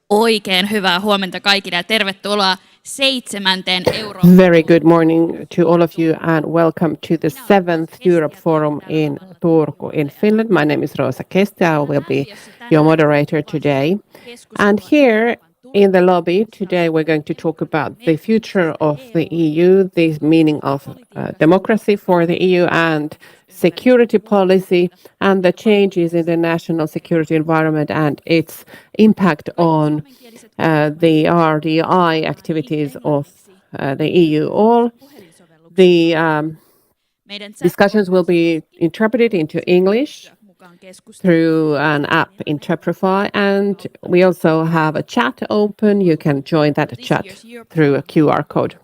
Oikein hyvää huomenta kaikille ja tervetuloa 7. Euroopan Very good morning to all of you and welcome to the 7th Europe Forum in Turku in Finland. My name is Rosa Kesti. I will be your moderator today. And here in the lobby today we're going to talk about the future of the EU, the meaning of democracy for the EU and security policy and the changes in the national security environment and its impact on the RDI activities of the EU. All the discussions will be interpreted into English through an app Interprefy, and we also have a chat open. You can join that chat through a QR code.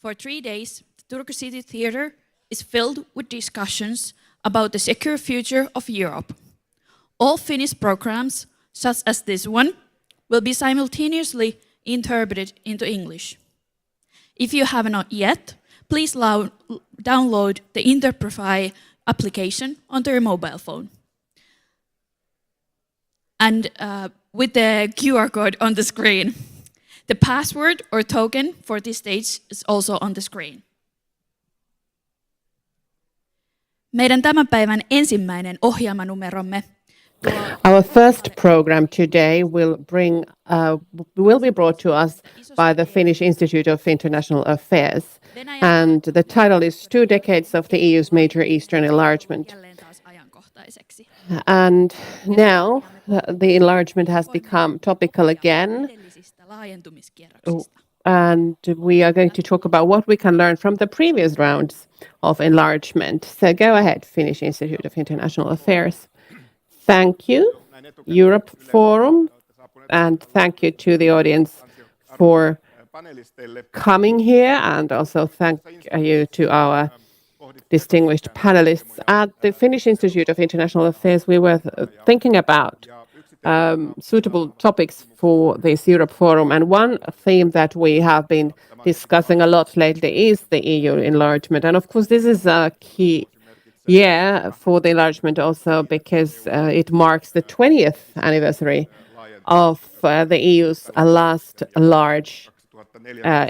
For 3 days, the Turku City Theatre is filled with discussions about the secure future of Europe. All Finnish programs, such as this one, will be simultaneously interpreted into English. If you have not yet, please download the Interprefy application onto your mobile phone. And with the QR code on the screen, the password or token for this stage is also on the screen. Meidän tämän päivän ensimmäinen ohjelmanumeromme. Our first program today will be brought to us by the Finnish Institute of International Affairs, and the title is 2 Decades of the EU's Major Eastern Enlargement. And now the enlargement has become topical again, and we are going to talk about what we can learn from the previous rounds of enlargement. So go ahead, Finnish Institute of International Affairs. Thank you, Europe Forum, and thank you to the audience for coming here, and also thank you to our distinguished panelists. At the Finnish Institute of International Affairs, we were thinking about suitable topics for this Europe Forum, and one theme that we have been discussing a lot lately is the EU enlargement. And of course, this is a key year for the enlargement also because it marks the 20th anniversary of the EU's last large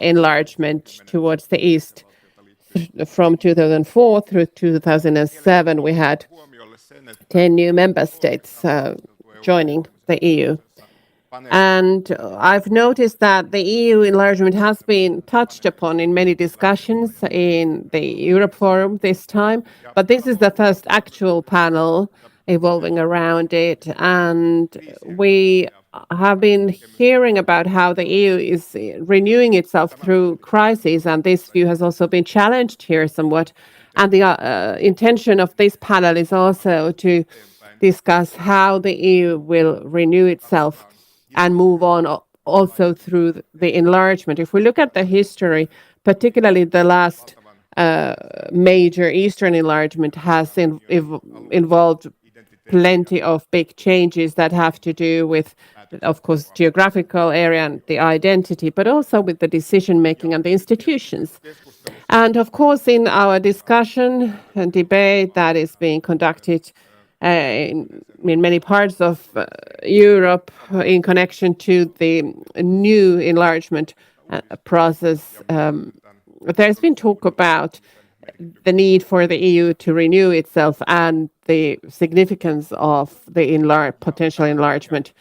enlargement towards the east. From 2004 through 2007, we had 10 new member states joining the EU. And I've noticed that the EU enlargement has been touched upon in many discussions in the Europe Forum this time, but this is the first actual panel evolving around it. And we have been hearing about how the EU is renewing itself through crises, and this view has also been challenged here somewhat. And the intention of this panel is also to discuss how the EU will renew itself and move on also through the enlargement. If we look at the history, particularly the last major Eastern enlargement has involved plenty of big changes that have to do with, of course, geographical area and the identity, but also with the decision-making and the institutions. And of course, in our discussion and debate that is being conducted in many parts of Europe in connection to the new enlargement process, there's been talk about the need for the EU to renew itself and the significance of the potential enlargement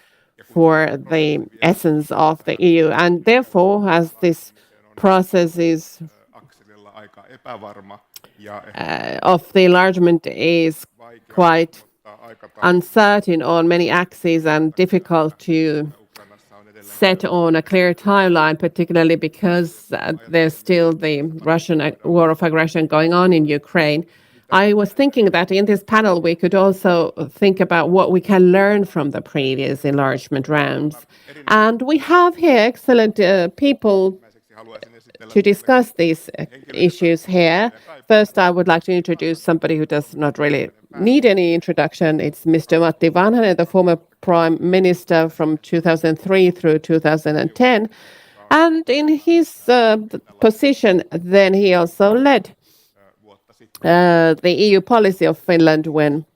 for the essence of the EU. And therefore, as this process is of the enlargement is quite uncertain on many axes and difficult to set on a clear timeline, particularly because there's still the Russian war of aggression going on in Ukraine. I was thinking that in this panel we could also think about what we can learn from the previous enlargement rounds. And we have here excellent people to discuss these issues here. First, I would like to introduce somebody who does not really need any introduction. It's Mr. Matti Vanhanen, the former Prime Minister from 2003 through 2010. And in his position, then he also led the EU policy of Finland when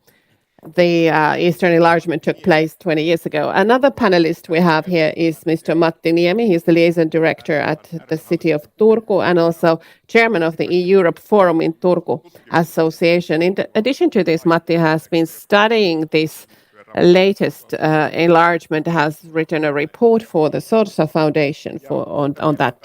the Eastern enlargement took place 20 years ago. Another panelist we have here is Mr. Matti Niemi. He's the liaison director at the city of Turku and also chairman of the EU-Europe Forum in Turku Association. In addition to this, Matti has been studying this latest enlargement, has written a report for the Sorsa Foundation on that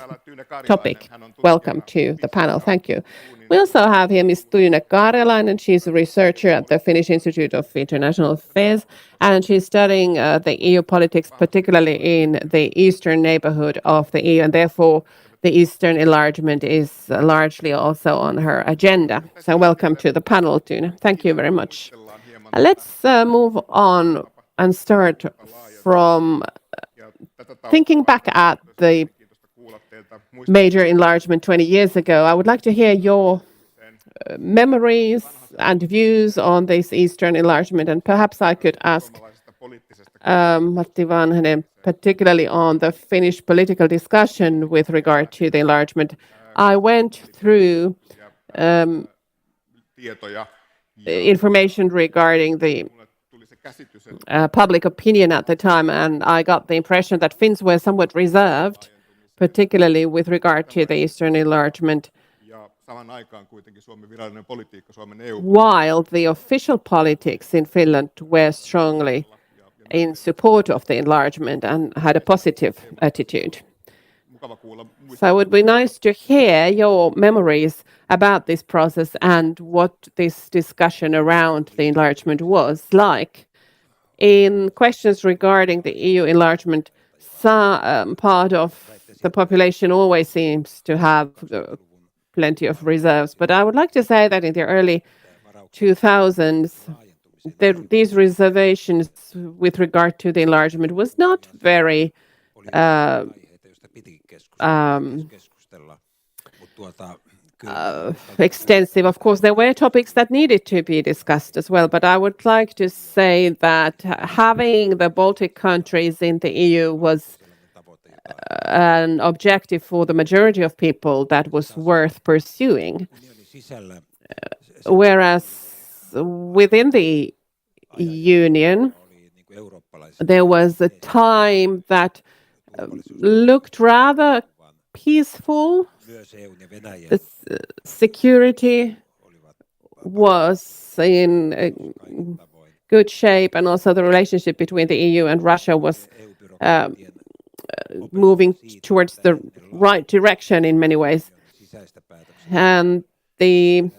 topic. Welcome to the panel. Thank you. We also have here Ms. Tyyne Karjalainen. She's a researcher at the Finnish Institute of International Affairs, and she's studying the EU politics, particularly in the eastern neighborhood of the EU, and therefore the eastern enlargement is largely also on her agenda. So welcome to the panel, Tyyne. Thank you very much. Let's move on and start from thinking back at the major enlargement 20 years ago. I would like to hear your memories and views on this Eastern enlargement, and perhaps I could ask Matti Vanhanen, particularly on the Finnish political discussion with regard to the enlargement. I went through information regarding the public opinion at the time, and I got the impression that Finns were somewhat reserved, particularly with regard to the Eastern enlargement, while the official politics in Finland were strongly in support of the enlargement and had a positive attitude. So it would be nice to hear your memories about this process and what this discussion around the enlargement was like. In questions regarding the EU enlargement, some part of the population always seems to have plenty of reserves. But I would like to say that in the early 2000s, these reservations with regard to the enlargement was not very extensive. Of course, there were topics that needed to be discussed as well, but I would like to say that having the Baltic countries in the EU was an objective for the majority of people that was worth pursuing. Whereas within the Union, there was a time that looked rather peaceful. The security was in good shape, and also the relationship between the EU and Russia was moving towards the right direction in many ways. And the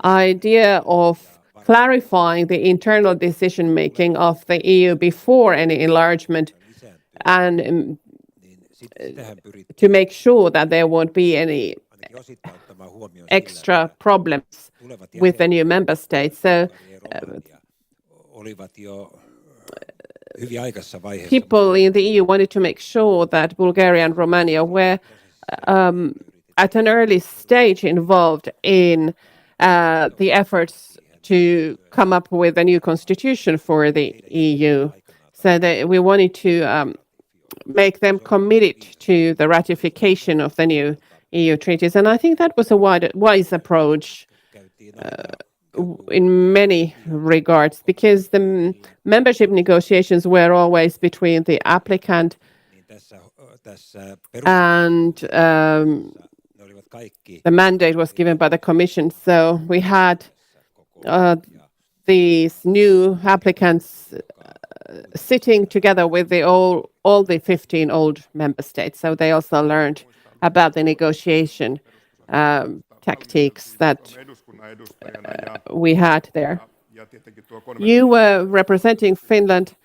idea of clarifying the internal decision making of the EU before any enlargement and to make sure that there won't be any extra problems with the new member states. So people in the EU wanted to make sure that Bulgaria and Romania were at an early stage involved in the efforts to come up with a new constitution for the EU. So that we wanted to make them committed to the ratification of the new EU treaties. And I think that was a wise approach in many regards, because the membership negotiations were always between the applicant and the mandate was given by the Commission. So we had these new applicants sitting together with all the 15 old member states. So they also learned about the negotiation tactics that we had there. You were representing Finland,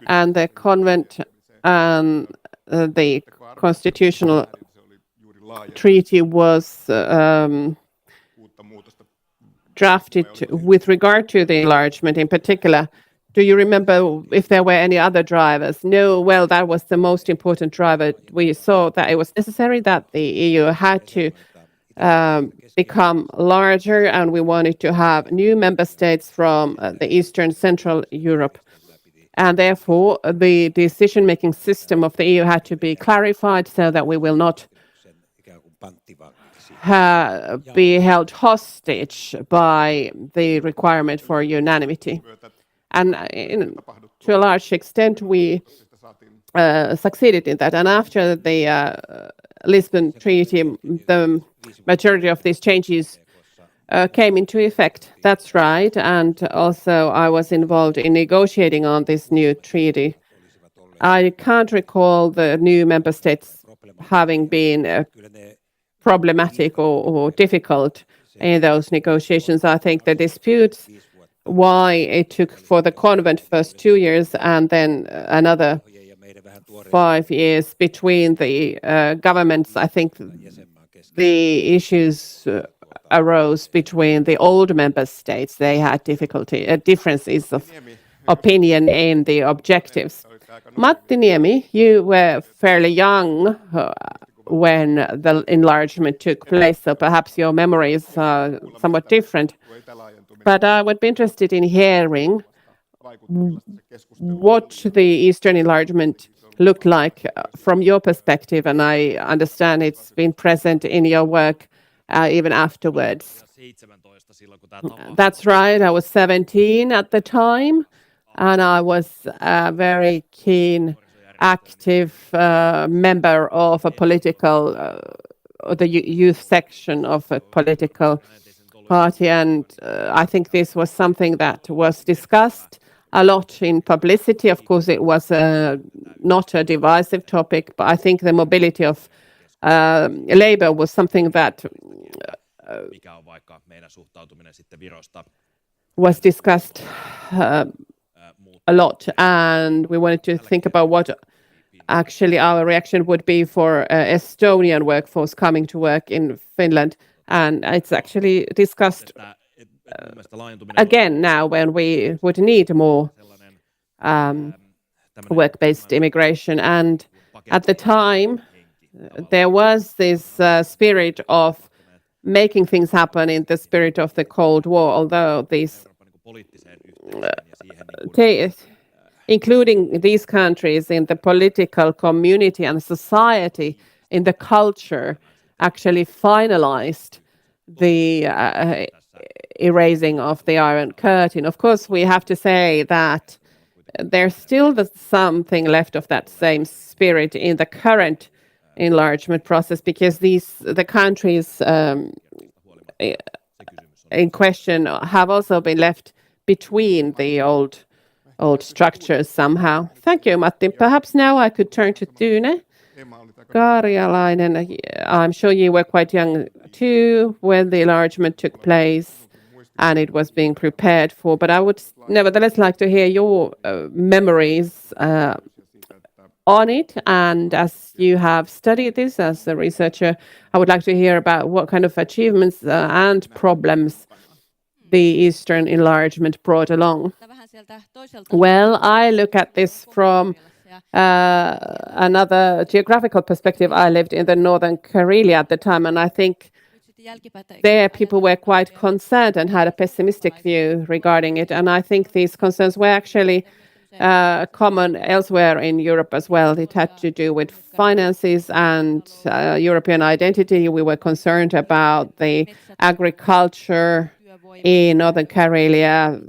and the convent and the constitutional treaty was drafted with regard to the enlargement in particular. Do you remember if there were any other drivers? No, well, that was the most important driver. We saw that it was necessary that the EU had to become larger, and we wanted to have new member states from the Eastern Central Europe. And therefore, the decision-making system of the EU had to be clarified so that we will not be held hostage by the requirement for unanimity. And to a large extent, we succeeded in that. And after the Lisbon Treaty, the majority of these changes came into effect. That's right. And also, I was involved in negotiating on this new treaty. I can't recall the new member states having been problematic or difficult in those negotiations. I think the disputes why it took for the convent first 2 years and then another 5 years between the governments. I think the issues arose between the old member states. They had differences of opinion in the objectives. Matti Niemi, you were fairly young when the enlargement took place, so perhaps your memories are somewhat different. But I would be interested in hearing what the Eastern enlargement looked like from your perspective, and I understand it's been present in your work even afterwards. That's right, I was 17 at the time, and I was a very keen, active member of a political, the youth section of a political party, and I think this was something that was discussed a lot in publicity. Of course, it was not a divisive topic, but I think the mobility of labor was something that was discussed a lot, and we wanted to think about what actually our reaction would be for Estonian workforce coming to work in Finland. And it's actually discussed again now when we would need more work-based immigration. And at the time, there was this spirit of making things happen in the spirit of the Cold War, although these, including these countries in the political community and society, in the culture, actually finalized the erasing of the Iron Curtain. Of course, we have to say that there's still something left of that same spirit in the current enlargement process, because the countries in question have also been left between the old structures somehow. Thank you, Matti. Perhaps now I could turn to Tune Karjalainen. I'm sure you were quite young too when the enlargement took place and it was being prepared for, but I would nevertheless like to hear your memories on it. And as you have studied this as a researcher, I would like to hear about what kind of achievements and problems the Eastern enlargement brought along. Well, I look at this from another geographical perspective. I lived in the northern Karelia at the time, and I think there people were quite concerned and had a pessimistic view regarding it. And I think these concerns were actually common elsewhere in Europe as well. It had to do with finances and European identity. We were concerned about the agriculture in northern Karelia,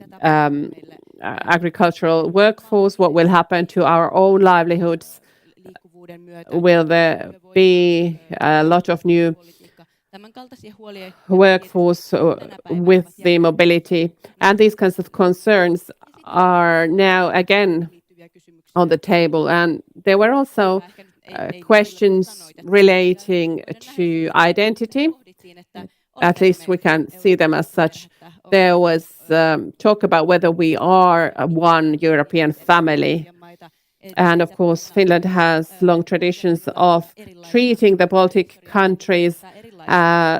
agricultural workforce, what will happen to our own livelihoods. Will there be a lot of new workforce with the mobility? And these kinds of concerns are now again on the table. And there were also questions relating to identity. At least we can see them as such. There was talk about whether we are one European family. And of course, Finland has long traditions of treating the Baltic countries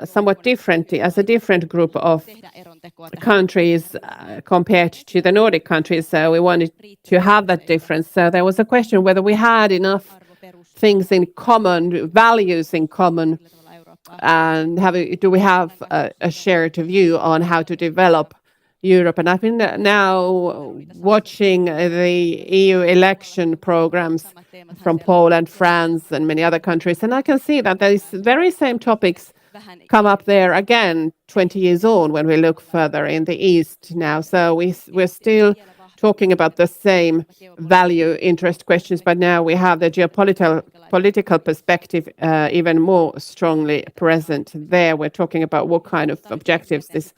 somewhat differently, as a different group of countries compared to the Nordic countries. So we wanted to have that difference. So there was a question whether we had enough things in common, values in common, and do we have a shared view on how to develop Europe. And I've been now watching the EU election programs from Poland, France, and many other countries, and I can see that these very same topics come up there again 20 years on when we look further in the east now. So we're still talking about the same value interest questions, but now we have the geopolitical perspective even more strongly present there. We're talking about what kind of objectives this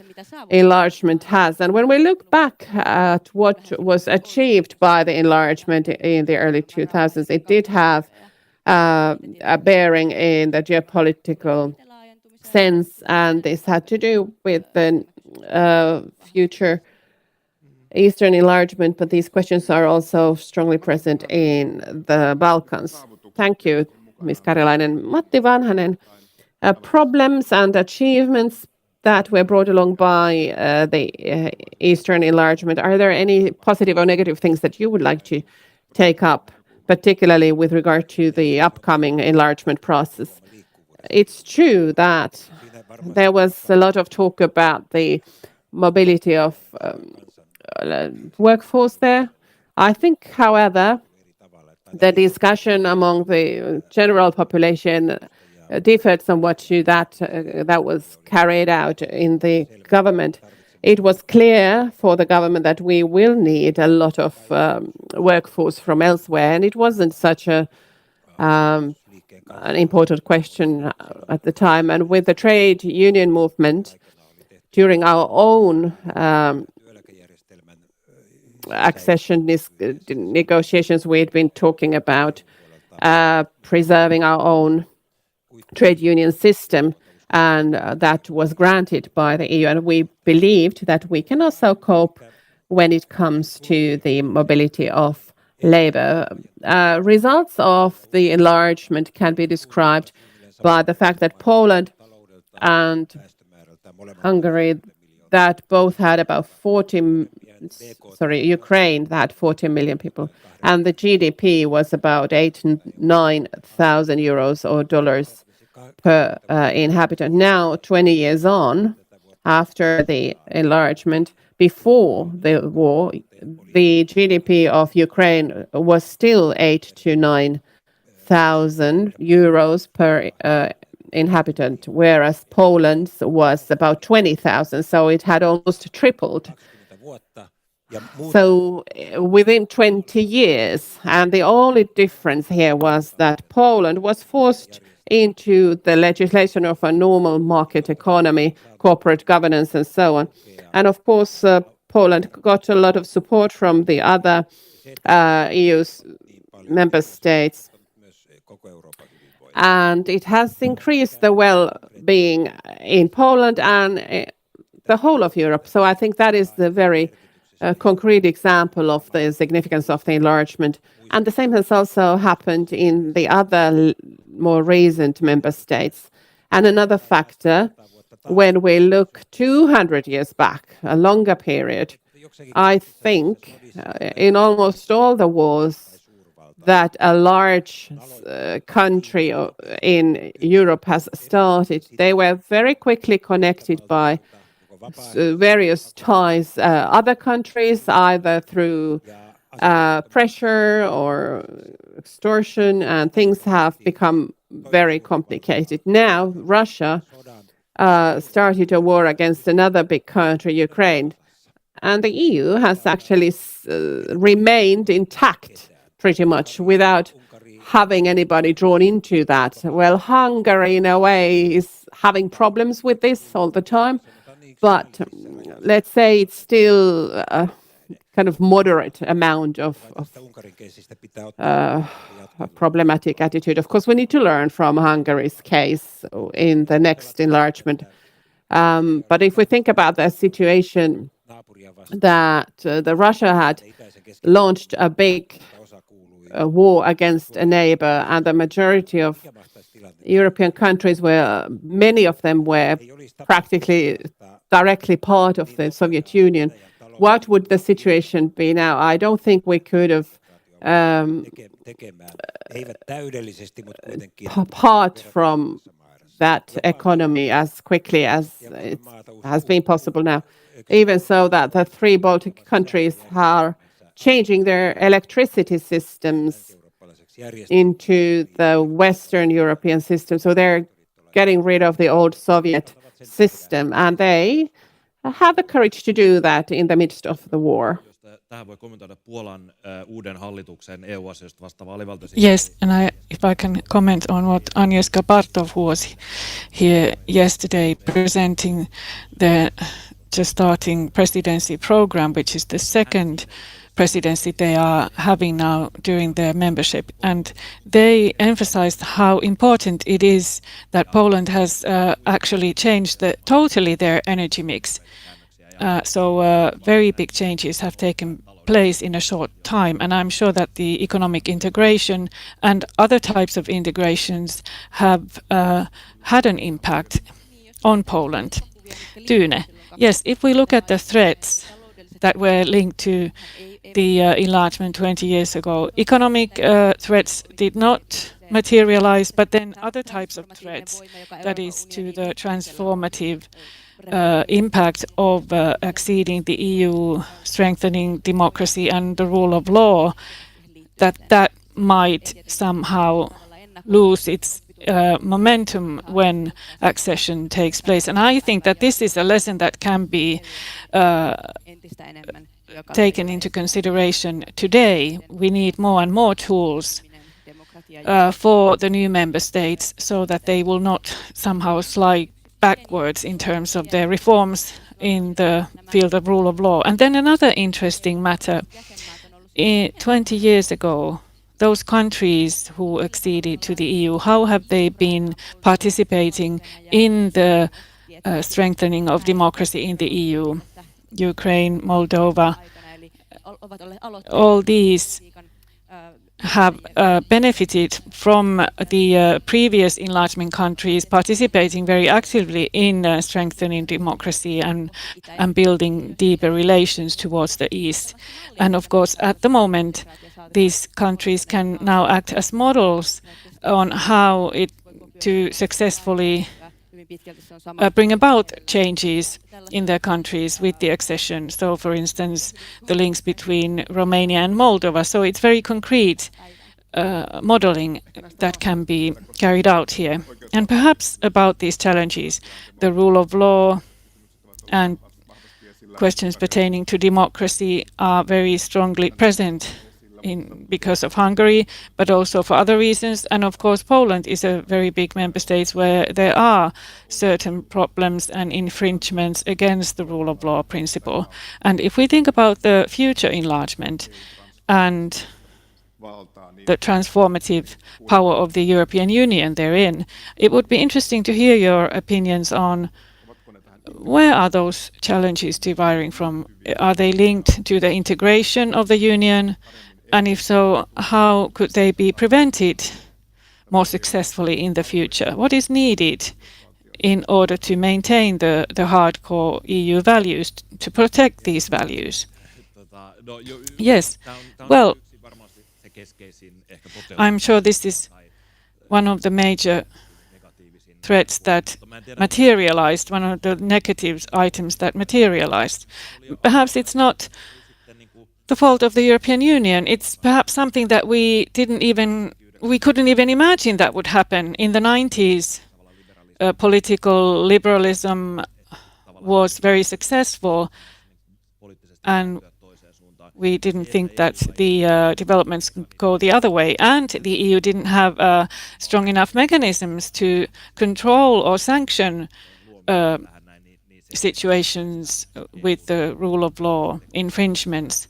enlargement has. And when we look back at what was achieved by the enlargement in the early 2000s, it did have a bearing in the geopolitical sense, and this had to do with the future Eastern enlargement, but these questions are also strongly present in the Balkans. Thank you, Ms. Karjalainen. Matti Vanhanen, problems and achievements that were brought along by the Eastern enlargement. Are there any positive or negative things that you would like to take up, particularly with regard to the upcoming enlargement process? It's true that there was a lot of talk about the mobility of workforce there. I think, however, the discussion among the general population differed somewhat to that was carried out in the government. It was clear for the government that we will need a lot of workforce from elsewhere, and it wasn't such an important question at the time. And with the trade union movement, during our own accession negotiations, we had been talking about preserving our own trade union system, and that was granted by the EU. And we believed that we can also cope when it comes to the mobility of labor. Results of the enlargement can be described by the fact that Poland and Hungary, that both had about Ukraine that had 40 million people, and the GDP was about 9,000 euros or dollars per inhabitant. Now, 20 years on, after the enlargement, before the war, the GDP of Ukraine was still 8,000 to 9,000 euros per inhabitant, whereas Poland's was about 20,000, so it had almost tripled. So within 20 years, and the only difference here was that Poland was forced into the legislation of a normal market economy, corporate governance, and so on. And of course, Poland got a lot of support from the other EU's member states. And it has increased the well-being in Poland and the whole of Europe. So I think that is the very concrete example of the significance of the enlargement. And the same has also happened in the other more recent member states. And another factor, when we look 200 years back, a longer period, I think in almost all the wars that a large country in Europe has started, they were very quickly connected by various ties, other countries, either through pressure or extortion, and things have become very complicated. Now, Russia started a war against another big country, Ukraine, and the EU has actually remained intact pretty much without having anybody drawn into that. Well, Hungary, in a way, is having problems with this all the time, but let's say it's still a kind of moderate amount of a problematic attitude. Of course, we need to learn from Hungary's case in the next enlargement. But if we think about the situation that Russia had launched a big war against a neighbor, and the majority of European countries many of them were practically directly part of the Soviet Union. What would the situation be now? I don't think we could have apart from that economy as quickly as it has been possible now. Even so that the three Baltic countries are changing their electricity systems into the Western European system. So they're getting rid of the old Soviet system, and they have the courage to do that in the midst of the war. Tähän voi kommentoida Puolan uuden hallituksen EU-asioista vastaava alivaltiosihteeri. Yes, and if I can comment on what Agnieszka Bartov was here yesterday presenting the just starting presidency program, which is the second presidency they are having now during their membership. And they emphasized how important it is that Poland has actually changed totally their energy mix. So very big changes have taken place in a short time, and I'm sure that the economic integration and other types of integrations have had an impact on Poland. Tune, yes, if we look at the threats that were linked to the enlargement 20 years ago, economic threats did not materialize, but then other types of threats, that is to the transformative impact of acceding the EU, strengthening democracy and the rule of law, that might somehow lose its momentum when accession takes place. And I think that this is a lesson that can be taken into consideration today. We need more and more tools for the new member states so that they will not somehow slide backwards in terms of their reforms in the field of rule of law. And then another interesting matter, 20 years ago, those countries who acceded to the EU, how have they been participating in the strengthening of democracy in the EU? Ukraine, Moldova, all these have benefited from the previous enlargement countries participating very actively in strengthening democracy and building deeper relations towards the East. And of course, at the moment, these countries can now act as models on how to successfully bring about changes in their countries with the accession. So, for instance, the links between Romania and Moldova. So it's very concrete modeling that can be carried out here. And perhaps about these challenges, the rule of law and questions pertaining to democracy are very strongly present because of Hungary, but also for other reasons. And of course, Poland is a very big member state where there are certain problems and infringements against the rule of law principle. And if we think about the future enlargement and the transformative power of the European Union therein, it would be interesting to hear your opinions on where are those challenges deriving from? Are they linked to the integration of the Union? And if so, how could they be prevented more successfully in the future? What is needed in order to maintain the hardcore EU values, to protect these values? Yes, well, I'm sure this is one of the major threats that materialized, one of the negative items that materialized. Perhaps it's not the fault of the European Union. It's perhaps something that we couldn't even imagine that would happen. In the 90s, political liberalism was very successful, and we didn't think that the developments could go the other way. And the EU didn't have strong enough mechanisms to control or sanction situations with the rule of law infringements.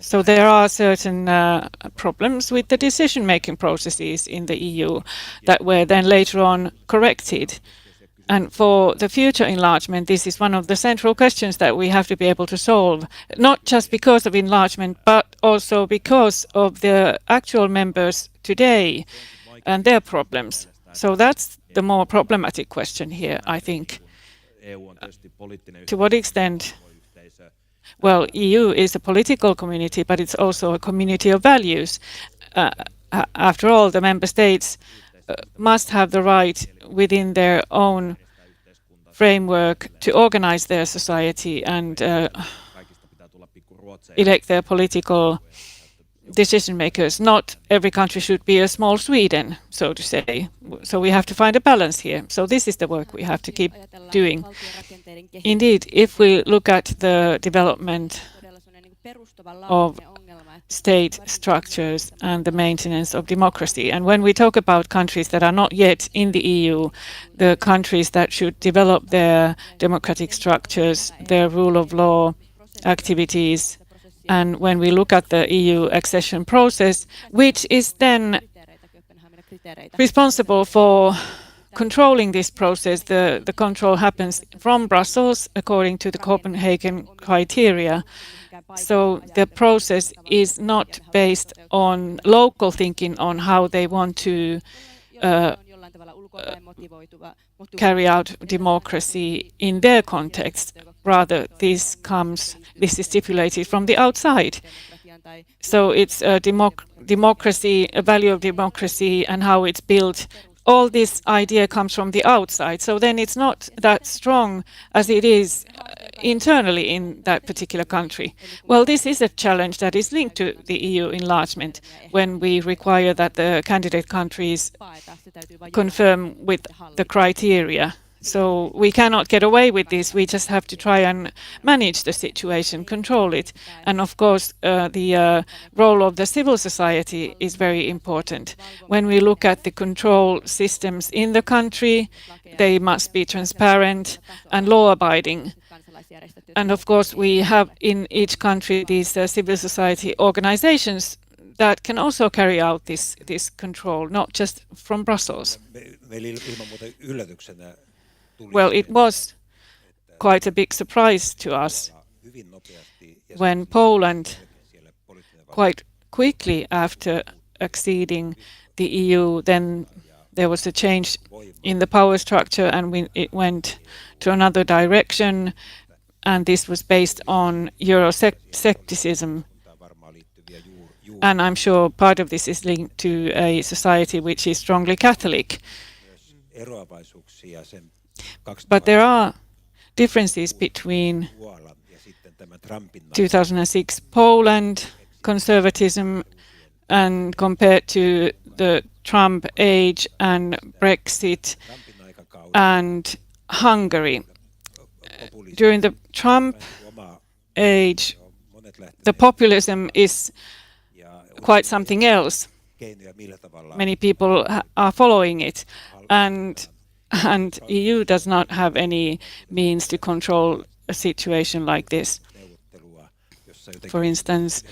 So there are certain problems with the decision-making processes in the EU that were then later on corrected. And for the future enlargement, this is one of the central questions that we have to be able to solve, not just because of enlargement, but also because of the actual members today and their problems. So that's the more problematic question here, I think. To what extent? Well, EU is a political community, but it's also a community of values. After all, the member states must have the right within their own framework to organize their society and elect their political decision makers. Not every country should be a small Sweden, so to say. So we have to find a balance here. So this is the work we have to keep doing. Indeed, if we look at the development of state structures and the maintenance of democracy, and when we talk about countries that are not yet in the EU, the countries that should develop their democratic structures, their rule of law activities, and when we look at the EU accession process, which is then responsible for controlling this process, the control happens from Brussels according to the Copenhagen criteria. So the process is not based on local thinking on how they want to carry out democracy in their context. Rather, this is stipulated from the outside. So it's a democracy, a value of democracy and how it's built. All this idea comes from the outside. So then it's not that strong as it is internally in that particular country. Well, this is a challenge that is linked to the EU enlargement when we require that the candidate countries confirm with the criteria. So we cannot get away with this. We just have to try and manage the situation, control it. And of course, the role of the civil society is very important. When we look at the control systems in the country, they must be transparent and law-abiding. And of course, we have in each country these civil society organizations that can also carry out this control, not just from Brussels. Well, it was quite a big surprise to us when Poland, quite quickly after acceding the EU, then there was a change in the power structure and it went to another direction, and this was based on Euroscepticism. And I'm sure part of this is linked to a society which is strongly Catholic. But there are differences between 2006 Poland conservatism and compared to the Trump age and Brexit and Hungary. During the Trump age, the populism is quite something else. Many people are following it, and EU does not have any means to control a situation like this. For instance,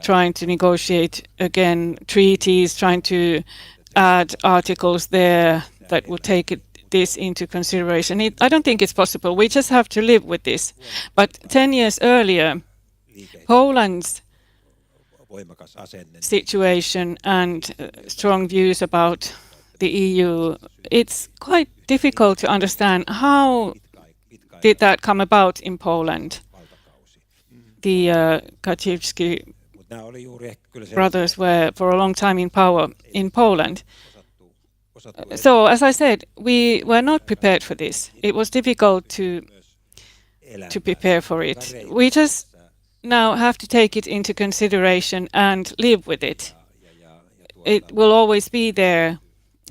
trying to negotiate again treaties, trying to add articles there that would take this into consideration. I don't think it's possible. We just have to live with this. But 10 years earlier, Poland's situation and strong views about the EU, it's quite difficult to understand how did that come about in Poland. The Kaczynski brothers were for a long time in power in Poland. So, as I said, we were not prepared for this. It was difficult to prepare for it. We just now have to take it into consideration and live with it. It will always be there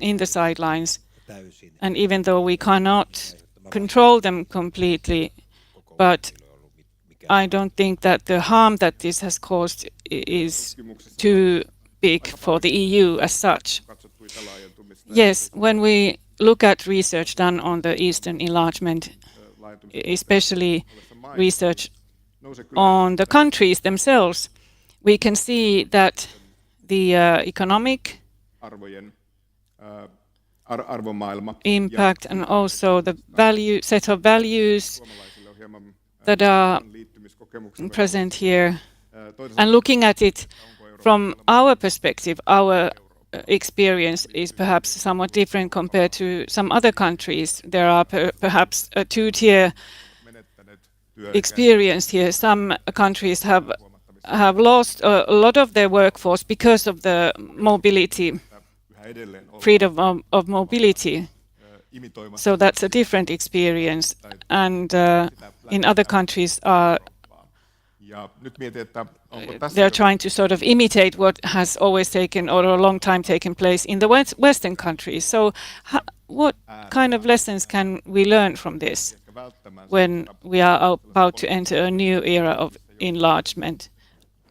in the sidelines. And even though we cannot control them completely, but I don't think that the harm that this has caused is too big for the EU as such. Yes, when we look at research done on the Eastern enlargement, especially research on the countries themselves, we can see that the economic impact and also the set of values that are present here, and looking at it from our perspective, our experience is perhaps somewhat different compared to some other countries. There are perhaps a two-tier experience here. Some countries have lost a lot of their workforce because of the mobility, freedom of mobility. So that's a different experience. And in other countries are Ja nyt mietin, että onko tässä they're trying to sort of imitate what has always taken or a long time taken place in the Western countries. So what kind of lessons can we learn from this ehkä välttämään when we are about to enter a new era of enlargement?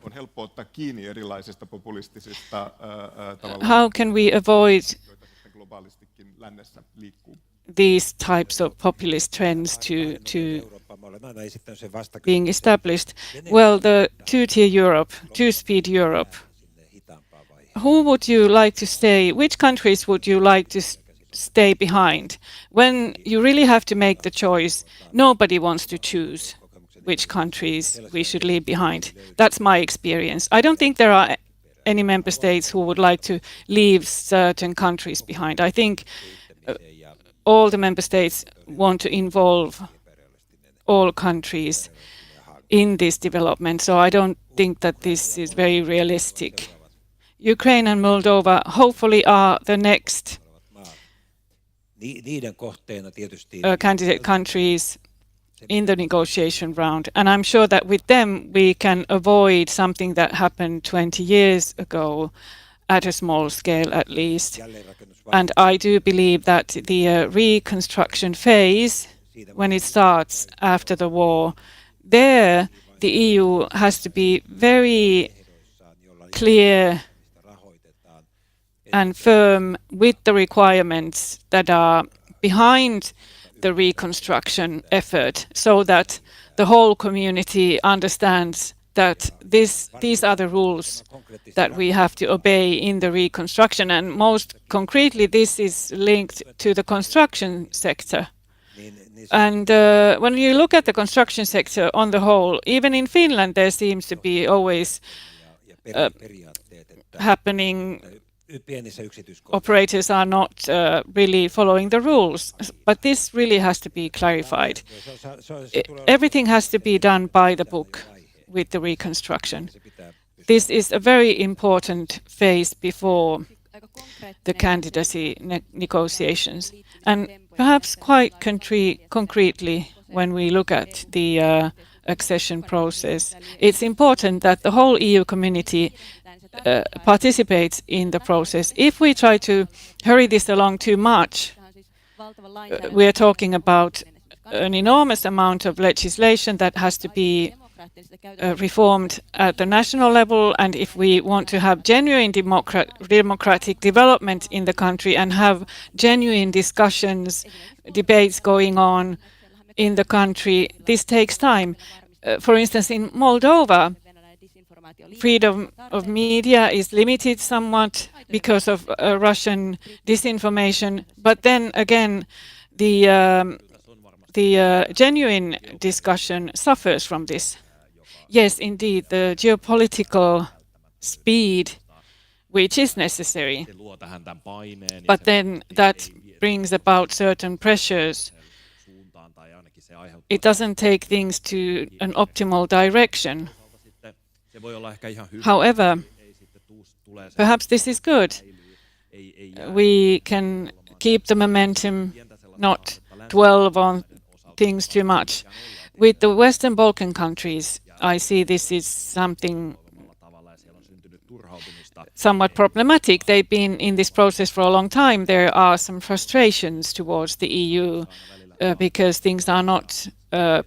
on helppo ottaa kiinni erilaisista populistisista tavallaan, How can we avoid joita sitten globaalistikin lännessä liikkuu. these types of populist trends to Eurooppa, mä olen aina esittänyt sen vastakysymyksen. being established? Well, the two-tier Europe, two-speed Europe. Sinne hitaampaan vaiheeseen. Who would you like to stay? Which countries would you like to stay behind? When you really have to make the choice, nobody wants to choose which countries we should leave behind. That's my experience. I don't think there are any member states who would like to leave certain countries behind. I think all the member states want to involve all countries in this development, so I don't think that this is very realistic. Ukraine and Moldova hopefully are the next Niiden kohteena tietysti candidate countries in the negotiation round, and I'm sure that with them we can avoid something that happened 20 years ago at a small scale at least. jälleenrakennusvaihe. And I do believe that the reconstruction phase, when it starts after the war, there the EU has to be very clear rahoitetaan. and firm with the requirements that are behind the reconstruction effort, so that the whole community understands that these are the rules that we have to obey in the reconstruction. And most concretely, this is linked to the construction sector. And when you look at the construction sector on the whole, even in Finland, there seems to be always Periaatteet, että happening. pienissä yksityiskohdissa Operators are not really following the rules, but this really has to be clarified. Everything has to be done by the book with the reconstruction. This is a very important phase before the candidacy negotiations. And perhaps quite concretely, when we look at the accession process, it's important that the whole EU community participates in the process. If we try to hurry this along too much, we are talking about an enormous amount of legislation that has to be reformed at the national level, and if we want to have genuine democratic development in the country and have genuine discussions, debates going on in the country, this takes time. For instance, in Moldova, freedom of media is limited somewhat because of Russian disinformation, but then again, the genuine discussion suffers from this. Yes, indeed, the geopolitical speed, which is necessary, Se luo tähän tämän paineen. but then that brings about certain pressures. Suuntaan, tai ainakin se aiheuttaa. It doesn't take things to an optimal direction. Sitten se voi olla ehkä ihan hyvä. However, Ei sitten tulee se, perhaps this is good. ei jää We can keep the momentum, not dwell on things too much. With the Western Balkan countries, I see this is something tavalla, ja siellä on syntynyt turhautumista. somewhat problematic. They've been in this process for a long time. There are some frustrations towards the EU because things are not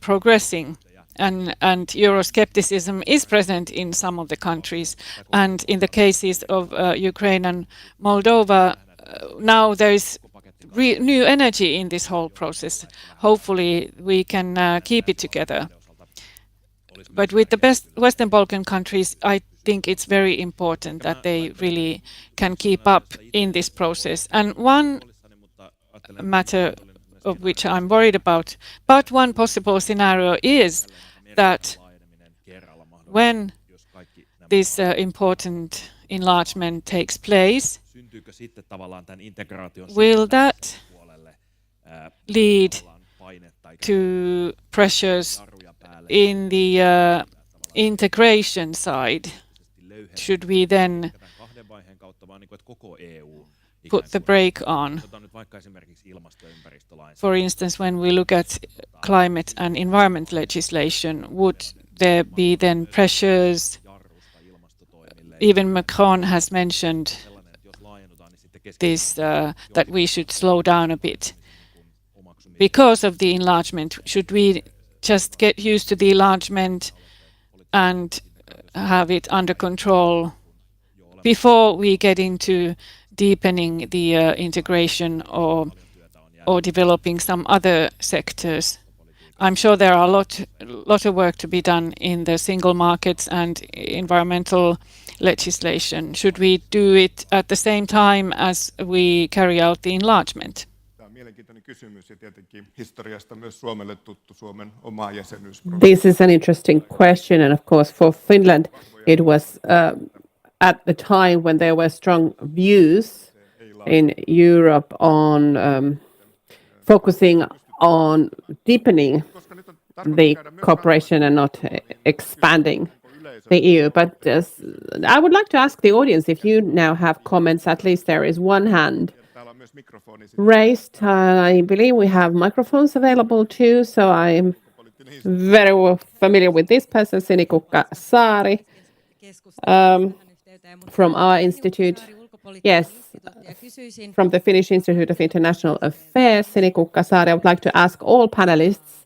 progressing. And Euroscepticism is present in some of the countries. And in the cases of Ukraine and Moldova, now there is new energy in this whole process. Hopefully we can keep it together. But with the Western Balkan countries, I think it's very important that they really can keep up in this process. And one matter of which I'm worried about, but one possible scenario is that when this important enlargement takes place, Syntyykö sitten tavallaan tämän integraation will that puolelle lead painetta to pressures jarruja päälle? in the integration side? Should we then Tämän kahden vaiheen kautta, vaan niin kuin, että koko EU put the brake on? otetaan nyt vaikka esimerkiksi ilmasto- ja ympäristölainsäädäntö. For instance, when we look at climate and environment legislation, would there be then pressures? Even Macron has mentioned this, that we should slow down a bit because of the enlargement. Should we just get used to the enlargement and have it under control before we get into deepening the integration or developing some other sectors? I'm sure there are a lot of work to be done in the single markets and environmental legislation. Should we do it at the same time as we carry out the enlargement? Tämä on mielenkiintoinen kysymys ja tietenkin historiasta myös Suomelle tuttu Suomen oma jäsenyysprosessi. This is an interesting question, and of course, for Finland, it was at the time when there were strong views in Europe on focusing on deepening the cooperation and not expanding the EU. But I would like to ask the audience if you now have comments. At least there is one hand Täällä on myös mikrofoni. raised. I believe we have microphones available too, so I'm very familiar with this person, Sinikukka Saari, from our institute. Yes, from the Finnish Institute of International Affairs, Sinikukka Saari. I would like to ask all panelists,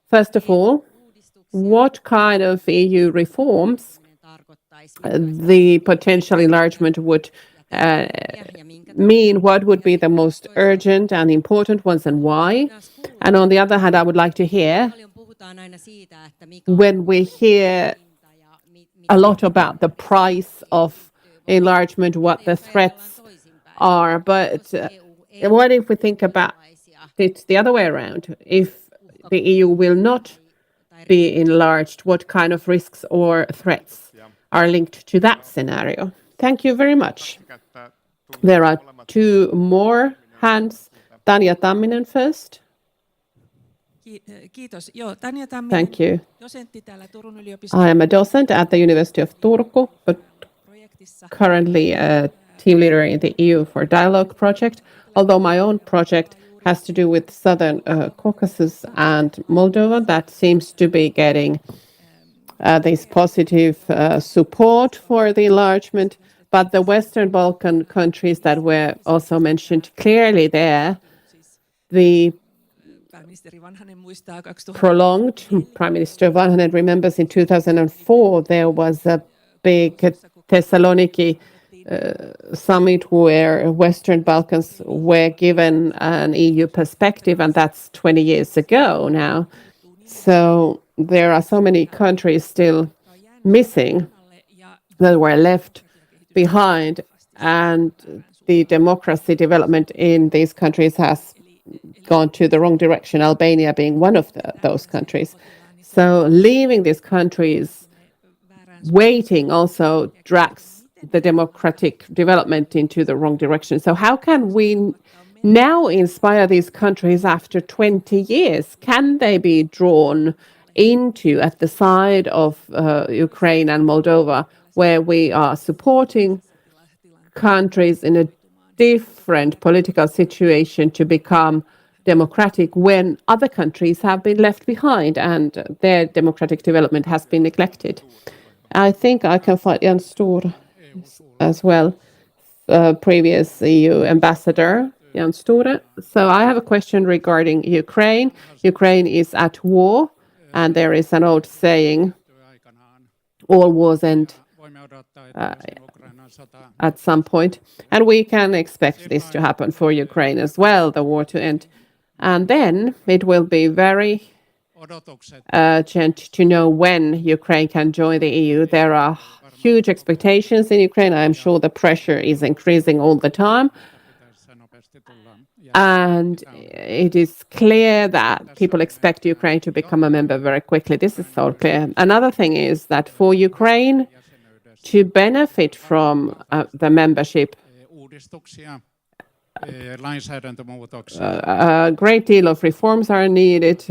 first of all, what kind of EU reforms the potential enlargement would mean, what would be the most urgent and important ones and why? And on the other hand, I would like to hear, when we hear a lot about the price of enlargement, what the threats are, but what if we think about it the other way around? If the EU will not be enlarged, what kind of risks or threats are linked to that scenario? Thank you very much. There are two more hands. Tanja Tamminen first. Kiitos. Joo, Tanja Tamminen, Thank you. dosentti täällä Turun yliopistossa. I am a docent at the University of Turku, but currently a team leader in the EU for Dialogue project, although my own project has to do with Southern Caucasus and Moldova. That seems to be getting this positive support for the enlargement. But the Western Balkan countries that were also mentioned clearly there, the Pääministeri Vanhanen muistaa 2000. prolonged, Prime Minister Vanhanen remembers in 2004, there was a big Thessaloniki summit where Western Balkans were given an EU perspective, and that's 20 years ago now. So there are so many countries still missing that were left behind, and the democracy development in these countries has gone to the wrong direction, Albania being one of those countries. So leaving these countries waiting also drags the democratic development into the wrong direction. So how can we now inspire these countries after 20 years? Can they be drawn into at the side of Ukraine and Moldova, where we are supporting countries in a different political situation to become democratic when other countries have been left behind and their democratic development has been neglected? I think I can find Jan Stor as well, previous EU ambassador, Jan Sture. So I have a question regarding Ukraine. Ukraine is at war, and there is an old saying, all wars end at some point. And we can expect this to happen for Ukraine as well, the war to end. And then it will be very urgent to know when Ukraine can join the EU. There are huge expectations in Ukraine. I'm sure the pressure is increasing all the time. And it is clear that people expect Ukraine to become a member very quickly. This is so clear. Another thing is that for Ukraine to benefit from the membership, a great deal of reforms are needed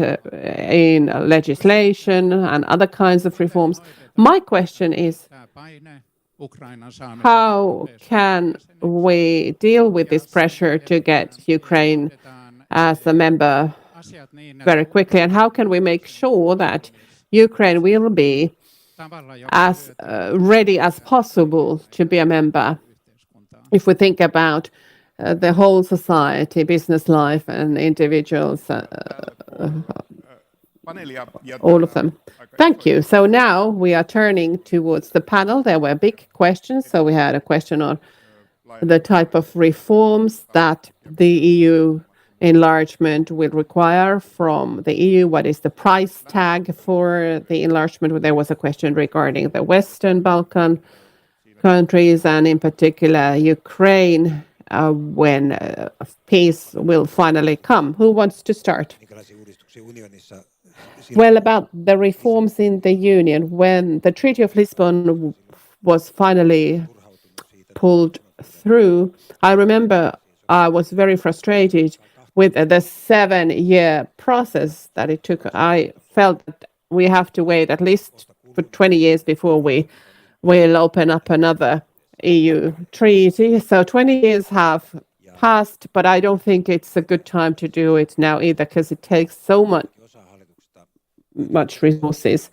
in legislation and other kinds of reforms. My question is, how can we deal with this pressure to get Ukraine as a member very quickly? And how can we make sure that Ukraine will be as ready as possible to be a member. If we think about the whole society, business life and individuals, Paneelia all of them. Thank you. So now we are turning towards the panel. There were big questions. So we had a question on the type of reforms that the EU enlargement will require from the EU. What is the price tag for the enlargement? There was a question regarding the Western Balkan countries and in particular Ukraine when peace will finally come. Who wants to start? minkälaisia uudistuksia unionissa Well, about the reforms in the Union, when the Treaty of Lisbon was finally pulled through, I remember I was very frustrated with the 7-year process that it took. I felt that we have to wait at least for 20 years before we will open up another EU treaty. So 20 years have passed, but I don't think it's a good time to do it now either because it takes so osa hallituksesta, much resources.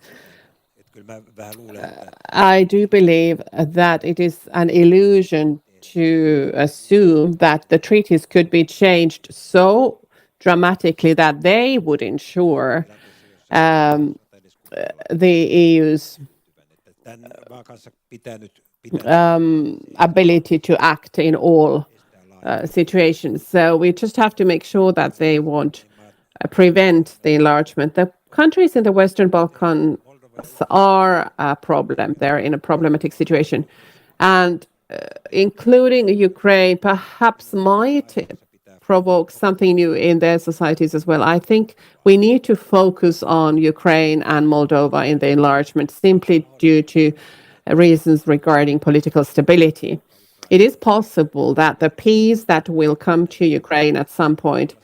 että kyllä mä vähän luulen, että I do believe that it is an illusion to assume that the treaties could be changed so dramatically that they would ensure the EU's tämän maan kanssa pitää nyt pitää ability to act in all situations. So we just have to make sure that they won't prevent the enlargement. The countries in the Western Balkans are a problem. They're in a problematic situation. And including Ukraine perhaps might provoke something new in their societies as well. I think we need to focus on Ukraine and Moldova in the enlargement simply due to reasons regarding political stability. It is possible that the peace that will come to Ukraine at some point,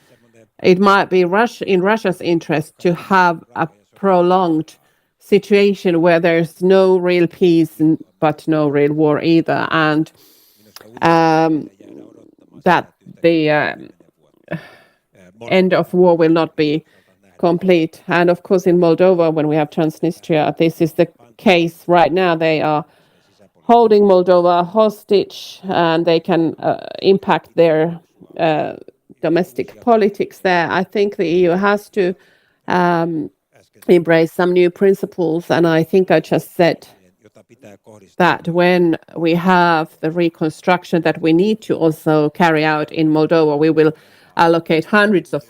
it might be in Russia's interest to have a prolonged situation where there's no real peace but no real war either, and that the end of war will not be complete. And of course in Moldova, when we have Transnistria, this is the case right now. They are holding Moldova hostage and they can impact their domestic politics there. I think the EU has to embrace some new principles, and I think I just said jota pitää kohdistaa that when we have the reconstruction that we need to also carry out in Moldova, we will allocate hundreds of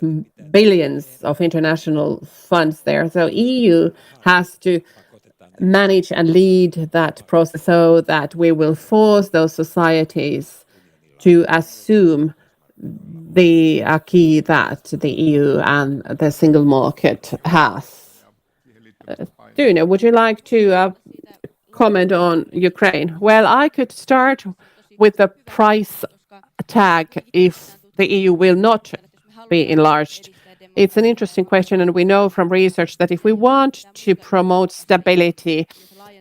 billions of international funds there. So EU has to manage and lead that process so that we will force those societies to assume the acquis that the EU and the single market has. Tune, would you like to comment on Ukraine? Well, I could start with the price tag if the EU will not be enlarged. It's an interesting question, and we know from research that if we want to promote stability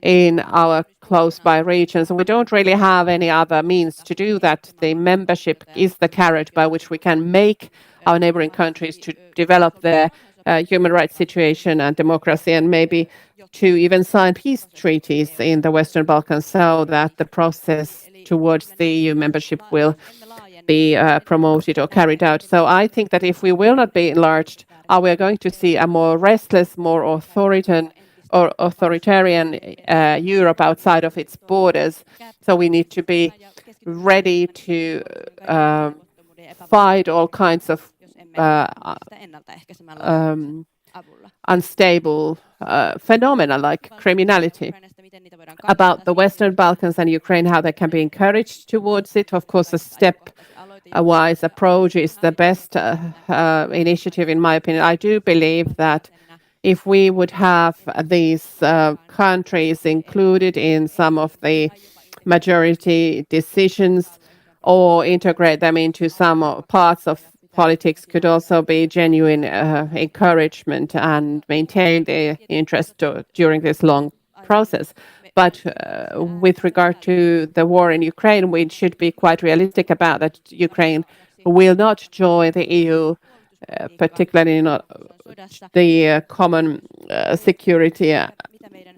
in our close-by regions, and we don't really have any other means to do that, the membership is the carrot by which we can make our neighboring countries to develop their human rights situation and democracy, and maybe to even sign peace treaties in the Western Balkans so that the process towards the EU membership will be promoted or carried out. So I think that if we will not be enlarged, we are going to see a more restless, more authoritarian Europe outside of its borders. So we need to be ready to fight all kinds of unstable phenomena like criminality. About the Western Balkans and Ukraine, how they can be encouraged towards it. Of course, a step-wise approach is the best initiative, in my opinion. I do believe that if we would have these countries included in some of the majority decisions or integrate them into some parts of politics, could also be genuine encouragement and maintain the interest during this long process. But with regard to the war in Ukraine, we should be quite realistic about that Ukraine will not join the EU, particularly not the common security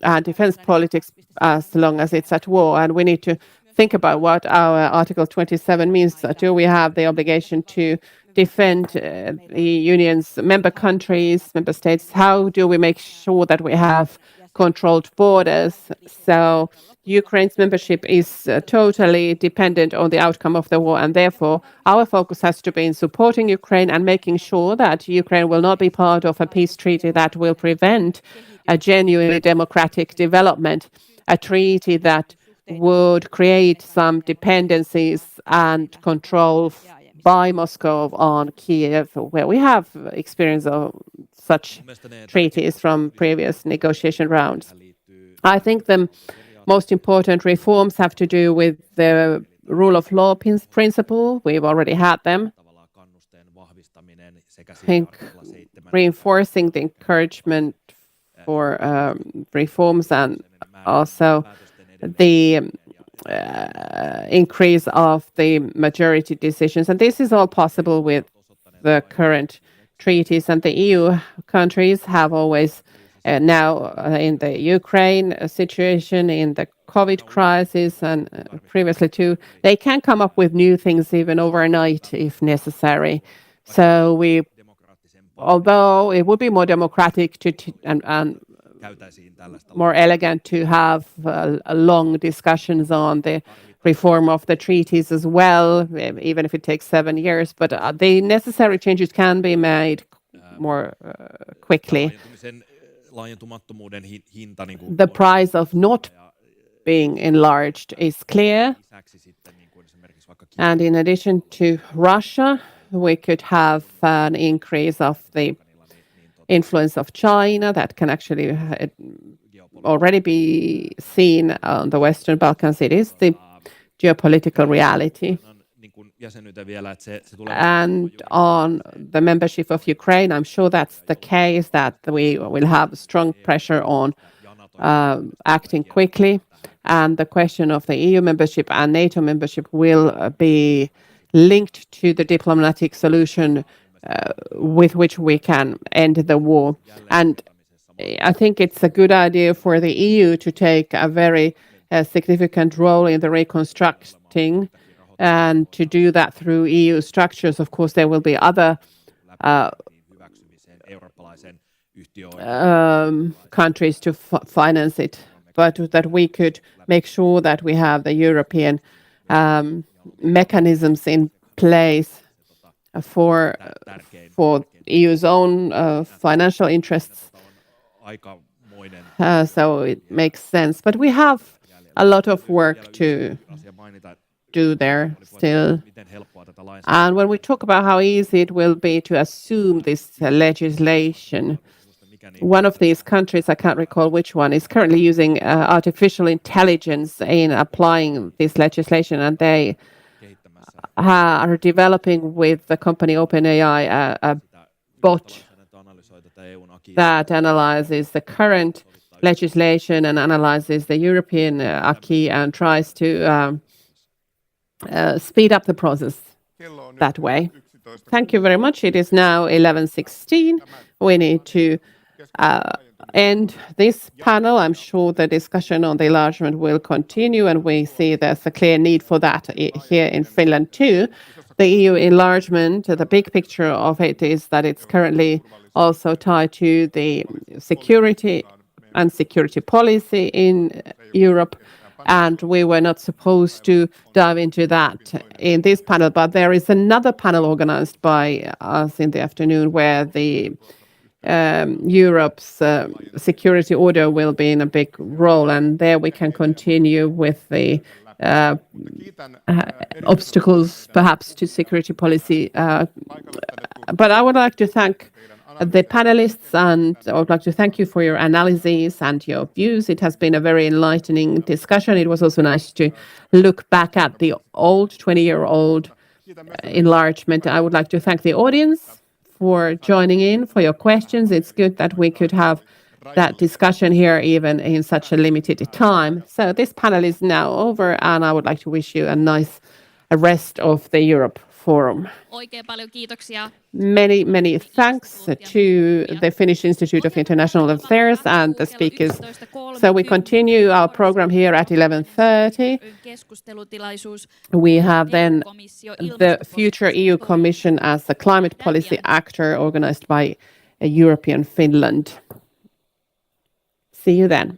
and defense politics as long as it's at war. And we need to think about what our Article 27 means. Do we have the obligation to defend the Union's member countries, member states? How do we make sure that we have controlled borders? So Ukraine's membership is totally dependent on the outcome of the war, and therefore our focus has to be in supporting Ukraine and making sure that Ukraine will not be part of a peace treaty that will prevent a genuinely democratic development, a treaty that would create some dependencies and control by Moscow on Kiev, where we have experience of such treaties from previous negotiation rounds. I think the most important reforms have to do with the rule of law principle. We've already had them. I think reinforcing the encouragement for reforms and also the increase of the majority decisions. And this is all possible with the current treaties. And the EU countries have always now in the Ukraine situation, in the COVID crisis, and previously too, they can come up with new things even overnight if necessary. So although it would be more democratic and more elegant to have long discussions on the reform of the treaties as well, even if it takes 7 years. But the necessary changes can be made more quickly. The price of not being enlarged is clear. And in addition to Russia, we could have an increase of the influence of China that can actually already be seen on the Western Balkans. It is the geopolitical reality. And on the membership of Ukraine, I'm sure that's the case, that we will have strong pressure on acting quickly. And the question of the EU membership and NATO membership will be linked to the diplomatic solution with which we can end the war. And I think it's a good idea for the EU to take a very significant role in the reconstructing, and to do that through EU structures. Of course, there will be other countries to finance it, but that we could make sure that we have the European mechanisms in place for EU's own financial interests. So it makes sense. But we have a lot of work to do there still. And when we talk about how easy it will be to assume this legislation, one of these countries, I can't recall which one, is currently using artificial intelligence in applying this legislation, and they are developing with the company OpenAI a bot that analyzes the current legislation and analyzes the European acquis and tries to speed up the process that way. Thank you very much. It is now 11:16. We need to end this panel. I'm sure the discussion on the enlargement will continue, and we see there's a clear need for that here in Finland too. The EU enlargement, the big picture of it is that it's currently also tied to the security and security policy in Europe. And we were not supposed to dive into that in this panel, but there is another panel organized by us in the afternoon where the Europe's security order will be in a big role, and there we can continue with the obstacles perhaps to security policy. But I would like to thank the panelists, and I would like to thank you for your analyses and your views. It has been a very enlightening discussion. It was also nice to look back at the old 20-year-old enlargement. I would like to thank the audience for joining in, for your questions. It's good that we could have that discussion here even in such a limited time. So this panel is now over, and I would like to wish you a nice rest of the Europe forum. Oikein paljon kiitoksia. Many thanks to the Finnish Institute of International Affairs and the speakers. So we continue our program here at 11:30. Keskustelutilaisuus. We have then the future EU Commission as the climate policy actor organized by European Finland. See you then.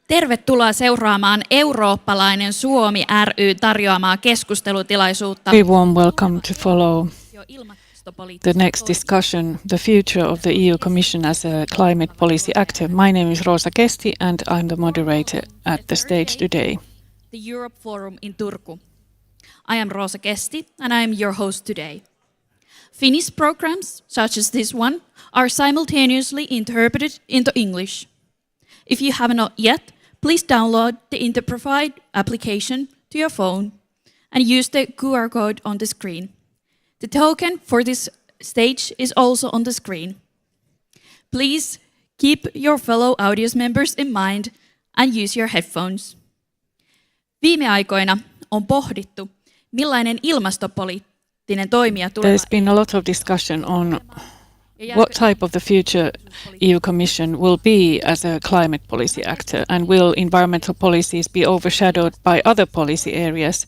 Tervetuloa seuraamaan Eurooppalainen Suomi ry tarjoamaa keskustelutilaisuutta. Very warm welcome to follow the ilmastopoliittista next discussion, the future of the EU Commission as a climate policy actor. My name is Rosa Kesti and I'm the moderator at the stage today. The Europe Forum in Turku. I am Rosa Kesti and I am your host today. Finnish programs, such as this one, are simultaneously interpreted into English. If you have not yet, please download the Interprovide application to your phone and use the QR code on the screen. The token for this stage is also on the screen. Please keep your fellow audience members in mind and use your headphones. Viime aikoina on pohdittu, millainen ilmastopoliittinen toimija There's been a lot of discussion on what type of the future EU Commission will be as a climate policy actor, and will environmental policies be overshadowed by other policy areas?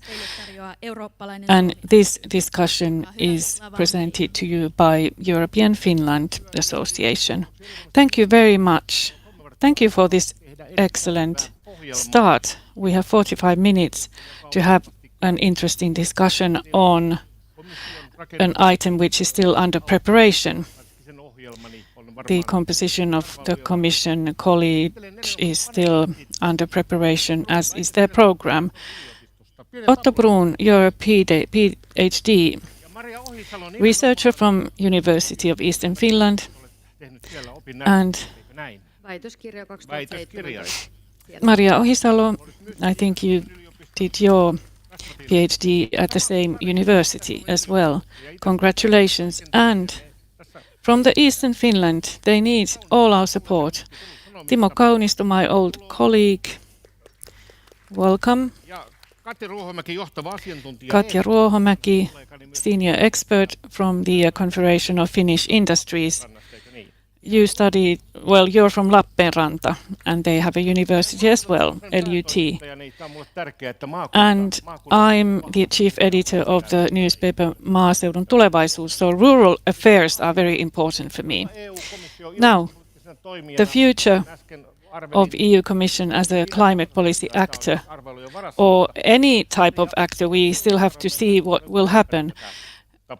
And this discussion is presented to you by European Finland Association. Thank you very much. Thank you for this excellent start. We have 45 minutes to have an interesting discussion on an item which is still under preparation. The composition of the Commission College is still under preparation, as is their program. Otto Brun, you're a PhD researcher from University of Eastern Finland, and Maria Ohisalo, I think you did your PhD at the same university as well. Congratulations. And from the Eastern Finland, they need all our support. Timo Kaunisto, my old colleague, welcome. Katja Ruohomäki, senior expert from the Confederation of Finnish Industries. You studied well, you're from Lappeenranta, and they have a university as well, LUT. And I'm the chief editor of the newspaper Maaseudun Tulevaisuus, so rural affairs are very important for me. Now, the future of EU Commission as a climate policy actor, or any type of actor, we still have to see what will happen.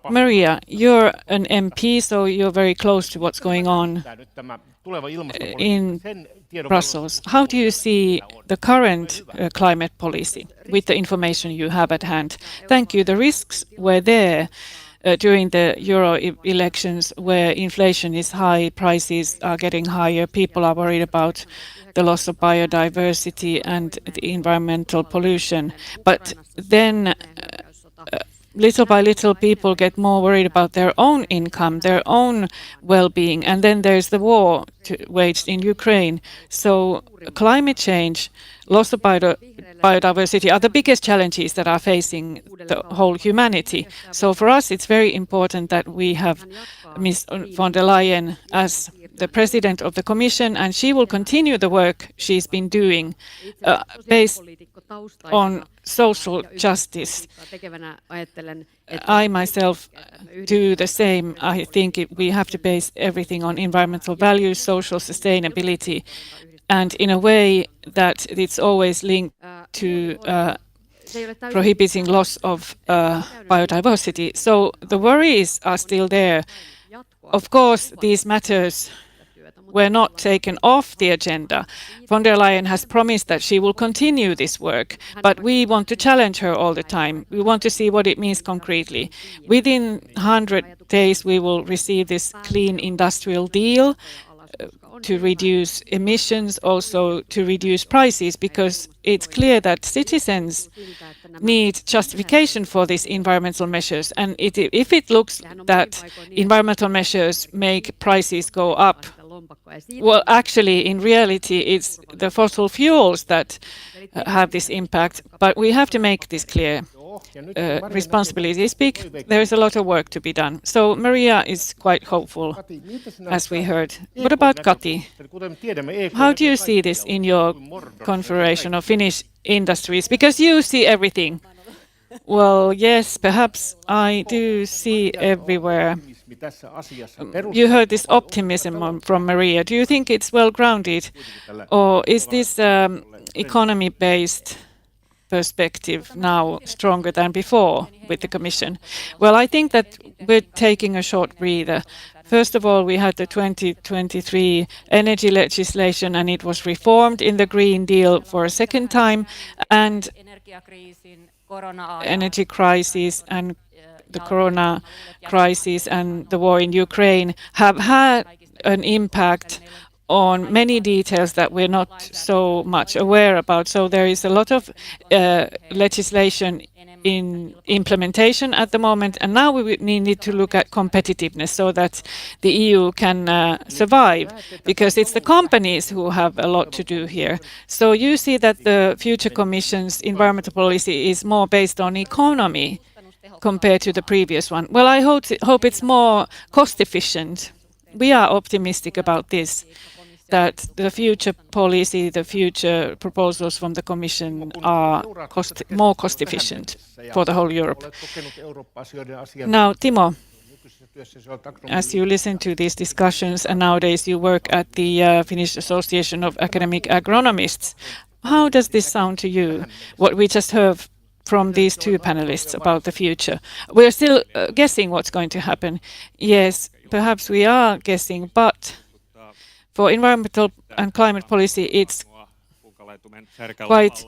Maria, you're an MP, so you're very close to what's going on in Brussels. How do you see the current climate policy with the information you have at hand? Thank you. The risks were there during the Euro elections, where inflation is high, prices are getting higher, people are worried about the loss of biodiversity and the environmental pollution. But then little by little, people get more worried about their own income, their own well-being, and then there's the war waged in Ukraine. So climate change, loss of biodiversity are the biggest challenges that are facing the whole humanity. So for us, it's very important that we have Ms. von der Leyen as the president of the Commission, and she will continue the work she's been doing based on social justice. I myself do the same. I think we have to base everything on environmental values, social sustainability, and in a way that it's always linked to prohibiting loss of biodiversity. So the worries are still there. Of course, these matters were not taken off the agenda. Von der Leyen has promised that she will continue this work, but we want to challenge her all the time. We want to see what it means concretely. Within 100 days, we will receive this clean industrial deal to reduce emissions, also to reduce prices, because it's clear that citizens need justification for these environmental measures. And if it looks that environmental measures make prices go up, well, actually, in reality, it's the fossil fuels that have this impact. But we have to make this clear. Responsibility is big. There is a lot of work to be done. So Maria is quite hopeful, as we heard. What about Kati? How do you see this in your Confederation of Finnish Industries? Because you see everything. Well, yes, perhaps I do see everywhere. You heard this optimism from Maria. Do you think it's well grounded, or is this economy-based perspective now stronger than before with the Commission? Well, I think that we're taking a short breather. First of all, we had the 2023 energy legislation, and it was reformed in the Green Deal for a second time, and energy crisis and the corona crisis and the war in Ukraine have had an impact on many details that we're not so much aware about. So there is a lot of legislation in implementation at the moment, and now we need to look at competitiveness so that the EU can survive, because it's the companies who have a lot to do here. So you see that the future Commission's environmental policy is more based on economy compared to the previous one. Well, I hope it's more cost efficient. We are optimistic about this, that the future policy, the future proposals from the Commission are more cost efficient for the whole Europe. Now, Timo, as you listen to these discussions, and nowadays you work at the Finnish Association of Academic Agronomists, how does this sound to you, what we just heard from these two panelists about the future? We're still guessing what's going to happen. Yes, perhaps we are guessing, but for environmental and climate policy, it's quite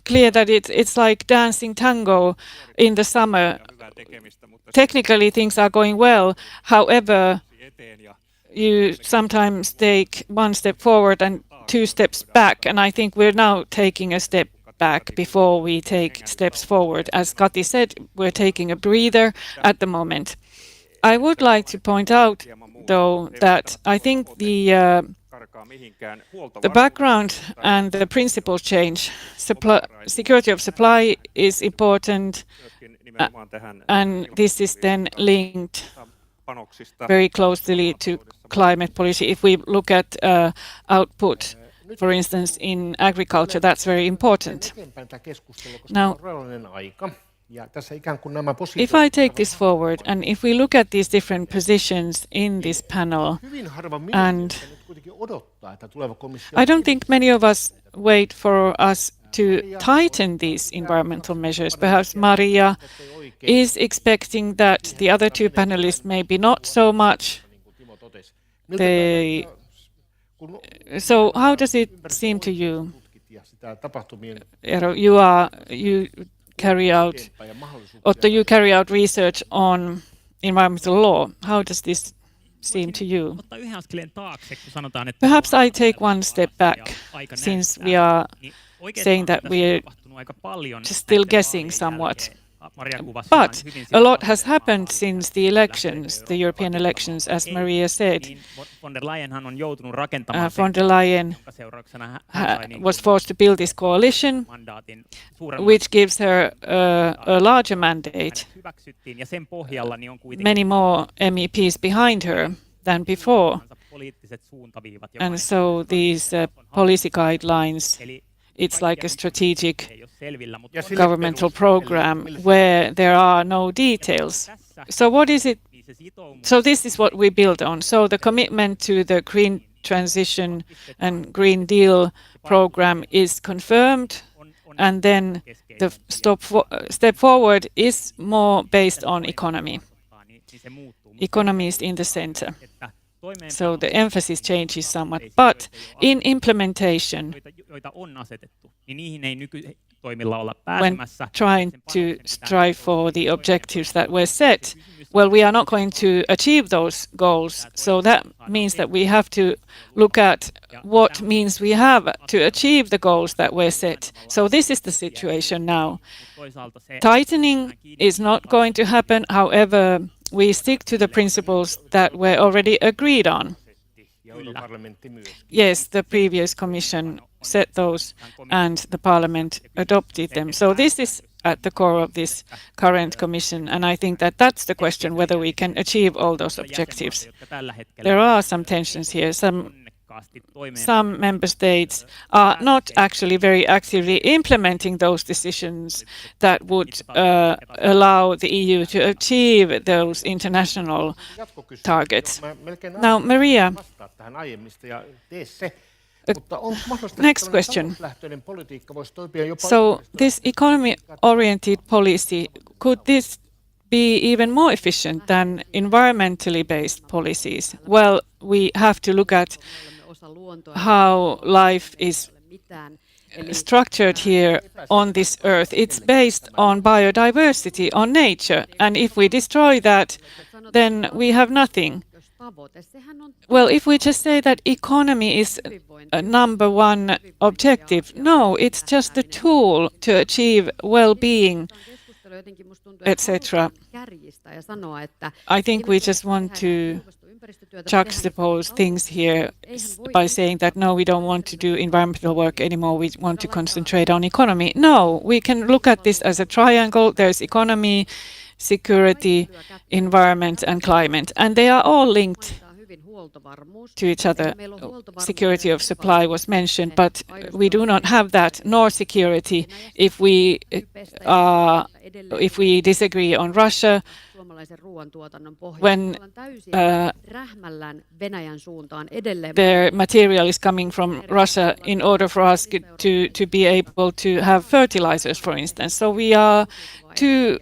clear that it's like dancing tango in the summer. Technically, things are going well. However, you sometimes take one step forward and two steps back, and I think we're now taking a step back before we take steps forward. As Kati said, we're taking a breather at the moment. I would like to point out, though, that I think the background and the principle change. Security of supply is important, and this is then linked very closely to climate policy. If we look at output, for instance, in agriculture, that's very important. Now, if I take this forward, and if we look at these different positions in this panel, and I don't think many of us wait for us to tighten these environmental measures. Perhaps Maria is expecting that the other two panelists maybe not so much. So how does it seem to you? Eero, you carry out, Otto, you carry out research on environmental law. How does this seem to you? Perhaps I take one step back, since we are saying that we're still guessing somewhat. But a lot has happened since the elections, the European elections, as Maria said. Von der Leyen was forced to build this coalition, which gives her a larger mandate, many more MEPs behind her than before. And so these policy guidelines, it's like a strategic governmental program where there are no details. So what is it? So this is what we build on. So the commitment to the green transition and Green Deal program is confirmed, and then the step forward is more based on economy. Economy is in the center. So the emphasis changes somewhat. But in implementation, when trying to strive for the objectives that were set, well, we are not going to achieve those goals. So that means that we have to look at what means we have to achieve the goals that were set. So this is the situation now. Tightening is not going to happen. However, we stick to the principles that were already agreed on. Yes, the previous Commission set those and the Parliament adopted them. So this is at the core of this current Commission, and I think that that's the question, whether we can achieve all those objectives. There are some tensions here. Some member states are not actually very actively implementing those decisions that would allow the EU to achieve those international targets. Now, Maria, next question. So this economy-oriented policy, could this be even more efficient than environmentally based policies? Well, we have to look at how life is structured here on this earth. It's based on biodiversity, on nature, and if we destroy that, then we have nothing. Well, if we just say that economy is a number one objective, no, it's just a tool to achieve well-being, etc. I think we just want to juxtapose things here by saying that no, we don't want to do environmental work anymore, we want to concentrate on economy. No, we can look at this as a triangle. There's economy, security, environment and climate, and they are all linked to each other. Security of supply was mentioned, but we do not have that, nor security if we disagree on Russia, when their material is coming from Russia in order for us to be able to have fertilizers, for instance. So we are too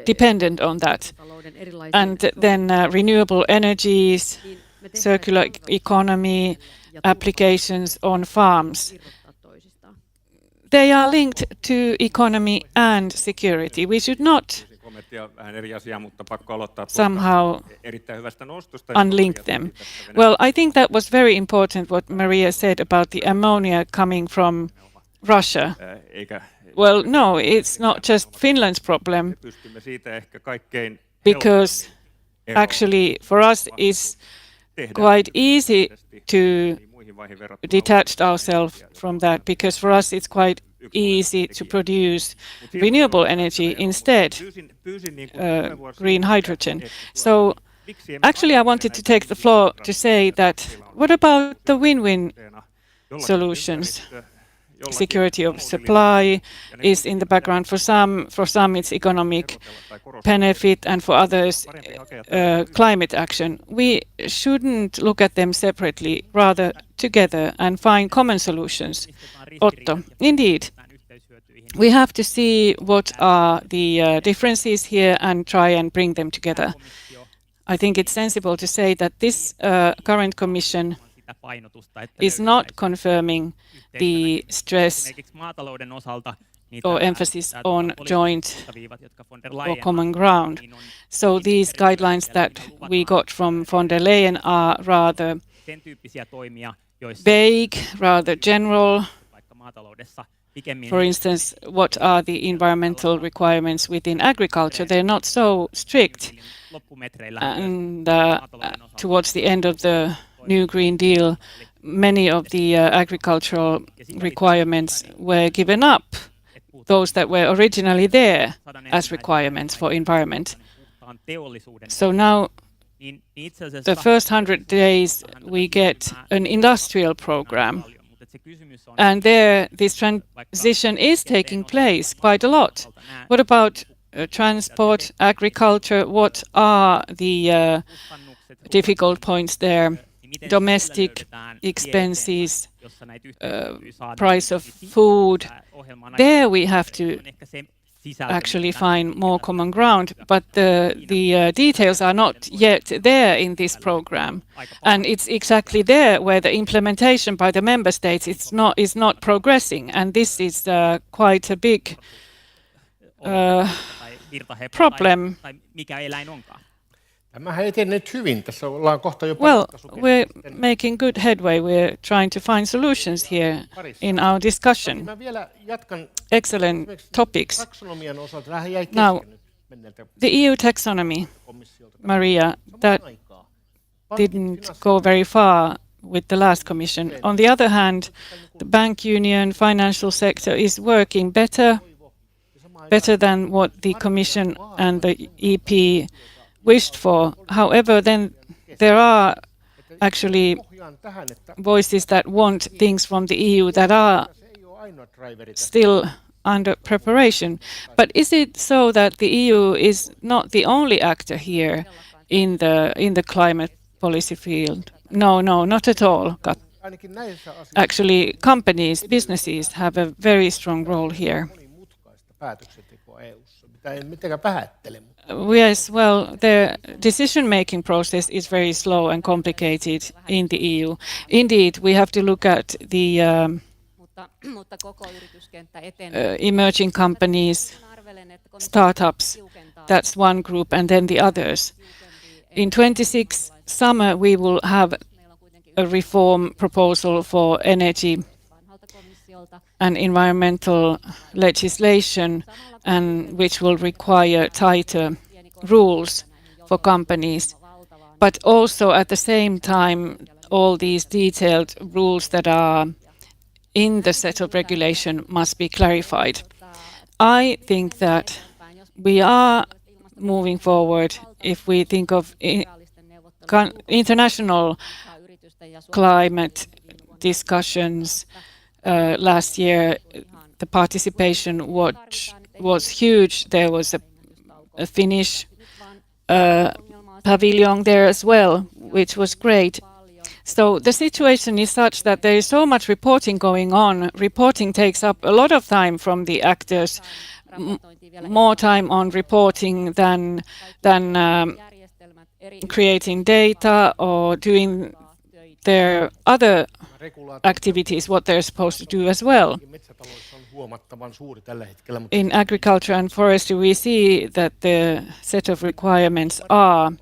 dependent on that. And then renewable energies, circular economy, applications on farms. They are linked to economy and security. We should not somehow unlink them. Well, I think that was very important what Maria said about the ammonia coming from Russia. Well, no, it's not just Finland's problem, because actually for us it's quite easy to detach ourselves from that, because for us it's quite easy to produce renewable energy instead, green hydrogen. So Actually, I wanted to take the floor to say that what about the win-win solutions? Security of supply is in the background for some it's economic benefit, and for others climate action. We shouldn't look at them separately, rather together, and find common solutions. Otto, indeed. We have to see what are the differences here and try and bring them together. I think it's sensible to say that this current Commission is not confirming the stress or emphasis on joint or common ground. So these guidelines that we got from von der Leyen are rather vague, rather general. For instance, what are the environmental requirements within agriculture? They're not so strict. And towards the end of the new Green Deal, many of the agricultural requirements were given up, those that were originally there as requirements for environment. So now, the first 100 days, we get an industrial program. And there, this transition is taking place quite a lot. What about transport, agriculture? What are the difficult points there? Domestic expenses, price of food. There we have to actually find more common ground, but the details are not yet there in this program, and it's exactly there where the implementation by the member states is not progressing, and this is quite a big problem. Well, we're making good headway. We're trying to find solutions here in our discussion. Excellent topics. Now, the EU taxonomy, Maria, that didn't go very far with the last Commission. On the other hand, the bank union, financial sector is working better than what the Commission and the EP wished for. However, then there are actually voices that want things from the EU that are still under preparation. But is it so that the EU is not the only actor here in the climate policy field? No, not at all. Actually, companies, businesses have a very strong role here. Yes, well, the decision-making process is very slow and complicated in the EU. Indeed, we have to look at the emerging companies, startups. That's one group, and then the others. In 26 summer, we will have a reform proposal for energy and environmental legislation, and which will require tighter rules for companies. But also at the same time, all these detailed rules that are in the set of regulation must be clarified. I think that we are moving forward if we think of international climate discussions. Last year, the participation was huge. There was a Finnish pavilion there as well, which was great. So the situation is such that there is so much reporting going on. Reporting takes up a lot of time from the actors, more time on reporting than creating data or doing their other activities, what they're supposed to do as well. In agriculture and forestry, we see that the set of requirements are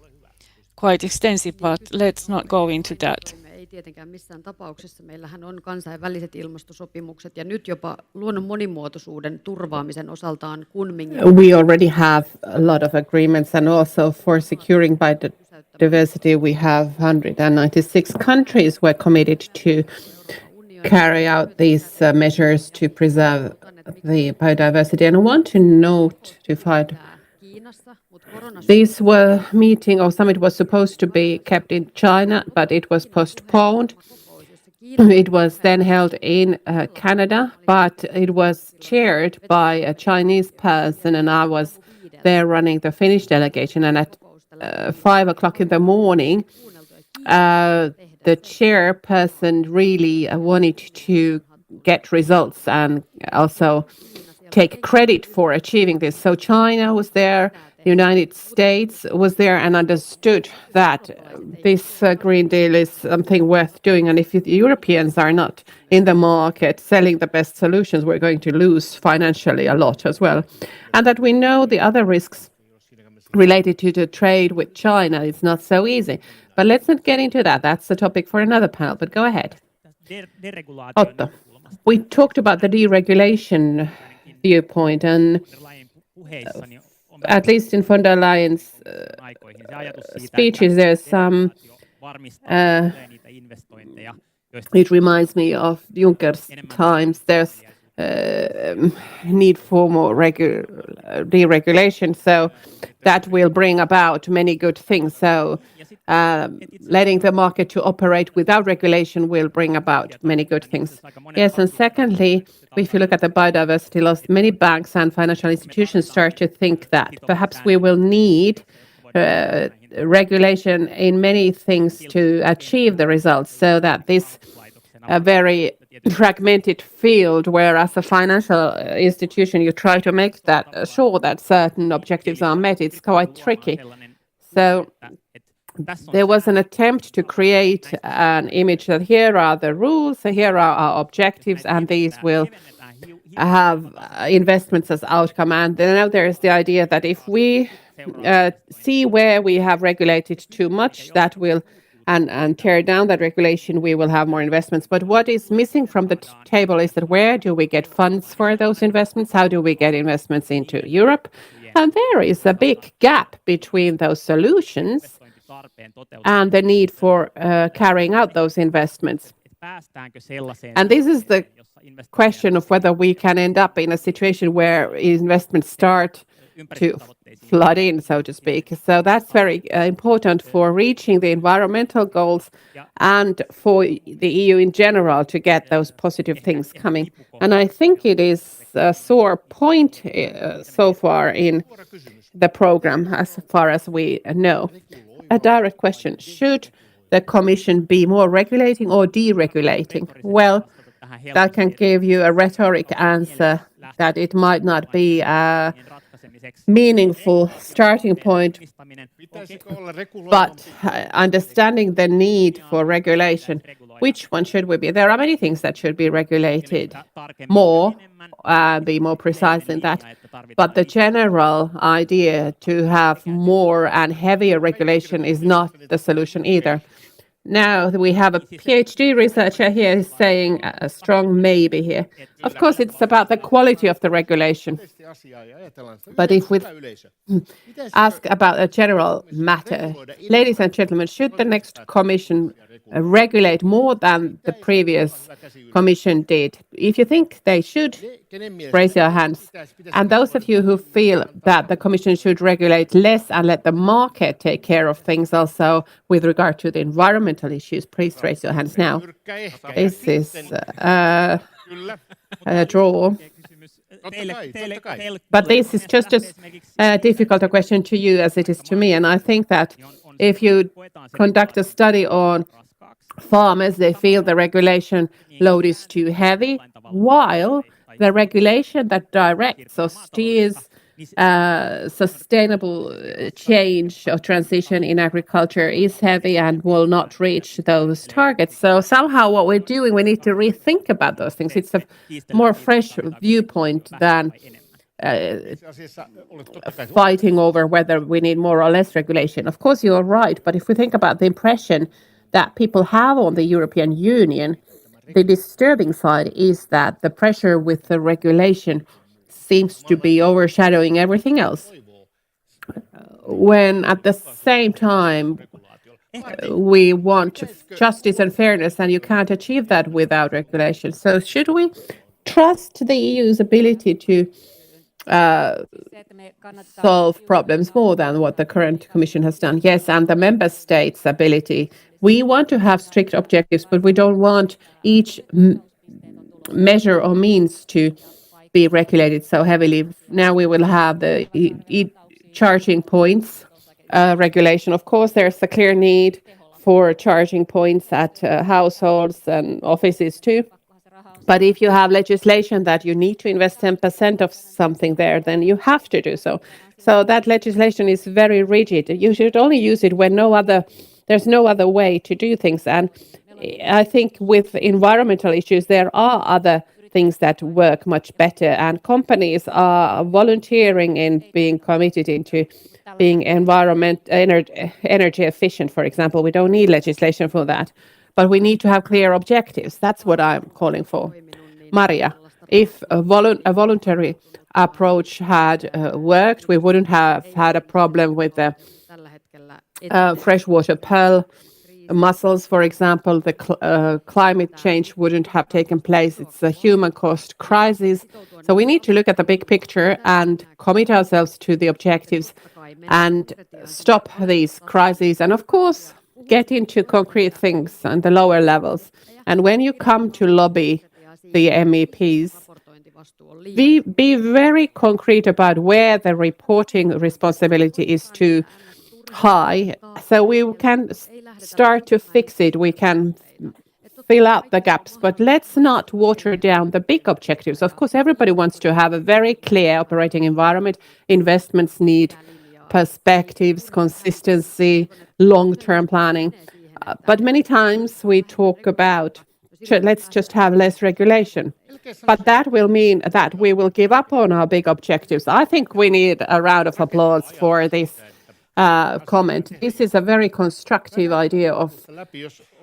quite extensive, but let's not go into that. Tietenkään missään tapauksessa. Meillähän on kansainväliset ilmastosopimukset ja nyt jopa luonnon monimuotoisuuden turvaamisen osaltaan Kunmingin. We already have a lot of agreements, and also for securing biodiversity we have 196 countries were committed to carry out these measures to preserve the biodiversity. And I want to note to find This meeting or summit was supposed to be kept in China, but it was postponed. It was then held in Canada, but it was chaired by a Chinese person, and I was there running the Finnish delegation. And at 5 o'clock in the morning, the chairperson really wanted to get results and also take credit for achieving this. So China was there, the United States was there, and understood that this Green Deal is something worth doing. And if the Europeans are not in the market selling the best solutions, we're going to lose financially a lot as well. And that we know the other risks related to the trade with China is not so easy. But let's not get into that. That's the topic for another panel. But go ahead. Otto, we talked about the deregulation viewpoint, and at least in von der Leyen's speeches, there's some. It reminds me of Juncker's times. There's need for more deregulation, so that will bring about many good things. So letting the market to operate without regulation will bring about many good things. Yes, and secondly, if you look at the biodiversity loss, many banks and financial institutions start to think that perhaps we will need regulation in many things to achieve the results, so that this very fragmented field where as a financial institution you try to make that sure that certain objectives are met, it's quite tricky. So there was an attempt to create an image that here are the rules, here are our objectives, and these will have investments as outcome. And then now there is the idea that if we see where we have regulated too much, that will and tear down that regulation, we will have more investments. But what is missing from the table is that where do we get funds for those investments? How do we get investments into Europe? And there is a big gap between those solutions and the need for carrying out those investments. And this is the question of whether we can end up in a situation where investments start to flood in, so to speak. So that's very important for reaching the environmental goals and for the EU in general to get those positive things coming. And I think it is a sore point so far in the program, as far as we know. A direct question: should the Commission be more regulating or deregulating? Well, that can give you a rhetoric answer that it might not be a meaningful starting point, but understanding the need for regulation, which one should we be? There are many things that should be regulated more, be more precise in that. But the general idea to have more and heavier regulation is not the solution either. Now we have a PhD researcher here saying a strong maybe here. Of course, it's about the quality of the regulation. But if we ask about a general matter, ladies and gentlemen, should the next Commission regulate more than the previous Commission did? If you think they should, raise your hands. And those of you who feel that the Commission should regulate less and let the market take care of things also with regard to the environmental issues, please raise your hands now. This is a draw. But this is just as difficult a question to you as it is to me. And I think that if you conduct a study on farmers, they feel the regulation load is too heavy, while the regulation that directs or steers sustainable change or transition in agriculture is heavy and will not reach those targets. So somehow what we're doing, we need to rethink about those things. It's a more fresh viewpoint than fighting over whether we need more or less regulation. Of course, you're right, but if we think about the impression that people have on the European Union, the disturbing side is that the pressure with the regulation seems to be overshadowing everything else. When at the same time we want justice and fairness, and you can't achieve that without regulation. So should we trust the EU's ability to solve problems more than what the current Commission has done. Yes, and the member states' ability. We want to have strict objectives, but we don't want each measure or means to be regulated so heavily. Now we will have the charging points regulation. Of course, there's a clear need for charging points at households and offices too. But if you have legislation that you need to invest 10% of something there, then you have to do so. So that legislation is very rigid. You should only use it when there's no other way to do things. And I think with environmental issues, there are other things that work much better. And companies are volunteering in being committed into being energy efficient, for example. We don't need legislation for that. But we need to have clear objectives. That's what I'm calling for. Maria, if a voluntary approach had worked, we wouldn't have had a problem with the freshwater pearl mussels, for example. The climate change wouldn't have taken place. It's a human cost crisis. So we need to look at the big picture and commit ourselves to the objectives and stop these crises. And of course, get into concrete things on the lower levels. And when you come to lobby the MEPs, be very concrete about where the reporting responsibility is too high, so we can start to fix it. We can fill out the gaps, but let's not water down the big objectives. Of course, everybody wants to have a very clear operating environment. Investments need perspectives, consistency, long-term planning. But many times we talk about let's just have less regulation. But that will mean that we will give up on our big objectives. I think we need a round of applause for this comment. This is a very constructive idea of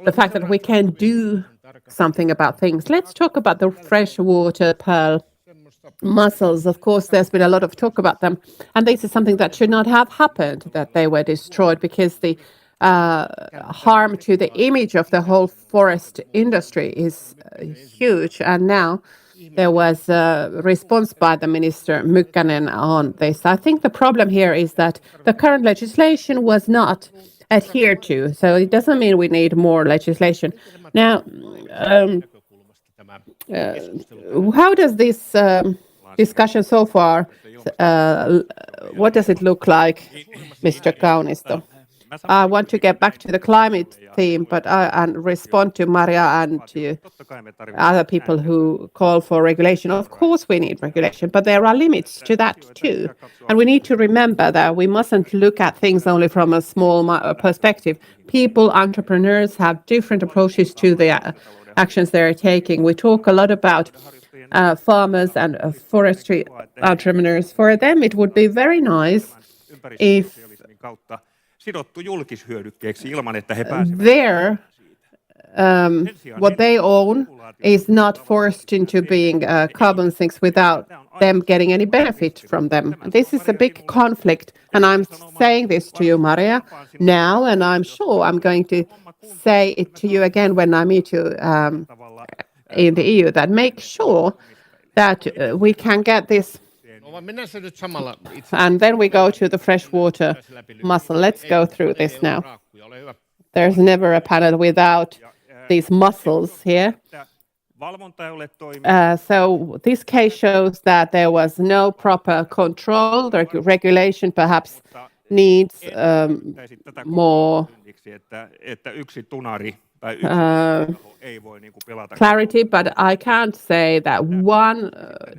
the fact that we can do something about things. Let's talk about the freshwater pearl mussels. Of course, there's been a lot of talk about them, and this is something that should not have happened, that they were destroyed, because the harm to the image of the whole forest industry is huge. And now there was a response by the Minister Mykkänen on this. I think the problem here is that the current legislation was not adhered to, so it doesn't mean we need more legislation. Now, how does this discussion so far, what does it look like, Mr. Kaunisto? I want to get back to the climate theme, but and respond to Maria and to other people who call for regulation. Of course we need regulation, but there are limits to that too. And we need to remember that we mustn't look at things only from a small perspective. People, entrepreneurs have different approaches to the actions they're taking. We talk a lot about farmers and forestry entrepreneurs. For them, it would be very nice if their what they own is not forced into being carbon sinks without them getting any benefit from them. This is a big conflict, and I'm saying this to you, Maria, now, and I'm sure I'm going to say it to you again when I meet you in the EU, that make sure that we can get this. And then we go to the freshwater mussel. Let's go through this now. There's never a panel without these mussels here. So this case shows that there was no proper control. The regulation perhaps needs more clarity, but I can't say that one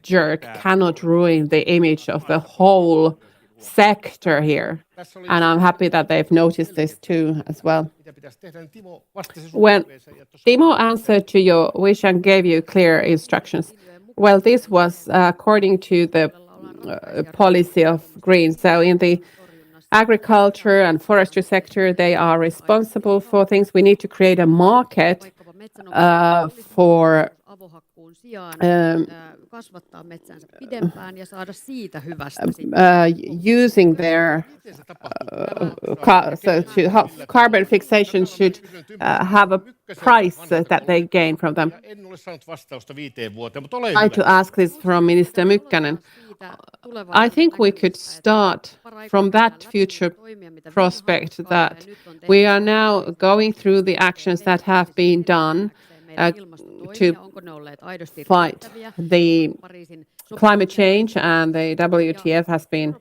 jerk cannot ruin the image of the whole sector here. And I'm happy that they've noticed this too as well. When Timo answered to your wish and gave you clear instructions, well, this was according to the policy of Greens. So in the agriculture and forestry sector, they are responsible for things. We need to create a market for avohakkuun sijaan kasvattaa metsäänsä pidempään ja saada siitä hyvästä using their carbon fixation should have a price that they gain from them. En ole saanut vastausta 5 vuoteen, mutta ole I hyvä. to ask this from Minister Mykkänen. I think we could start from that future prospect that we are now going through the actions that have been done to fight the climate change, and the WTF has been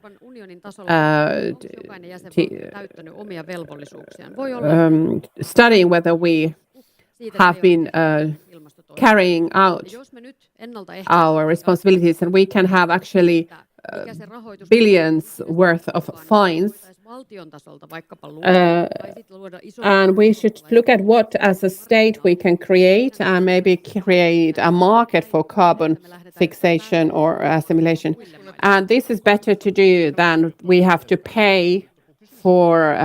studying whether we have been carrying out our responsibilities, and we can have actually billions worth of fines. And we should look at what, as a state, we can create and maybe create a market for carbon fixation or assimilation. And this is better to do than we have to pay for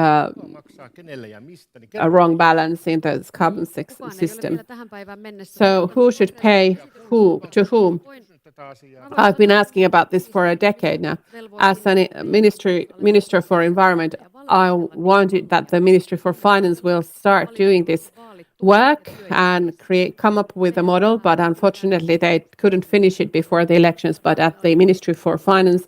Maksaa kenelle ja mistä, niin a wrong balance in the carbon system. So who should pay who to whom? tätä asiaa. I've been asking about this for a decade now. As a minister for environment, I wanted that the Ministry for Finance will start doing this work and come up with a model, but unfortunately they couldn't finish it before the elections. But at the Ministry for Finance,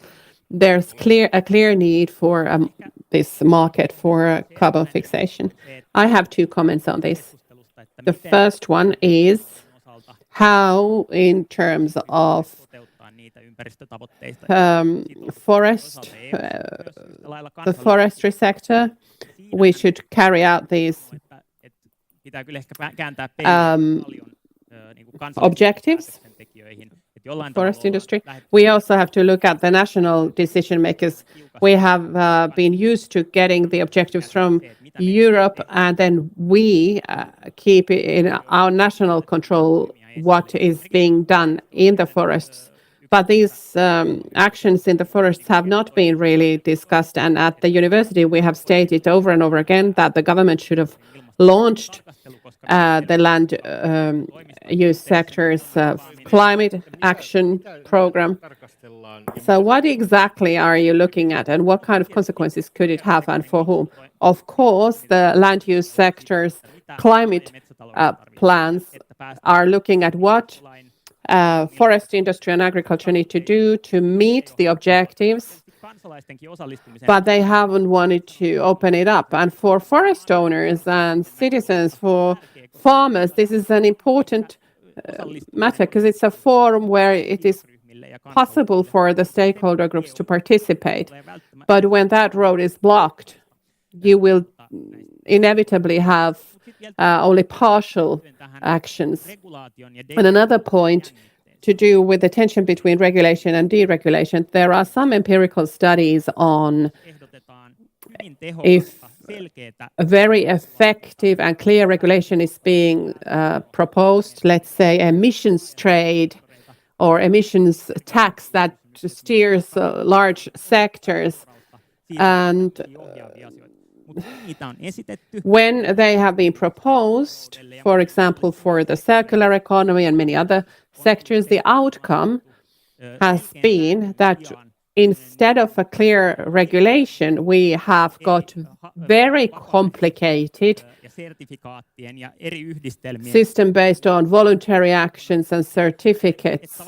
there's a clear need for this market for carbon fixation. I have 2 comments on this. The first one is how, in terms of the forestry sector, we should carry out these objectives. Forest industry. We also have to look at the national decision makers. We have been used to getting the objectives from Europe, and then we keep in our national control what is being done in the forests. But these actions in the forests have not been really discussed. And at the university, we have stated over and over again that the government should have launched the land use sector's climate action program. So what exactly are you looking at, and what kind of consequences could it have, and for whom? Of course, the land use sector's climate plans are looking at what forest industry and agriculture need to do to meet the objectives, but they haven't wanted to open it up. And for forest owners and citizens, for farmers, this is an important matter because it's a forum where it is possible for the stakeholder groups to participate. But when that road is blocked, you will inevitably have only partial actions. And another point to do with the tension between regulation and deregulation, there are some empirical studies on if a very effective and clear regulation is being proposed, let's say emissions trade or emissions tax that steers large sectors, and when they have been proposed, for example, for the circular economy and many other sectors, the outcome has been that instead of a clear regulation, we have got very complicated system based on voluntary actions and certificates.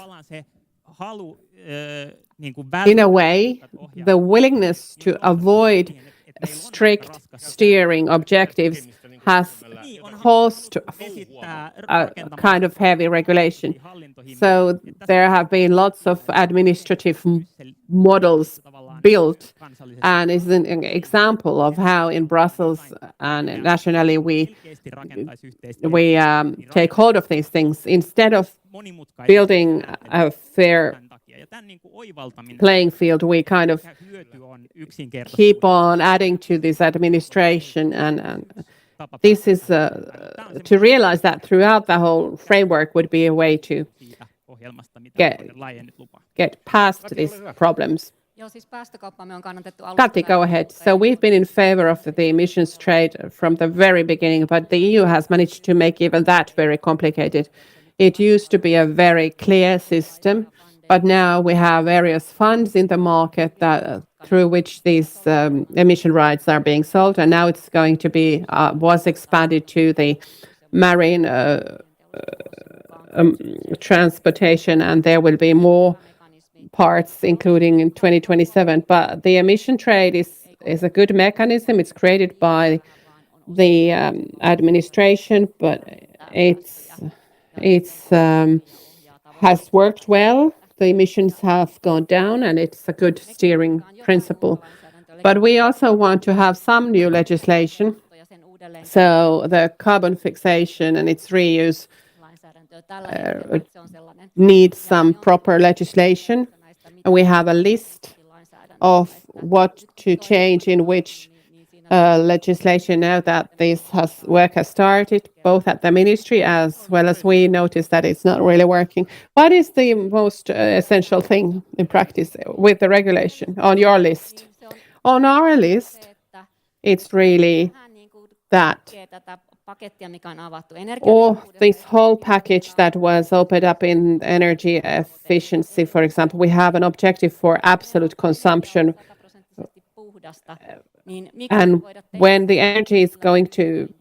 In a way, the willingness to avoid strict steering objectives has caused a kind of heavy regulation. So there have been lots of administrative models built, and is an example of how in Brussels and nationally we take hold of these things. Instead of building a fair playing field, we kind of keep on adding to this administration, and this is to realize that throughout the whole framework would be a way to get past these problems. Kati, go ahead. So we've been in favor of the emissions trade from the very beginning, but the EU has managed to make even that very complicated. It used to be a very clear system, but now we have various funds in the market that through which these emission rights are being sold, and now it's going to be was expanded to the marine transportation, and there will be more parts, including in 2027. But the emission trade is a good mechanism. It's created by the administration, but it's has worked well. The emissions have gone down, and it's a good steering principle. But we also want to have some new legislation. So the carbon fixation and its reuse needs some proper legislation. And we have a list of what to change in which legislation now that work has started, both at the ministry as well as we notice that it's not really working. What is the most essential thing in practice with the regulation on your list? On our list, it's really that or this whole package that was opened up in energy efficiency, for example, we have an objective for absolute consumption. And when the energy is going to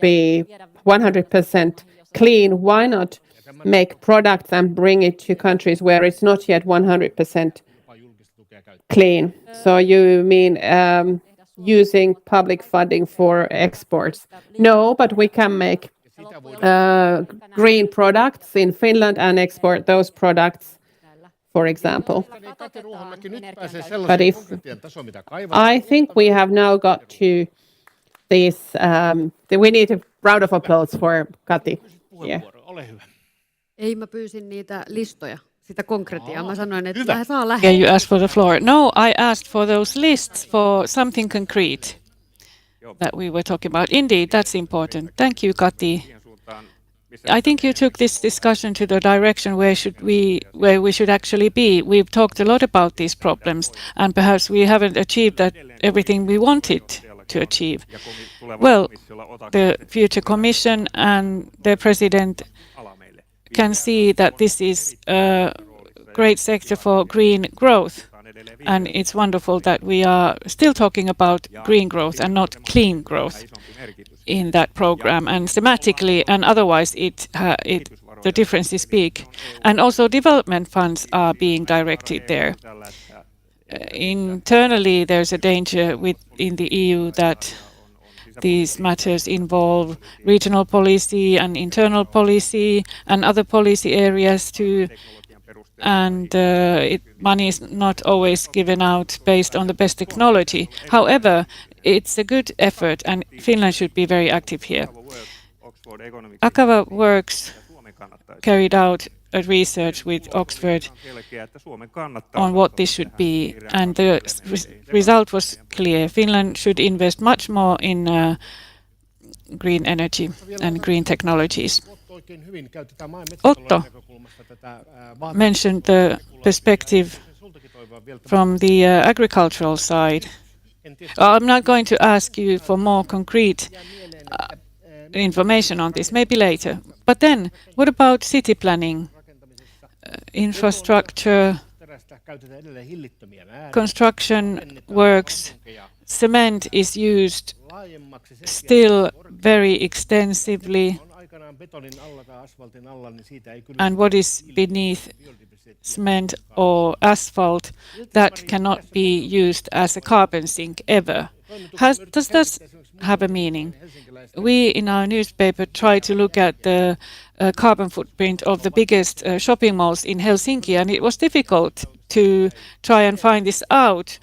be 100% clean, why not make products and bring it to countries where it's not yet 100% clean? So you mean using public funding for exports? No, but we can make green products in Finland and export those products, for example. But I think we have now got to this, we need a round of applause for Kati. Yeah. Ei, mä pyysin niitä listoja, sitä konkretiaa. Mä sanoin, että vähän saa Yeah, lähettää. you asked for the floor. No, I asked for those lists for something concrete that we were talking about. Indeed, that's important. Thank you, Kati. I think you took this discussion to the direction where we should actually be. We've talked a lot about these problems, and perhaps we haven't achieved everything we wanted to achieve. Well, the future Commission and the President can see that this is a great sector for green growth. And it's wonderful that we are still talking about green growth and not clean growth in that program. And thematically and otherwise, the difference is big. And also development funds are being directed there. Internally, there's a danger in the EU that these matters involve regional policy and internal policy and other policy areas too. And money is not always given out based on the best technology. However, it's a good effort, and Finland should be very active here. Akava Works carried out a research with Oxford on what this should be, and the result was clear. Finland should invest much more in green energy and green technologies. Otto mentioned the perspective from the agricultural side. I'm not going to ask you for more concrete information on this, maybe later. But then, what about city planning, infrastructure, construction works? Cement is used still very extensively. And what is beneath cement or asphalt, that cannot be used as a carbon sink ever. Does that have a meaning? We in our newspaper try to look at the carbon footprint of the biggest shopping malls in Helsinki, and it was difficult to try and find this out.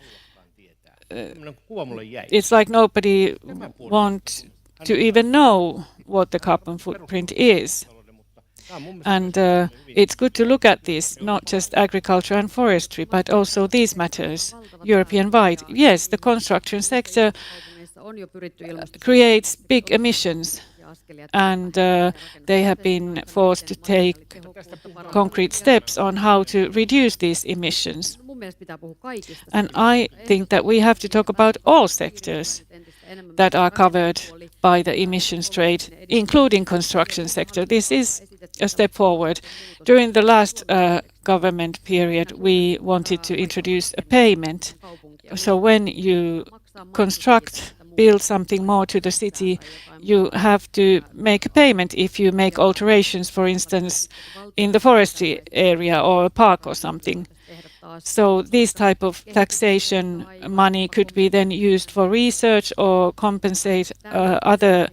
It's like nobody wants to even know what the carbon footprint is. And it's good to look at this, not just agriculture and forestry, but also these matters, European-wide. Yes, the construction sector creates big emissions, and they have been forced to take concrete steps on how to reduce these emissions. And I think that we have to talk about all sectors that are covered by the emissions trade, including construction sector. This is a step forward. During the last government period, we wanted to introduce a payment. So when you build something more to the city, you have to make a payment if you make alterations, for instance, in the forestry area or a park or something. So this type of taxation money could be then used for research or compensate other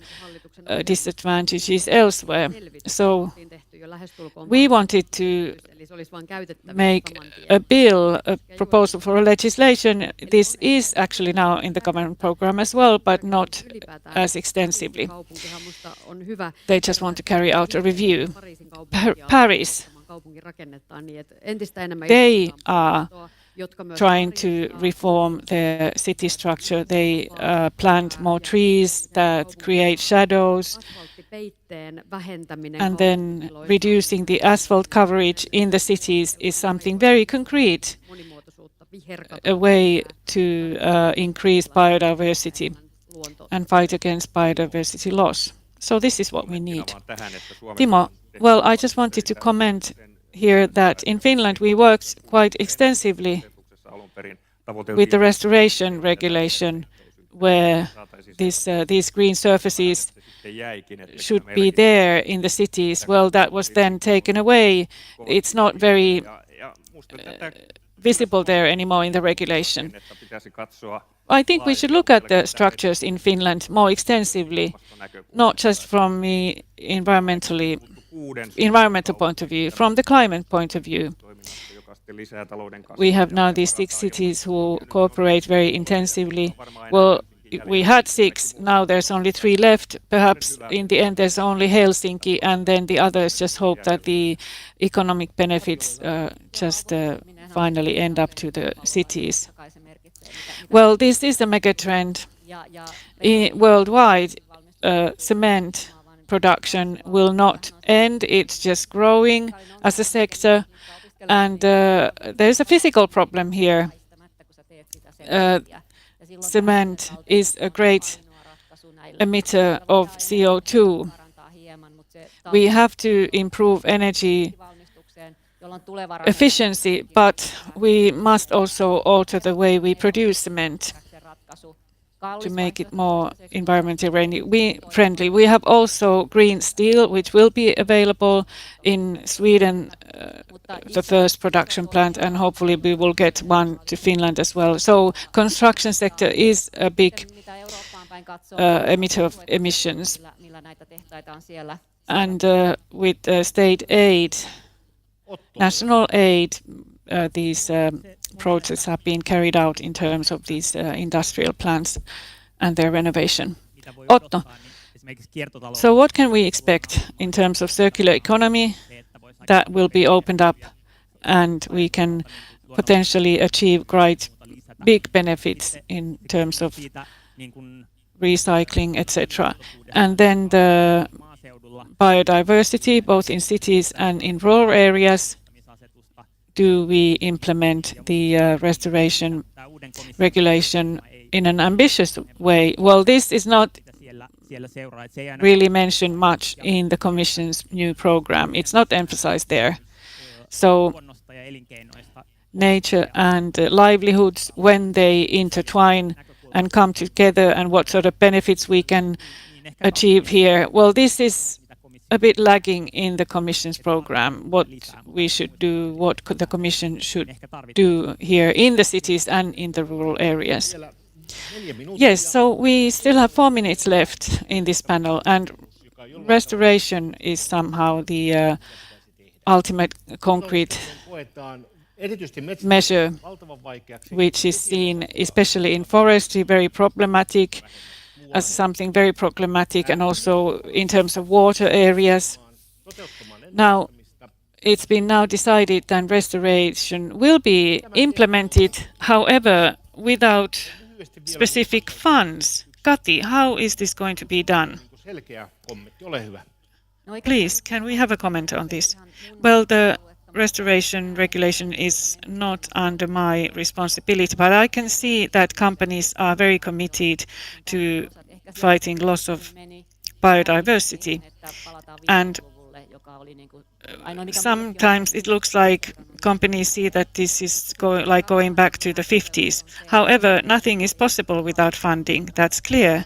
disadvantages elsewhere. So we wanted to make a proposal for a legislation. This is actually now in the government program as well, but not as extensively. They just want to carry out a review. Paris, they are trying to reform their city structure. They plant more trees that create shadows, and then reducing the asphalt coverage in the cities is something very concrete, a way to increase biodiversity and fight against biodiversity loss. So this is what we need. Timo, well, I just wanted to comment here that in Finland we worked quite extensively with the restoration regulation, where these green surfaces should be there in the cities. Well, that was then taken away. It's not very visible there anymore in the regulation. I think we should look at the structures in Finland more extensively, not just from the environmental point of view, from the climate point of view. We have now these 6 cities who cooperate very intensively. Well, we had 6, now there's only 3 left. Perhaps in the end there's only Helsinki, and then the others just hope that the economic benefits finally end up to the cities. Well, this is a mega trend. Worldwide, cement production will not end. It's just growing as a sector. And there's a physical problem here. Cement is a great emitter of CO2. We have to improve energy efficiency, but we must also alter the way we produce cement to make it more environmentally friendly. We have also green steel, which will be available in Sweden, the first production plant, and hopefully we will get one to Finland as well. So construction sector is a big emitter of emissions. And with state aid, national aid, these projects have been carried out in terms of these industrial plants and their renovation. Otto, so what can we expect in terms of circular economy that will be opened up, and we can potentially achieve quite big benefits in terms of recycling, etc. And then the biodiversity, both in cities and in rural areas. Do we implement the restoration regulation in an ambitious way? Well, this is not really mentioned much in the Commission's new program. It's not emphasized there. So nature and livelihoods, when they intertwine and come together, and what sort of benefits we can achieve here. Well, this is a bit lagging in the Commission's program, what we should do, what the Commission should do here in the cities and in the rural areas. Yes, so we still have 4 minutes left in this panel, and restoration is somehow the ultimate concrete measure, which is seen, especially in forestry, very problematic, as something very problematic, and also in terms of water areas. Now, it's been now decided that restoration will be implemented, however, without specific funds. Kati, how is this going to be done? Please, can we have a comment on this? Well, the restoration regulation is not under my responsibility, but I can see that companies are very committed to fighting loss of biodiversity. And sometimes it looks like companies see that this is going back to the 50s. However, nothing is possible without funding. That's clear.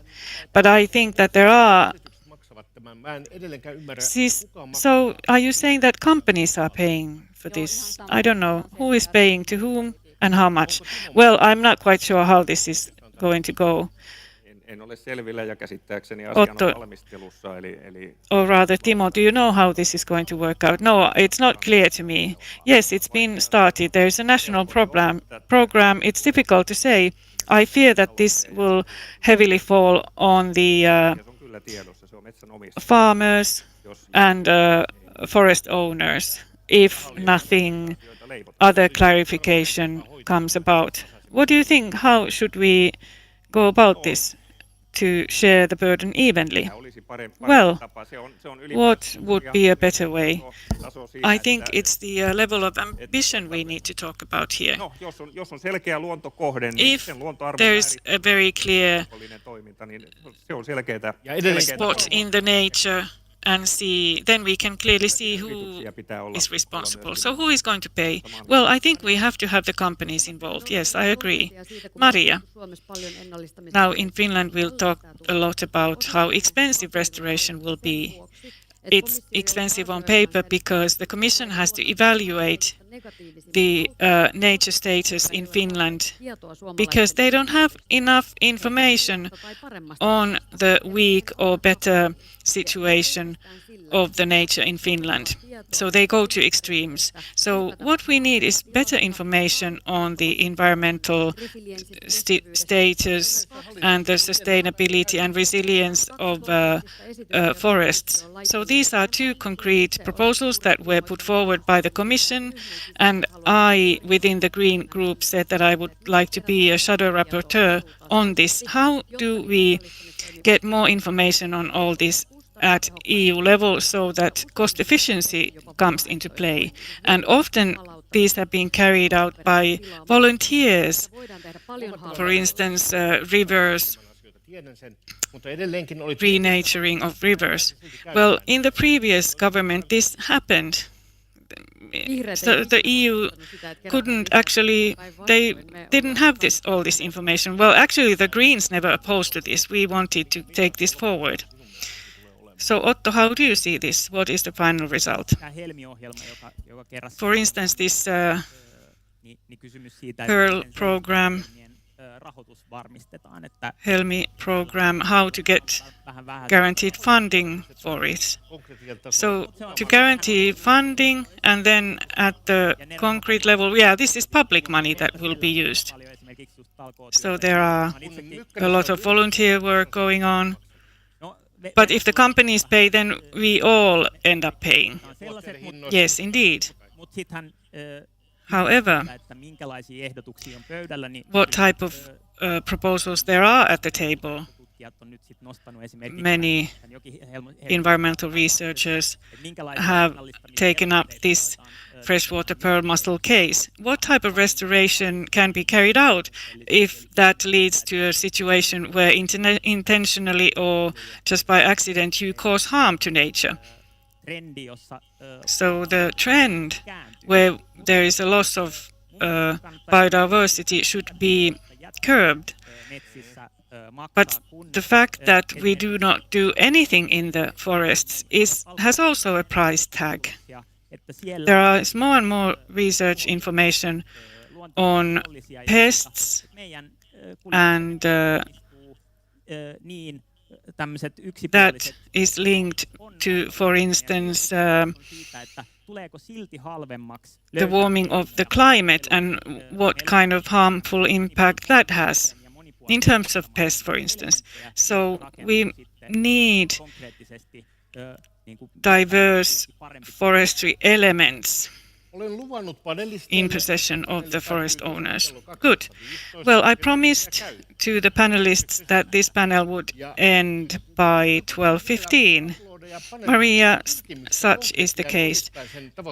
But I think that there are. Maksavat tämän. Mä en edelleenkään ymmärrä, kuka maksaa. So are you saying that companies are paying for this? I don't know. Who is paying to whom and how much? Well, I'm not quite sure how this is going to go. En ole selvillä ja käsittääkseni asian Otto. on valmistelussa, eli Or rather, Timo, do you know how this is going to work out? No, it's not clear to me. Yes, it's been started. There's a national program. It's difficult to say. I fear that this will heavily fall on the se on kyllä tiedossa, se on metsänomistaja. farmers and forest owners if nothing other clarification comes about. What do you think? How should we go about this to share the burden evenly? Tämä olisi parempi Well, tapa. Se on what would be a better way? taso siinä, I think että- it's the level of ambition we need to talk about here. No, jos on selkeä luontokohde, niin If sen luontoarvon there's a very clear määrittäminen toiminta, niin se on selkeää. Ja edelleen spot in the nature and see, then we can clearly see who is responsible. So who is going to pay? Well, I think we have to have the companies involved. Yes, I agree. Maria, now in Finland we'll talk a lot about how expensive restoration will be. It's expensive on paper because the Commission has to evaluate the nature status in Finland because they don't have enough information on the weak or better situation of the nature in Finland. So they go to extremes. So what we need is better information on the environmental status and the sustainability and resilience of forests. So these are two concrete proposals that were put forward by the Commission, and I, within the Green Group, said that I would like to be a shadow rapporteur on this. How do we get more information on all this at EU level so that cost efficiency comes into play? And often these have been carried out by volunteers, for instance, rivers, tiedän sen, mutta edelleenkin oli renaturing of rivers. Well, in the previous government this happened. So the EU couldn't actually, they didn't have all this information. Well, actually the Greens never opposed to this. We wanted to take this forward. So Otto, how do you see this? What is the final result? For instance, this Pearl program, Helmi program, how to get guaranteed funding for it. So to guarantee funding and then at the concrete level, yeah, this is public money that will be used. So there are a lot of volunteer work going on. But if the companies pay, then we all end up paying. Yes, indeed. However, what type of proposals there are at the table? Many environmental researchers have taken up this freshwater pearl mussel case. What type of restoration can be carried out if that leads to a situation where intentionally or just by accident you cause harm to nature? So the trend where there is a loss of biodiversity should be curbed. But the fact that we do not do anything in the forests has also a price tag. There is more and more research information on pests and that is linked to, for instance, the warming of the climate and what kind of harmful impact that has in terms of pests, for instance. So we need diverse forestry elements in possession of the forest owners. Good. Well, I promised to the panelists that this panel would end by 12:15. Maria, such is the case.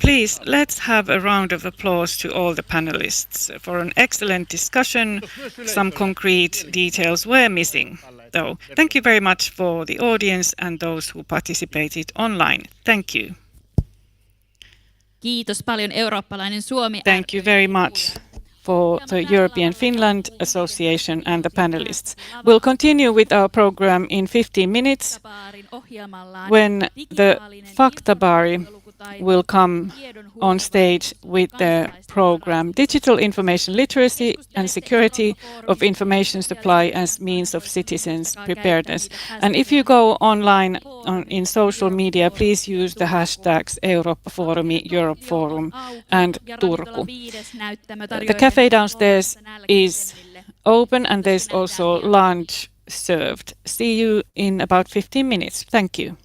Please, let's have a round of applause to all the panelists for an excellent discussion. Some concrete details were missing, though. Thank you very much for the audience and those who participated online. Thank you. Kiitos paljon eurooppalainen Suomi. Thank you very much for the European Finland Association and the panelists. We'll continue with our program in 15 minutes when the Faktabari will come on stage with the program Digital Information Literacy and Security of Information Supply as Means of Citizens Preparedness. And if you go online in social media, please use the hashtags Eurooppa-foorumi, Europe Forum and Turku. The cafe downstairs is open and there's also lunch served. See you in about 15 minutes. Thank you.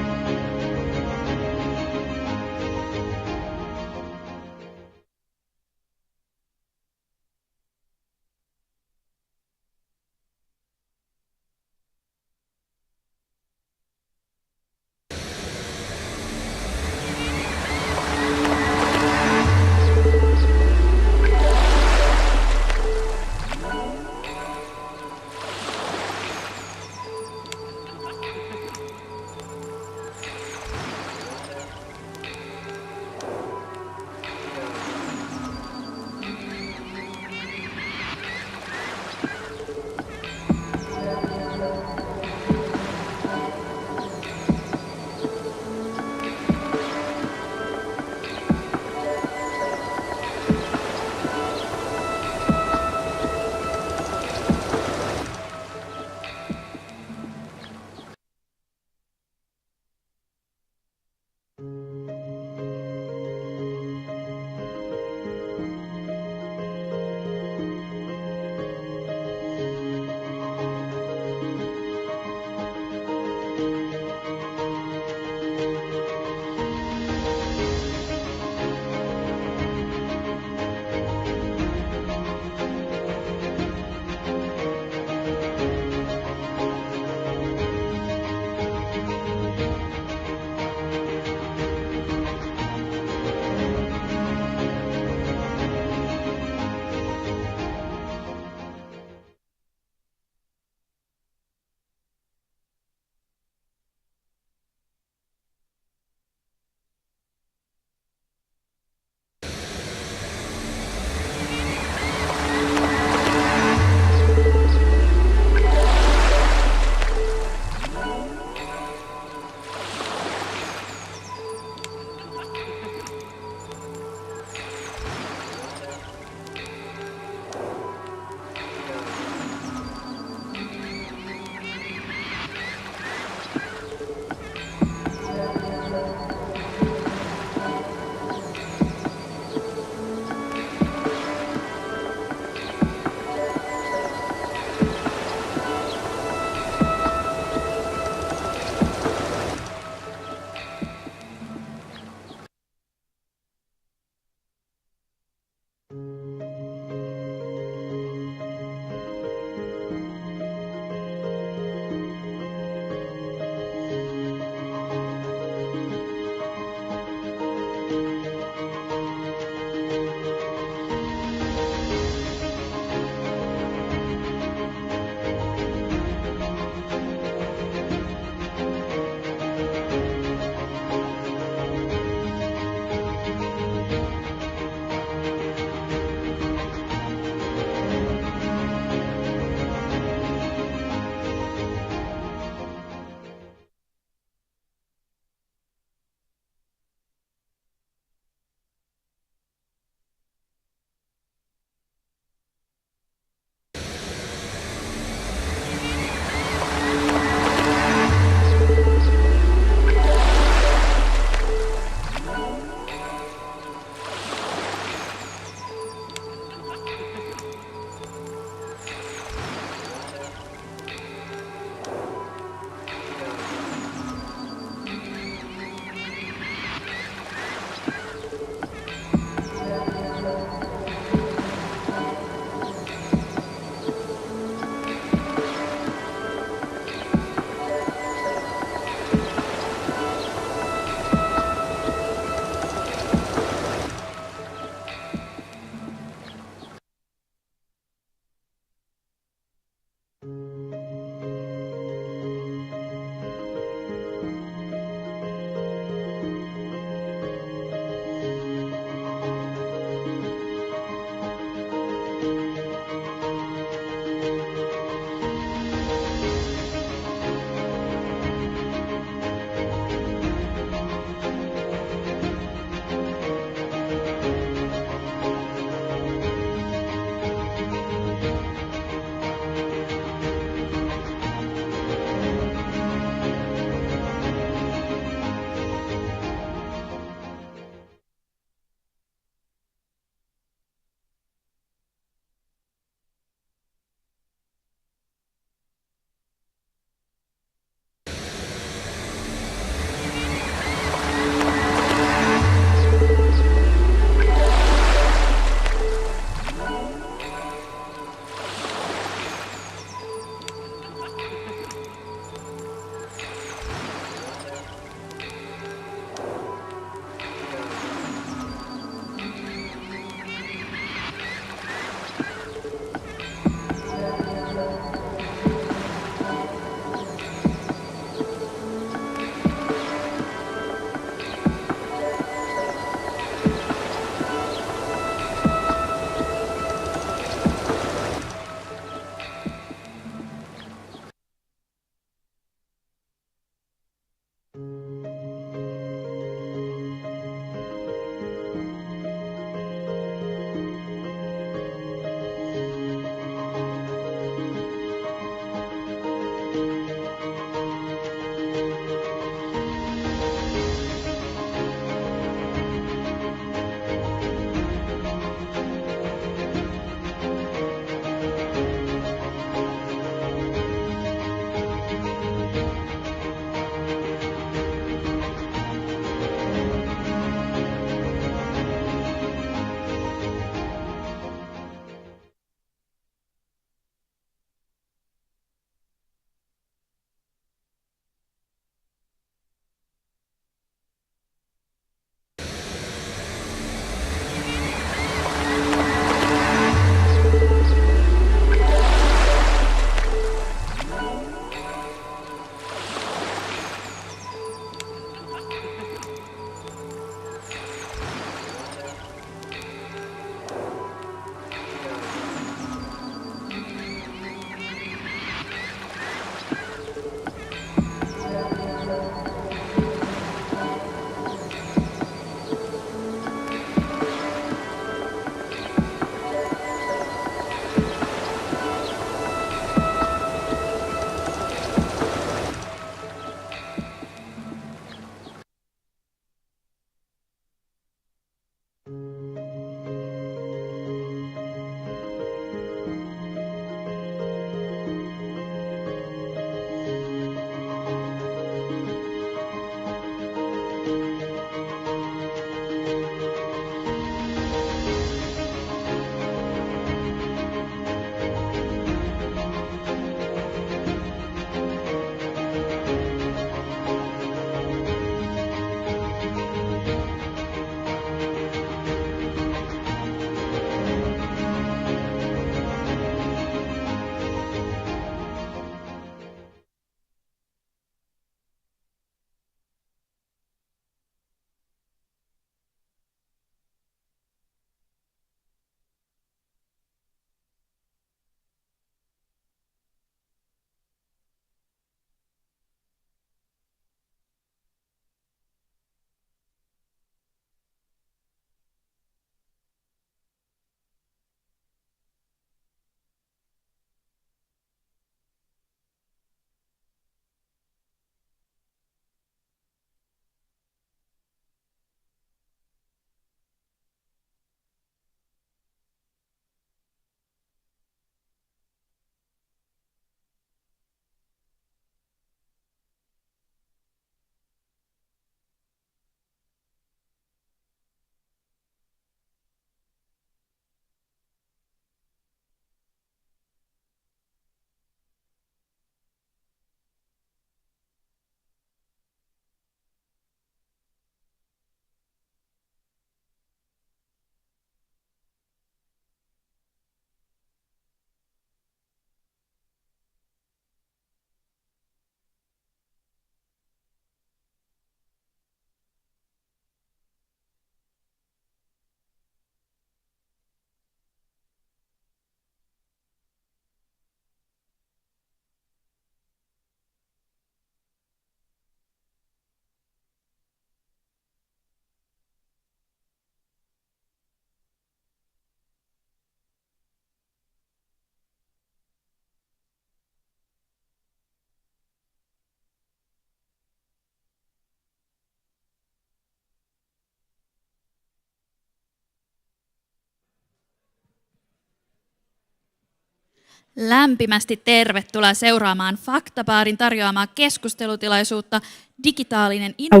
Lämpimästi tervetuloa seuraamaan Faktabaarin tarjoamaa keskustelutilaisuutta digitaalinen A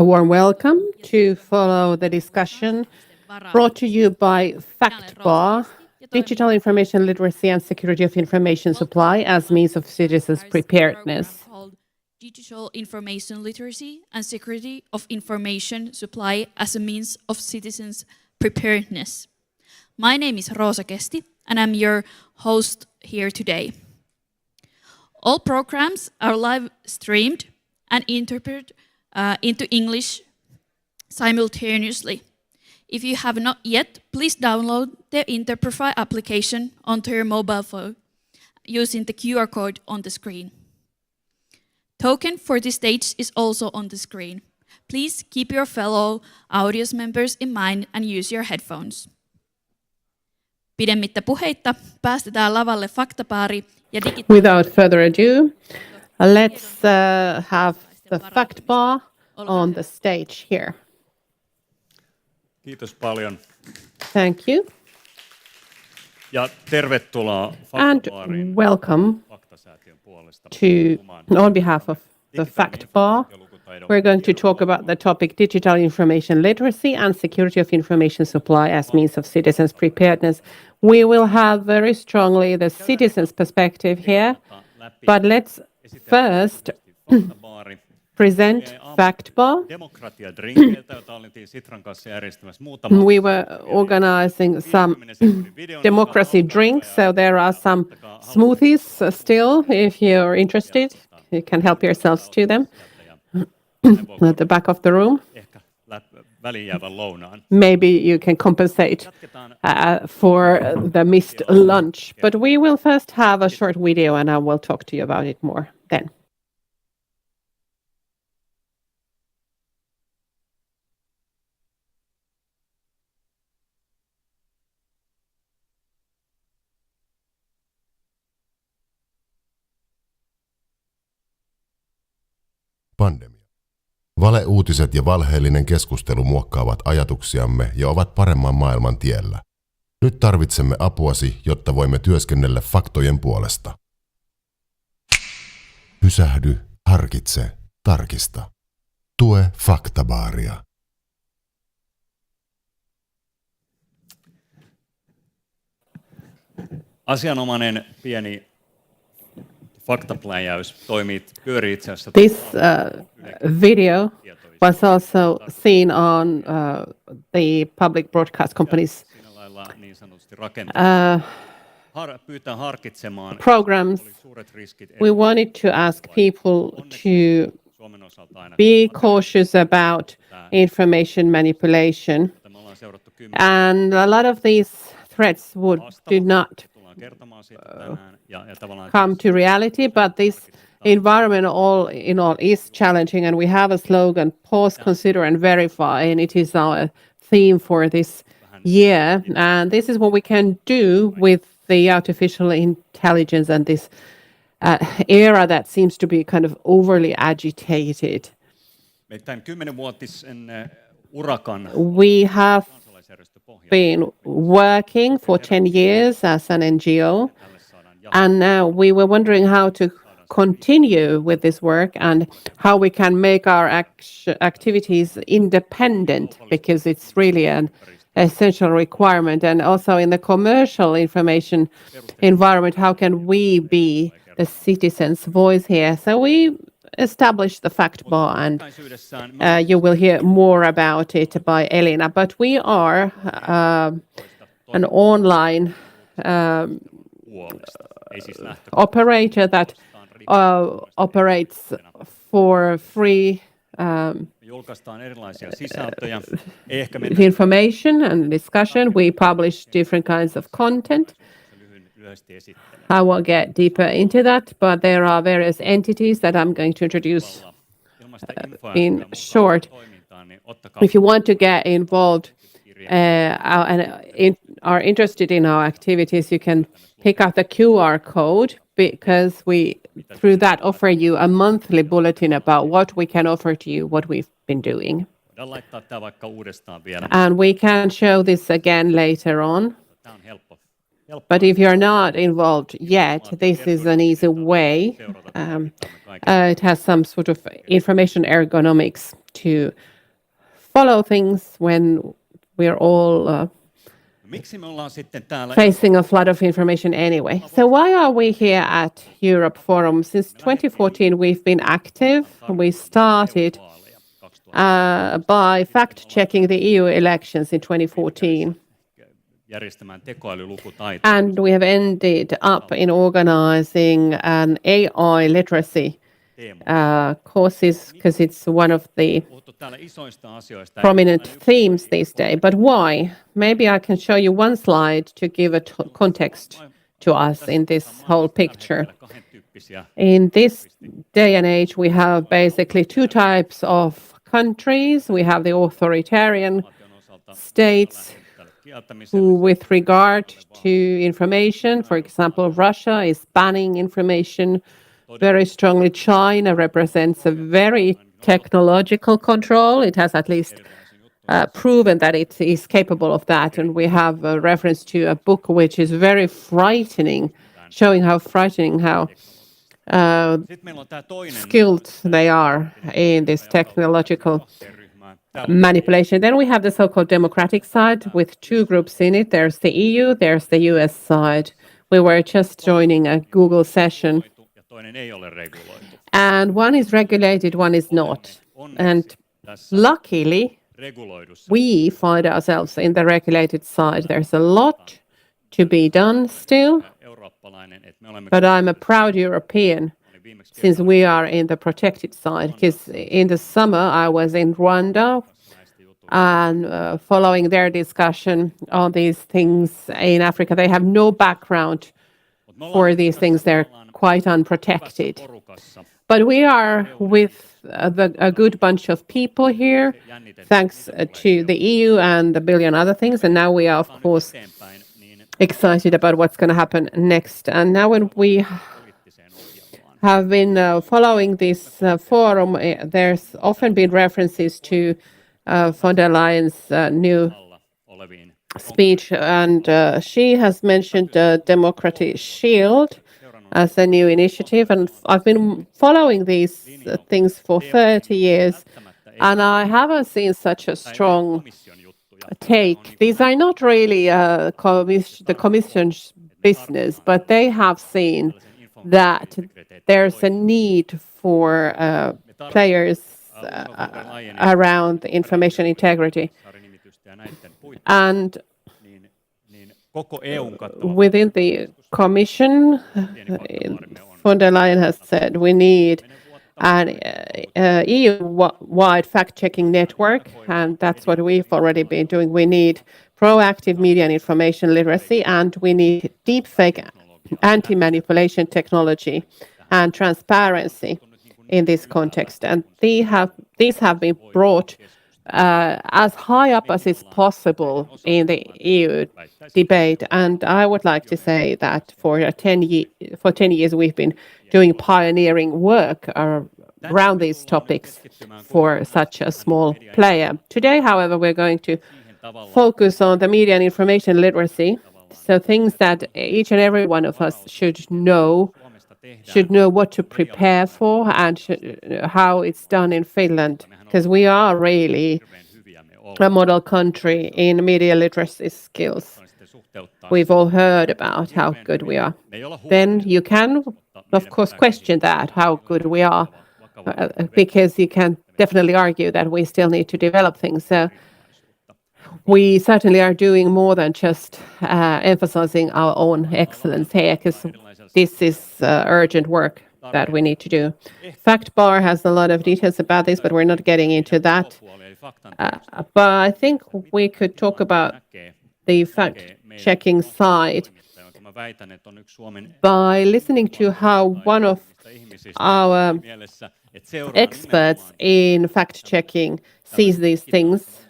warm welcome to follow the discussion brought to you by FactBar, Digital Information Literacy and Security of Information Supply as means of citizens' preparedness. Digital Information Literacy and Security of Information Supply as a means of citizens' preparedness. My name is Rosa Kesti, and I'm your host here today. All programs are live streamed and interpreted into English simultaneously. If you have not yet, please download the Interprofile application onto your mobile phone using the QR code on the screen. Token for this stage is also on the screen. Please keep your fellow audience members in mind and use your headphones. Pidemmittä puheitta päästetään lavalle Faktabaari ja Without further ado, let's have the FactBar on the stage here. Kiitos paljon. Thank you. Ja tervetuloa And Faktabaarin welcome faktasäätiön puolesta. on behalf of the FactBar. We're going to talk about the topic digital information literacy and security of information supply as means of citizens' preparedness. We will have very strongly the citizens' perspective here, but let's first present FactBar. We were organizing some democracy drinks, so there are some smoothies still. If you're interested, you can help yourselves to them at the back of the room. Maybe you can compensate for the missed lunch. But we will first have a short video and I will talk to you about it more then. Pandemia. Valeuutiset ja valheellinen keskustelu muokkaavat ajatuksiamme ja ovat paremman maailman tiellä. Nyt tarvitsemme apuasi, jotta voimme työskennellä faktojen puolesta. Pysähdy, harkitse, tarkista. Tue Faktabaaria. Asianomainen pieni faktapläjäys pyörii itse asiassa. This video was also seen on the public broadcast companies programs. We wanted to ask people to be cautious about information manipulation, and a lot of these threats do not come to reality, but this environment all in all is challenging, and we have a slogan, pause, consider and verify, and it is our theme for this year. And this is what we can do with the artificial intelligence and this era that seems to be kind of overly agitated. We have been working for 10 years as an NGO, and now we were wondering how to continue with this work and how we can make our activities independent, because it's really an essential requirement. And also in the commercial information environment, how can we be the citizens' voice here? So we established the FactBar, and you will hear more about it by Elina. But we are an online operator that operates for free information and discussion. We publish different kinds of content. I will get deeper into that, but there are various entities that I'm going to introduce in short. If you want to get involved and are interested in our activities, you can pick up the QR code, because we, through that, offer you a monthly bulletin about what we can offer to you, what we've been doing. And we can show this again later on. But if you're not involved yet, this is an easy way. It has some sort of information ergonomics to follow things when we're all Miksi me ollaan sitten täällä? facing a flood of information anyway. So why are we here at Europe Forum? Since 2014, we've been active. We started by fact-checking the EU elections in 2014. Järjestämään tekoälylukutaitoa. And we have ended up in organizing an AI literacy courses because it's one of the Puhuttu täällä isoista asioista. prominent themes these days. But why? Maybe I can show you one slide to give a context to us in this whole picture. In this day and age, we have basically two types of countries. We have the authoritarian states who, with regard to information, for example, Russia is banning information very strongly. China represents a very technological control. It has at least proven that it is capable of that. And we have a reference to a book which is very frightening, showing how frightening, how skilled they are in this technological manipulation. Then we have the so-called democratic side with two groups in it. There's the EU, there's the US side. We were just joining a Google session. And one is regulated, one is not. And luckily, we find ourselves in the regulated side. There's a lot to be done still, but I'm a proud European since we are in the protected side. Because in the summer, I was in Rwanda and following their discussion on these things in Africa. They have no background for these things. They're quite unprotected. But we are with a good bunch of people here, thanks to the EU and a billion other things. And now we are, of course, excited about what's going to happen next. And now when we have been following this forum, there's often been references to von der Leyen's new speech, and she has mentioned Democracy Shield as a new initiative. And I've been following these things for 30 years, and I haven't seen such a strong take. These are not really the Commission's business, but they have seen that there's a need for players around information integrity. And within the Commission, von der Leyen has said we need an EU-wide fact-checking network, and that's what we've already been doing. We need proactive media and information literacy, and we need deepfake anti-manipulation technology and transparency in this context. And these have been brought as high up as is possible in the EU debate. And I would like to say that for 10 years we've been doing pioneering work around these topics for such a small player. Today, however, we're going to focus on the media and information literacy. So things that each and every one of us should know what to prepare for and how it's done in Finland, because we are really a model country in media literacy skills. We've all heard about how good we are. Then you can, of course, question that, how good we are, because you can definitely argue that we still need to develop things. So we certainly are doing more than just emphasizing our own excellence here, because this is urgent work that we need to do. FactBar has a lot of details about this, but we're not getting into that. But I think we could talk about the fact-checking side by listening to how one of our experts in fact-checking sees these things.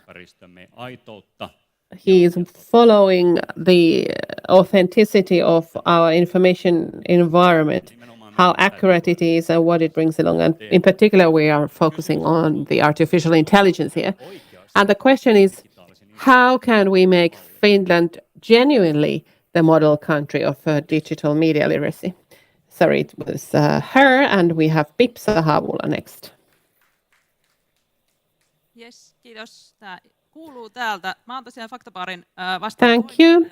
He is following the authenticity of our information environment, how accurate it is and what it brings along. And in particular, we are focusing on the artificial intelligence here. And the question is, how can we make Finland genuinely the model country of digital media literacy. Sorry, it was her, and we have Pipsa Haavula next. Yes, kiitos. Tämä kuuluu täältä. Mä oon tosiaan Faktabarin Thank you.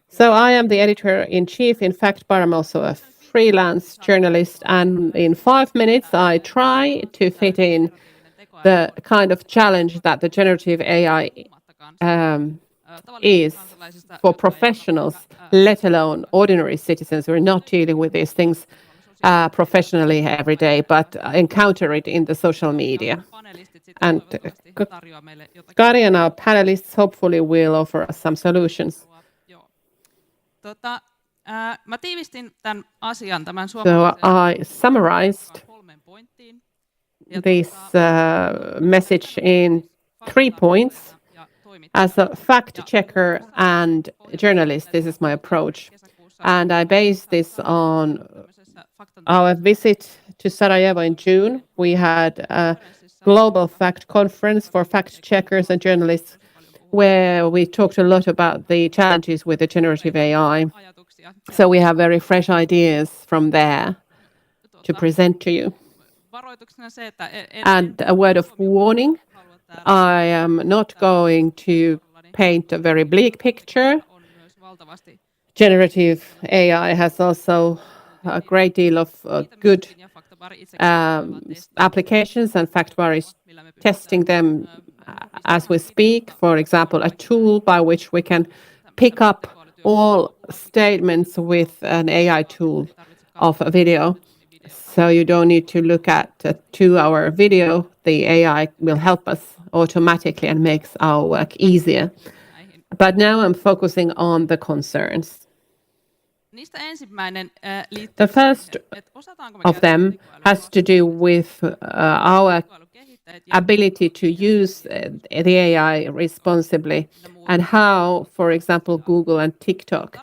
So I am the editor-in-chief in FactBar. I'm also a freelance journalist, and in 5 minutes I try to fit in the kind of challenge that the generative AI is for professionals, let alone ordinary citizens who are not dealing with these things professionally every day, but encounter it in the social media. And Kari and our panelists hopefully will offer us some solutions. Mä tiivistin tämän asian, tämän So I summarized this message in 3 points. As a fact checker and journalist, this is my approach. And I base this on our visit to Sarajevo in June. We had a global fact conference for fact checkers and journalists where we talked a lot about the challenges with the generative AI. So we have very fresh ideas from there to present to you. And a word of warning, I am not going to paint a very bleak picture. Generative AI has also a great deal of good applications, and FactBar is testing them as we speak. For example, a tool by which we can pick up all statements with an AI tool of a video. So you don't need to look at a 2-hour video. The AI will help us automatically and makes our work easier. But now I'm focusing on the concerns. The first of them has to do with our ability to use the AI responsibly, and how, for example, Google and TikTok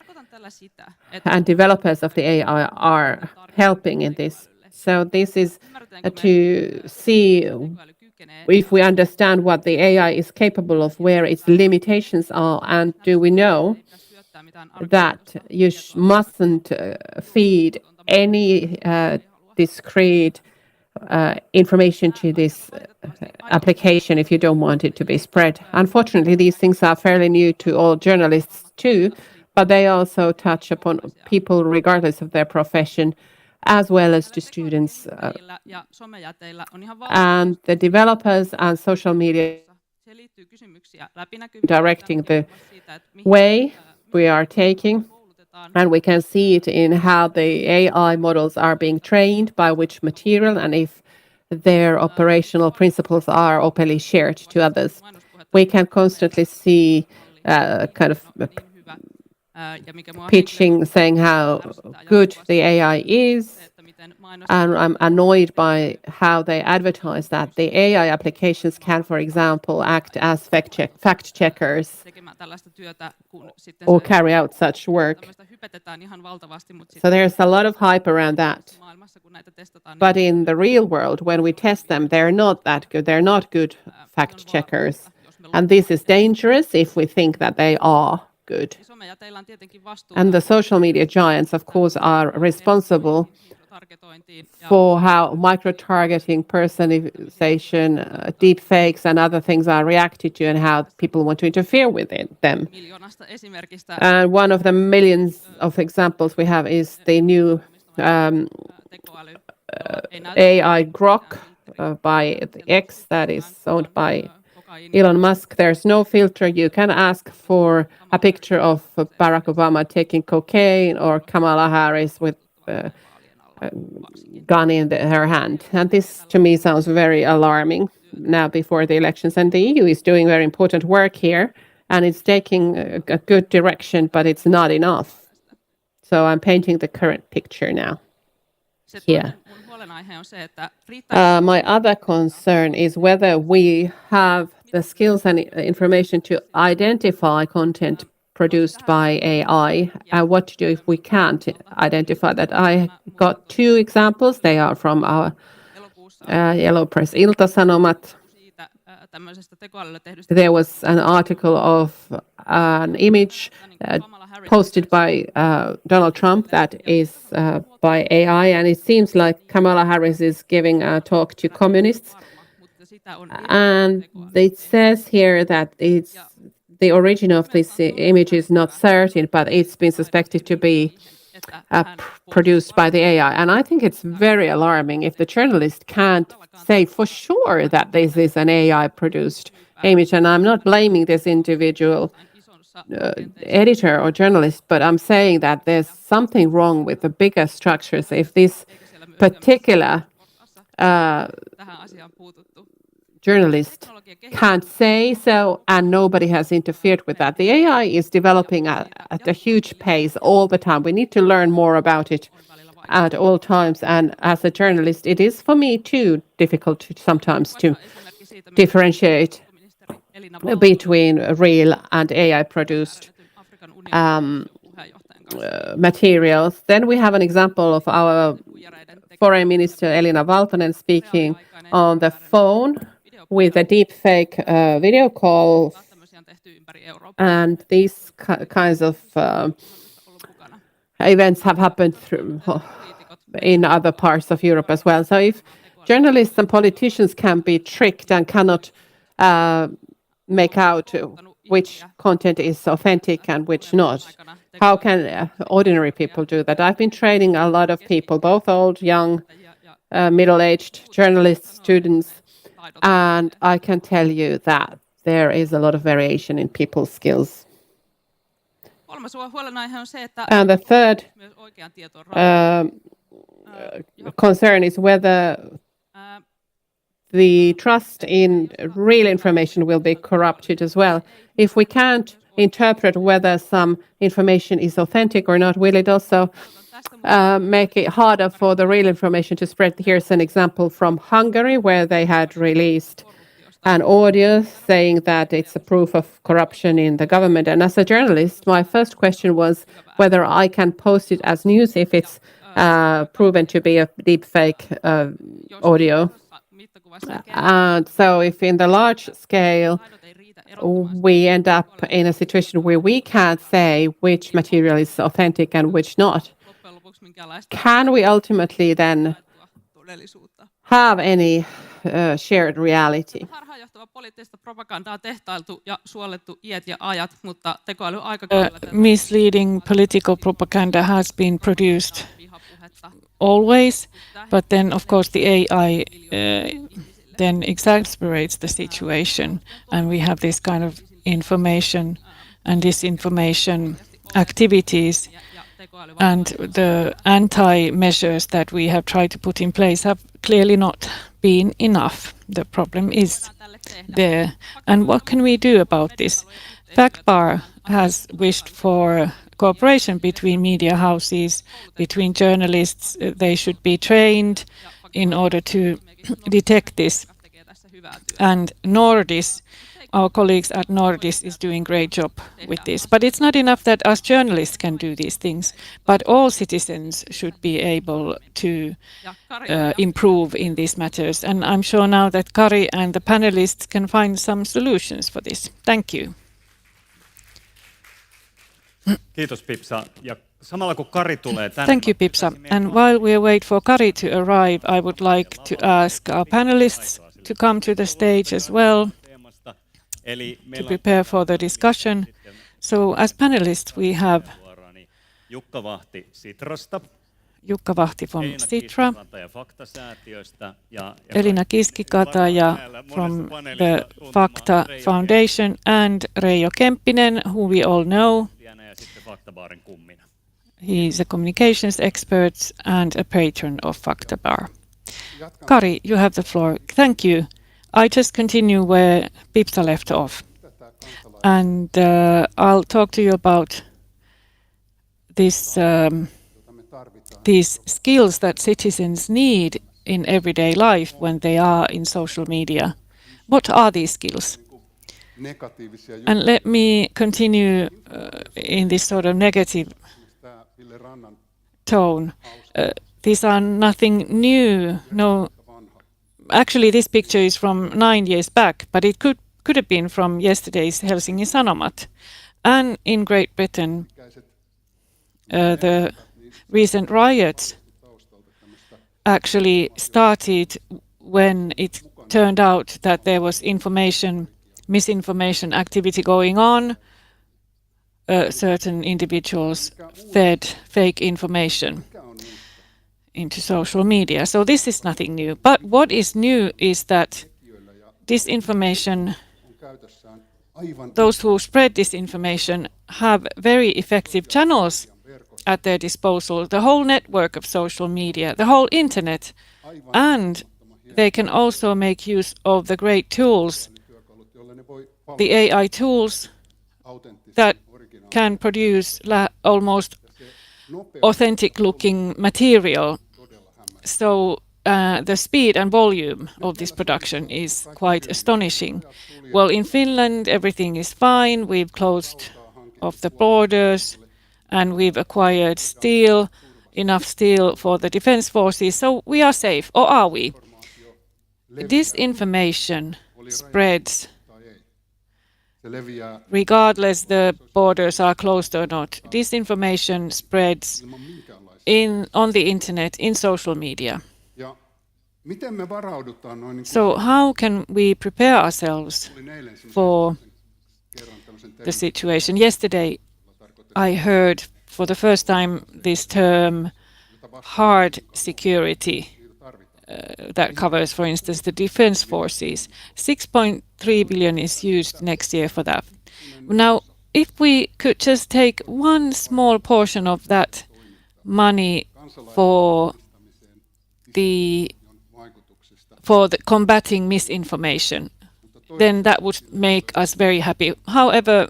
and developers of the AI are helping in this. So this is to see if we understand what the AI is capable of, where its limitations are, and do we know that you mustn't feed any discrete information to this application if you don't want it to be spread. Unfortunately, these things are fairly new to all journalists too, but they also touch upon people regardless of their profession, as well as to students and the developers and social media directing the way we are taking. And we can see it in how the AI models are being trained, by which material, and if their operational principles are openly shared to others. We can constantly see kind of pitching, saying how good the AI is. And I'm annoyed by how they advertise that the AI applications can, for example, act as fact checkers or carry out such work. So there's a lot of hype around that. But in the real world, when we test them, they're not that good. They're not good fact checkers. And this is dangerous if we think that they are good. And the social media giants, of course, are responsible for how micro-targeting, personalization, deep fakes and other things are reacted to, and how people want to interfere with them. And one of the millions of examples we have is the new AI Grok by X that is owned by Elon Musk. There's no filter. You can ask for a picture of Barack Obama taking cocaine or Kamala Harris with gun in her hand. And this to me sounds very alarming now before the elections. And the EU is doing very important work here, and it's taking a good direction, but it's not enough. So I'm painting the current picture now. Here. My other concern is whether we have the skills and information to identify content produced by AI, and what to do if we can't identify that. I got 2 examples. They are from our Yellow Press Ilta-Sanomat. tämmöisestä tekoälyllä tehdystä. There was an article of an image posted by Donald Trump that is by AI, and it seems like Kamala Harris is giving a talk to communists. And it says here that the origin of this image is not certain, but it's been suspected to be produced by the AI. And I think it's very alarming if the journalist can't say for sure that this is an AI-produced image. And I'm not blaming this individual editor or journalist, but I'm saying that there's something wrong with the bigger structures if this particular journalist can't say so, and nobody has interfered with that. The AI is developing at a huge pace all the time. We need to learn more about it at all times. And as a journalist, it is for me too difficult sometimes to differentiate between real and AI-produced materials. Then we have an example of our Foreign Minister Elina Valtonen speaking on the phone with a deepfake video call, and these kinds of events have happened in other parts of Europe as well. So if journalists and politicians can be tricked and cannot make out which content is authentic and which not, how can ordinary people do that? I've been training a lot of people, both old, young, middle-aged journalists, students, and I can tell you that there is a lot of variation in people's skills. And the third concern is whether the trust in real information will be corrupted as well. If we can't interpret whether some information is authentic or not, will it also make it harder for the real information to spread? Here's an example from Hungary, where they had released an audio saying that it's a proof of corruption in the government. And as a journalist, my first question was whether I can post it as news if it's proven to be a deepfake audio. And so if in the large scale we end up in a situation where we can't say which material is authentic and which not, can we ultimately then have any shared reality? Misleading political propaganda has been produced always, but then of course the AI then exacerbates the situation, and we have this kind of information and disinformation activities, and the anti-measures that we have tried to put in place have clearly not been enough. The problem is there. And what can we do about this? FactBar has wished for cooperation between media houses, between journalists. They should be trained in order to detect this. And Nordis, our colleagues at Nordis, is doing a great job with this. But it's not enough that us journalists can do these things, but all citizens should be able to improve in these matters. And I'm sure now that Kari and the panelists can find some solutions for this. Thank you. Kiitos Pipsa. Ja samalla kun Kari tulee tänne. Thank you, Pipsa. And while we wait for Kari to arrive, I would like to ask our panelists to come to the stage as well to prepare for the discussion. So as panelists we have Jukka Vahti Sitrasta, Jukka Vahti from Sitra, Elina Kiski-Kataja from the Fakta Foundation, and Reijo Kemppinen, who we all know. He's a communications expert and a patron of FaktaBar. Kari, you have the floor. Thank you. I just continue where Pipsa left off. And I'll talk to you about this, these skills that citizens need in everyday life when they are in social media. What are these skills? And let me continue in this sort of negative tone. These are nothing new. No, actually this picture is from 9 years back, but it could have been from yesterday's Helsingin Sanomat. And in Great Britain, the recent riots actually started when it turned out that there was misinformation activity going on. Certain individuals fed fake information into social media. So this is nothing new. But what is new is that disinformation, those who spread disinformation have very effective channels at their disposal, the whole network of social media, the whole internet, and they can also make use of the great tools, the AI tools that can produce almost authentic looking material. So the speed and volume of this production is quite astonishing. Well, in Finland, everything is fine. We've closed off the borders and we've acquired steel, enough steel for the defense forces. So we are safe, or are we? Disinformation spreads regardless the borders are closed or not. Disinformation spreads on the internet, in social media. So how can we prepare ourselves for the situation? Yesterday I heard for the first time this term hard security that covers, for instance, the defense forces. 6.3 billion is used next year for that. Now, if we could just take one small portion of that money for the combating misinformation, then that would make us very happy. However,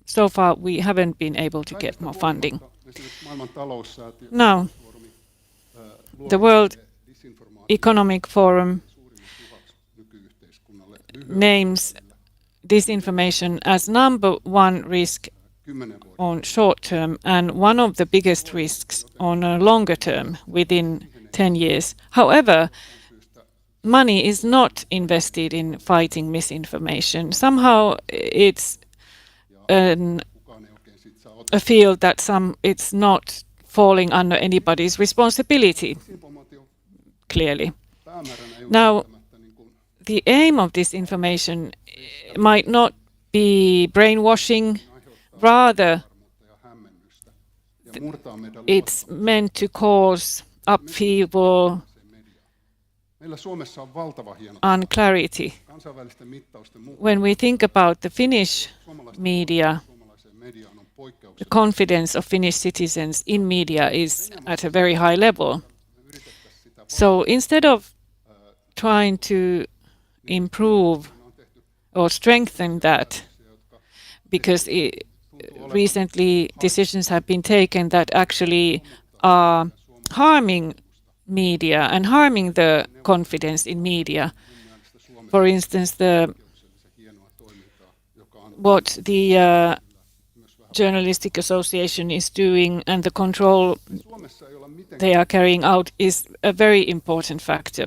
so far we haven't been able to get more funding. Now, the World Economic Forum names disinformation as #1 risk on short term and one of the biggest risks on a longer term, within 10 years. However, money is not invested in fighting misinformation. Somehow it's a field that it's not falling under anybody's responsibility, clearly. Now, the aim of this information might not be brainwashing, rather it's meant to cause upheaval, unclarity. When we think about the Finnish media, the confidence of Finnish citizens in media is at a very high level. So instead of trying to improve or strengthen that, because recently decisions have been taken that actually are harming media and harming the confidence in media. For instance, what the Journalistic Association is doing and the control they are carrying out is a very important factor.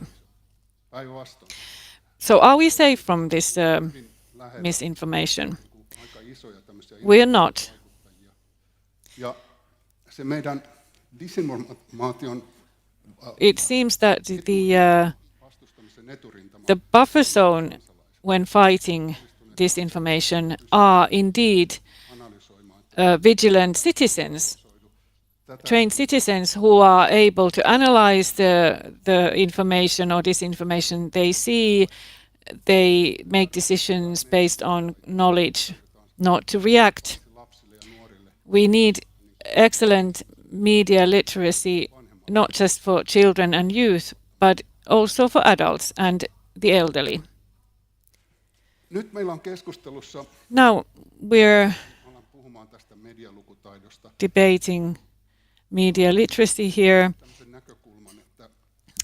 So are we safe from this misinformation? We are not. It seems that the buffer zone when fighting disinformation are indeed vigilant citizens, trained citizens who are able to analyze the information or disinformation they see. They make decisions based on knowledge, not to react. We need excellent media literacy, not just for children and youth, but also for adults and the elderly. Now we're debating media literacy here,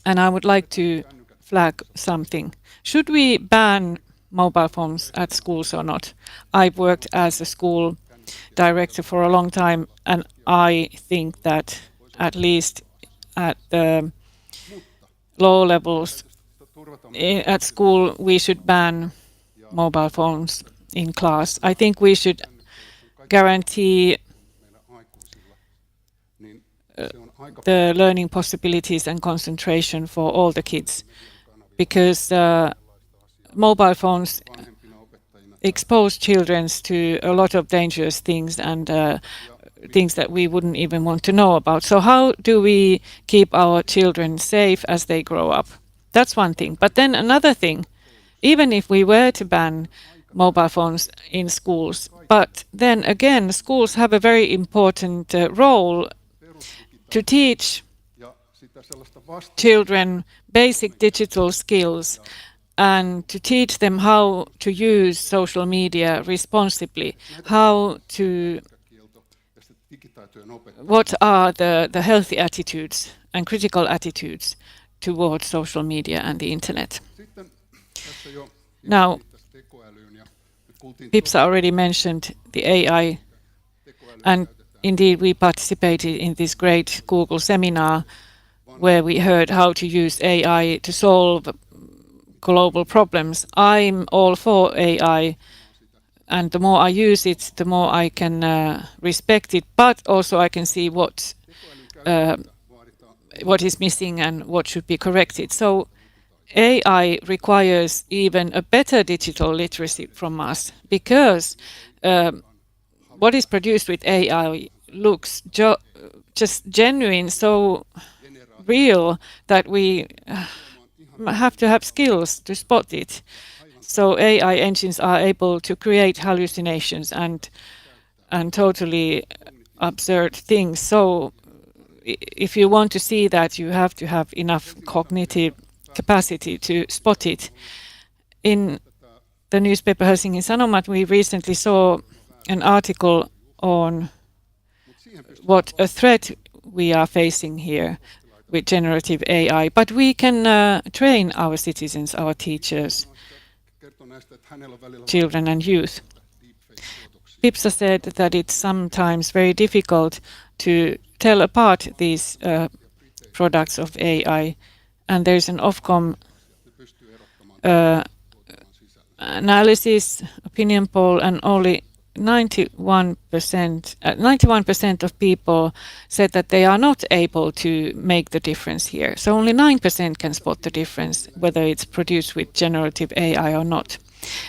and I would like to flag something. Should we ban mobile phones at schools or not? I've worked as a school director for a long time, and I think that at least at the low levels at school we should ban mobile phones in class. I think we should guarantee the learning possibilities and concentration for all the kids, because mobile phones expose children to a lot of dangerous things and things that we wouldn't even want to know about. So how do we keep our children safe as they grow up? That's one thing. But then another thing, even if we were to ban mobile phones in schools, but then again, schools have a very important role to teach children basic digital skills and to teach them how to use social media responsibly, what are the healthy attitudes and critical attitudes towards social media and the internet. Now, Pipsa already mentioned the AI, and indeed we participated in this great Google seminar where we heard how to use AI to solve global problems. I'm all for AI, and the more I use it, the more I can respect it, but also I can see what is missing and what should be corrected. So AI requires even a better digital literacy from us, because what is produced with AI looks just genuine, so real that we have to have skills to spot it. So AI engines are able to create hallucinations and totally absurd things. So if you want to see that, you have to have enough cognitive capacity to spot it. In the newspaper Helsingin Sanomat, we recently saw an article on what a threat we are facing here with generative AI, but we can train our citizens, our teachers, children and youth. Pipsa said that it's sometimes very difficult to tell apart these products of AI, and there's an Ofcom analysis, opinion poll, and only 91% of people said that they are not able to make the difference here. So only 9% can spot the difference, whether it's produced with generative AI or not.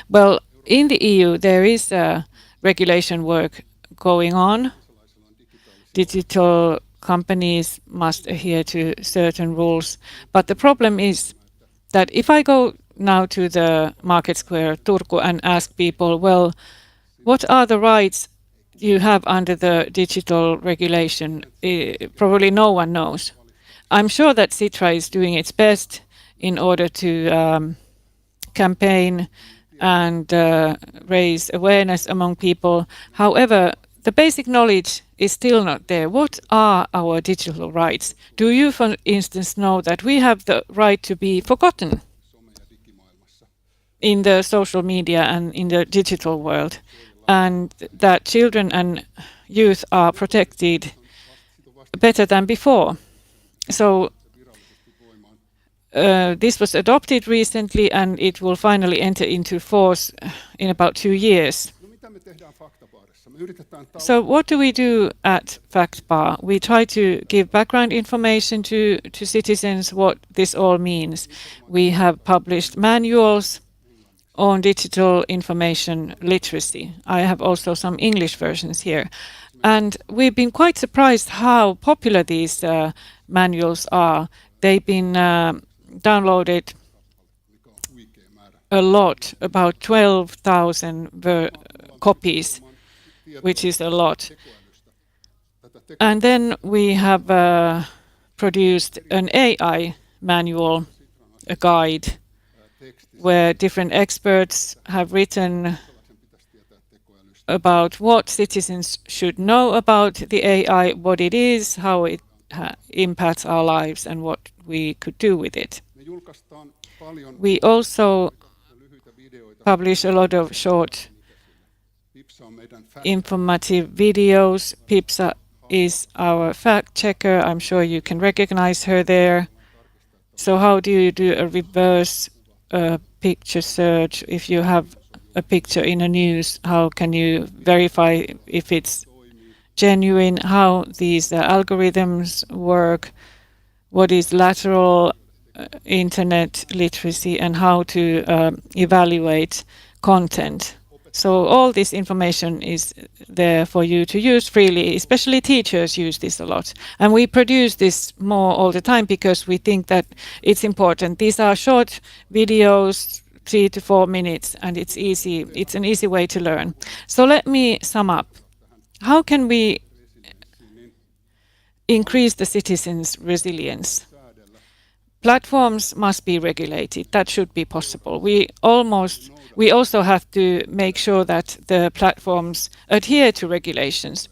Well, in the EU, there is regulation work going on. Digital companies must adhere to certain rules. But the problem is that if I go now to the market square, Turku, and ask people, well, what are the rights you have under the digital regulation? Probably no one knows. I'm sure that Sitra is doing its best in order to campaign and raise awareness among people. However, the basic knowledge is still not there. What are our digital rights? Do you, for instance, know that we have the right to be forgotten in the social media and in the digital world, and that children and youth are protected better than before? So this was adopted recently, and it will finally enter into force in about 2 years. So what do we do at FactBar? We try to give background information to citizens what this all means. We have published manuals on digital information literacy. I have also some English versions here. And we've been quite surprised how popular these manuals are. They've been downloaded a lot, about 12,000 copies, which is a lot. And then we have produced an AI manual, a guide, where different experts have written about what citizens should know about the AI, what it is, how it impacts our lives, and what we could do with it. We also publish a lot of short informative videos. Pipsa is our fact checker. I'm sure you can recognize her there. So how do you do a reverse picture search if you have a picture in a news? How can you verify if it's genuine? How these algorithms work? What is lateral internet literacy, and how to evaluate content? So all this information is there for you to use freely, especially teachers use this a lot. And we produce this more all the time because we think that it's important. These are short videos, 3 to 4 minutes, and it's easy. It's an easy way to learn. So let me sum up. How can we increase the citizens' resilience? Platforms must be regulated. That should be possible. We also have to make sure that the platforms adhere to regulations.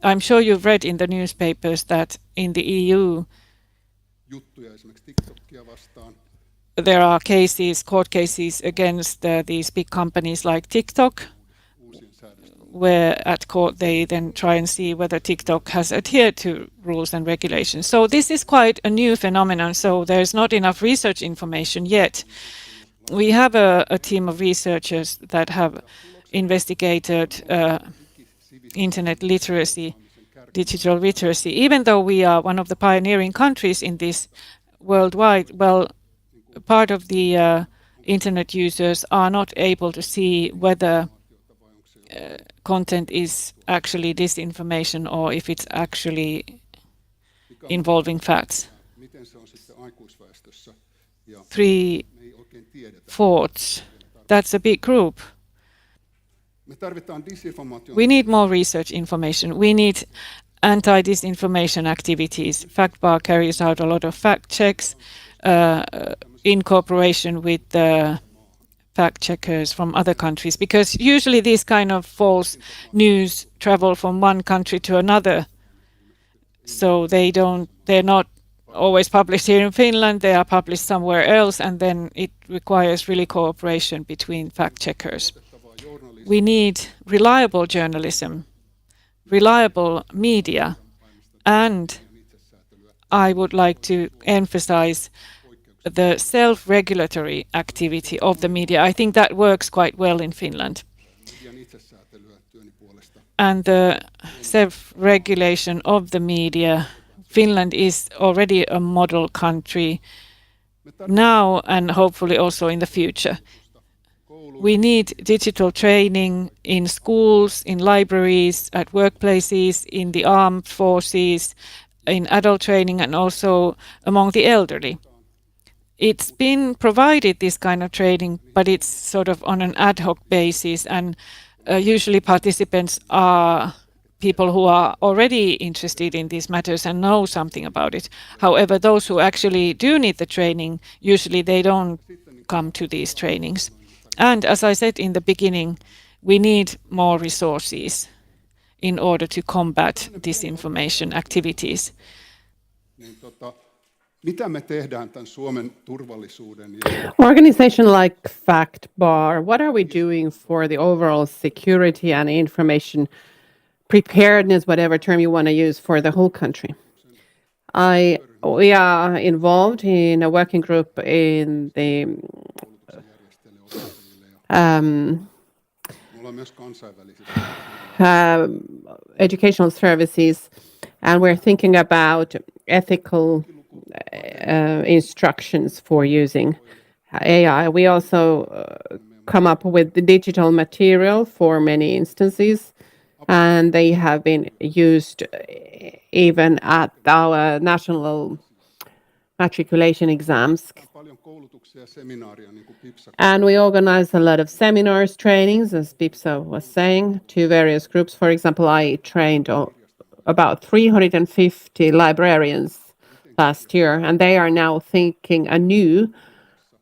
I'm sure you've read in the newspapers that in the EU there are court cases against these big companies like TikTok, where at court they then try and see whether TikTok has adhered to rules and regulations. So this is quite a new phenomenon, so there's not enough research information yet. We have a team of researchers that have investigated internet literacy, digital literacy. Even though we are one of the pioneering countries in this worldwide, well, part of the internet users are not able to see whether content is actually disinformation or if it's actually involving facts. 3/4, that's a big group. We need more research information. We need anti-disinformation activities. FactBar carries out a lot of fact checks in cooperation with the fact checkers from other countries, because usually these kind of false news travel from one country to another. So they're not always published here in Finland, they are published somewhere else, and then it requires really cooperation between fact checkers. We need reliable journalism, reliable media, and I would like to emphasize the self-regulatory activity of the media. I think that works quite well in Finland. And the self-regulation of the media, Finland is already a model country now and hopefully also in the future. We need digital training in schools, in libraries, at workplaces, in the armed forces, in adult training, and also among the elderly. It's been provided, this kind of training, but it's sort of on an ad hoc basis, and usually participants are people who are already interested in these matters and know something about it. However, those who actually do need the training, usually they don't come to these trainings. And as I said in the beginning, we need more resources in order to combat disinformation activities. Organization like FactBar, what are we doing for the overall security and information preparedness, whatever term you want to use, for the whole country? We are involved in a working group in the educational services, and we're thinking about ethical instructions for using AI. We also come up with the digital material for many instances, and they have been used even at our national matriculation exams. And we organize a lot of seminars, trainings, as Pipsa was saying, to various groups. For example, I trained about 350 librarians last year, and they are now thinking anew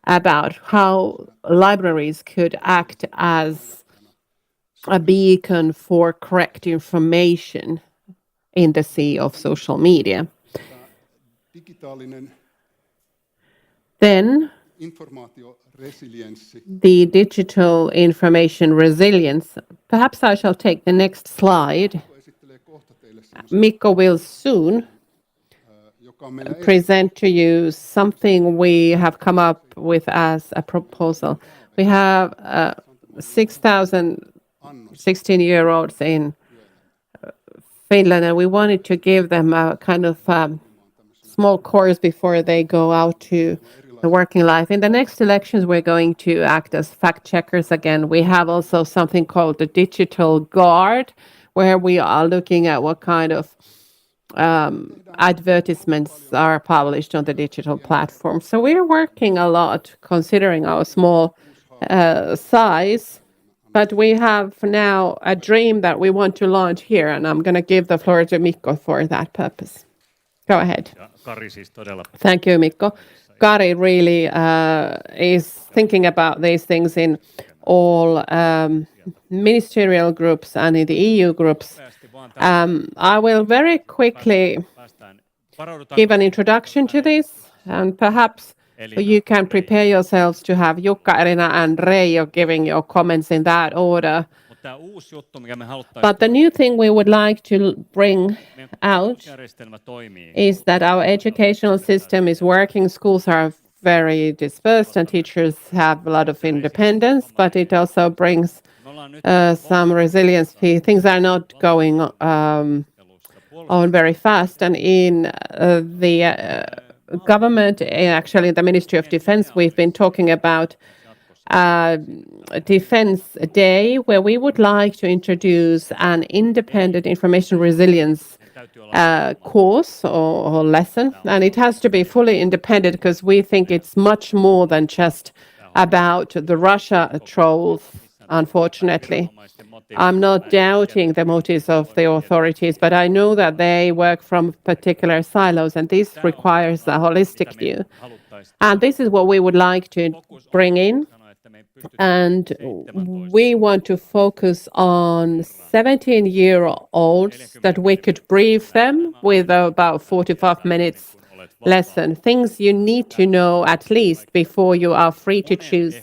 about how libraries could act as a beacon for correct information in the sea of social media. Then the digital information resilience. Perhaps I shall take the next slide. Mikko will soon present to you something we have come up with as a proposal. We have 6,000 16-year-olds in Finland, and we wanted to give them a kind of small course before they go out to the working life. In the next elections, we're going to act as fact checkers again. We have also something called the Digital Guard, where we are looking at what kind of advertisements are published on the digital platform. So we're working a lot considering our small size, but we have now a dream that we want to launch here, and I'm going to give the floor to Mikko for that purpose. Go ahead. Thank you, Mikko. Kari really is thinking about these things in all ministerial groups and in the EU groups. I will very quickly give an introduction to this, and perhaps you can prepare yourselves to have Jukka, Elina, and Reijo giving your comments in that order. But the new thing we would like to bring out is that our educational system is working. Schools are very dispersed and teachers have a lot of independence, but it also brings some resilience. Things are not going on very fast. And in the government, actually the Ministry of Defense, we've been talking about Defense Day, where we would like to introduce an independent information resilience course or lesson. And it has to be fully independent because we think it's much more than just about the Russia trolls, unfortunately. I'm not doubting the motives of the authorities, but I know that they work from particular silos, and this requires a holistic view. And this is what we would like to bring in. And we want to focus on 17-year-olds that we could brief them with about 45 minutes lesson. Things you need to know at least before you are free to choose.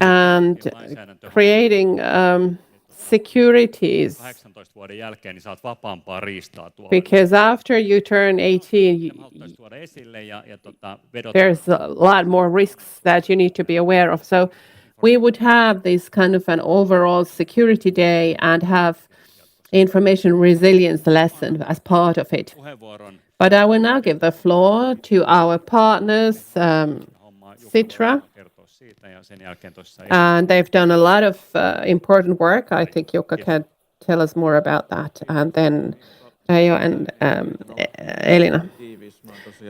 And creating securities, because after you turn 18, there's a lot more risks that you need to be aware of. So we would have this kind of an overall security day and have information resilience lesson as part of it. But I will now give the floor to our partners, Sitra. And they've done a lot of important work. I think Jukka can tell us more about that. And then Reijo and Elina.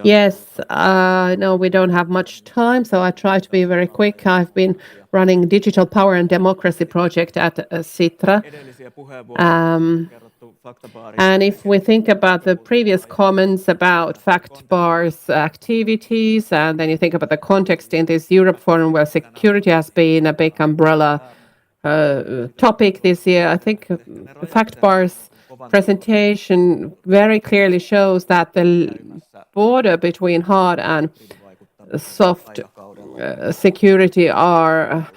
Yes, no, we don't have much time, so I try to be very quick. I've been running Digital Power and Democracy project at Sitra. And if we think about the previous comments about fact bars activities, and then you think about the context in this Europe Forum where security has been a big umbrella topic this year, I think the fact bars presentation very clearly shows that the border between hard and soft security are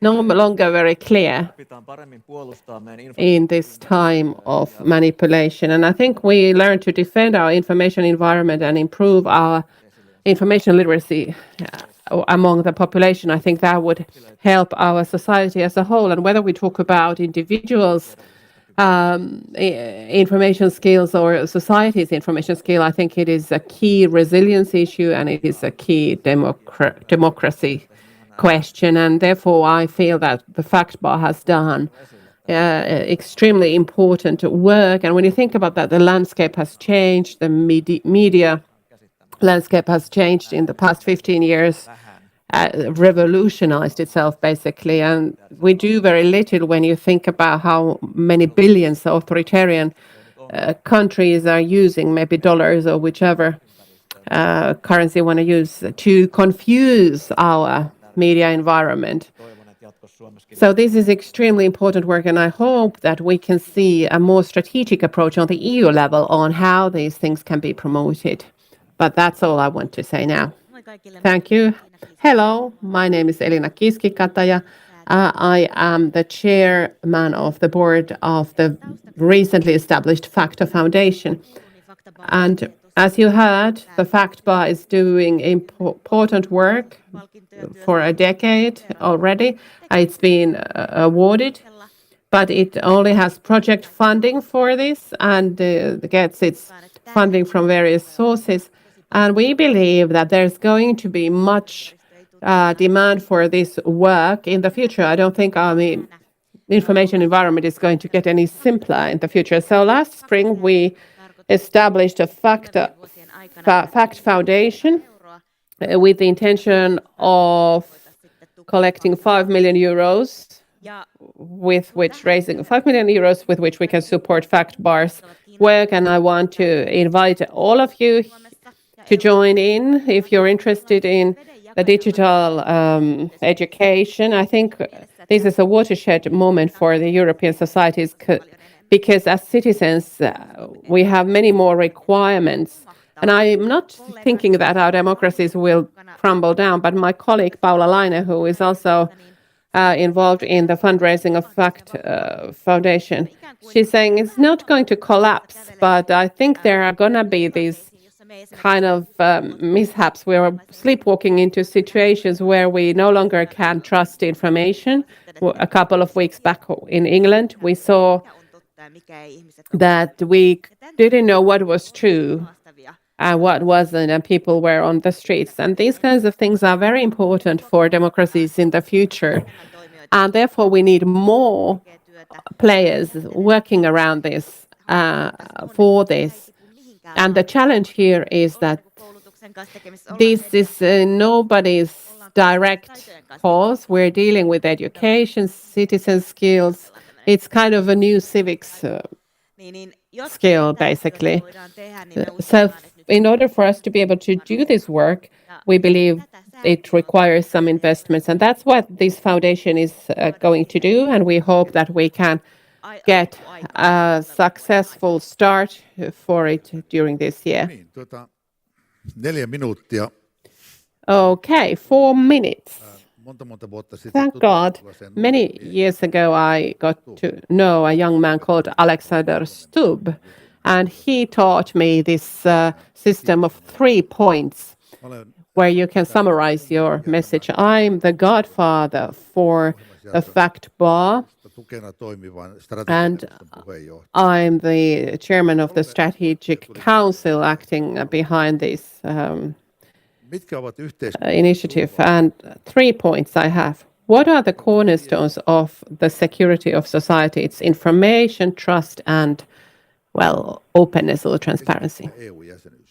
no longer very clear in this time of manipulation. And I think we learn to defend our information environment and improve our information literacy among the population. I think that would help our society as a whole. And whether we talk about individuals' information skills or society's information skill, I think it is a key resilience issue and it is a key democracy question, and therefore I feel that the fact bar has done extremely important work. And when you think about that, the landscape has changed, the media landscape has changed in the past 15 years, revolutionized itself basically, and we do very little when you think about how many billions authoritarian countries are using, maybe dollars or whichever currency you want to use, to confuse our media environment. So this is extremely important work, and I hope that we can see a more strategic approach on the EU level on how these things can be promoted. But that's all I want to say now. Thank you. Hello, my name is Elina Kiski-Kataja. I am the chairman of the board of the recently established Facta Foundation. And as you heard, the Fact Bar is doing important work for a decade already. It's been awarded, but it only has project funding for this and gets its funding from various sources. And we believe that there's going to be much demand for this work in the future. I don't think our information environment is going to get any simpler in the future. So last spring, we established a Fact Foundation with the intention of collecting 5 million euros, raising 5 million euros with which we can support Fact Bar's work. And I want to invite all of you to join in if you're interested in the digital education. I think this is a watershed moment for the European societies because as citizens, we have many more requirements. And I'm not thinking that our democracies will crumble down, but my colleague Paula Laine, who is also involved in the fundraising of Fact Foundation, she's saying it's not going to collapse, but I think there are going to be these kind of mishaps. We're sleepwalking into situations where we no longer can trust information. A couple of weeks back in England, we saw that we didn't know what was true and what wasn't, and people were on the streets. And these kinds of things are very important for democracies in the future. And therefore, we need more players working around this for this. And the challenge here is that this is nobody's direct cause. We're dealing with education, citizen skills. It's kind of a new civics skill, basically. So in order for us to be able to do this work, we believe it requires some investments. And that's what this foundation is going to do. And we hope that we can get a successful start for it during this year. 4 minuuttia. Okay, 4 minutes. Thank God. Many years ago, I got to know a young man called Alexander Stubb, and he taught me this system of 3 points where you can summarize your message. I'm the godfather for the Fact Bar, and I'm the chairman of the Strategic Council acting behind this initiative. And 3 points I have. What are the cornerstones of the security of society? It's information, trust, and, well, openness or transparency.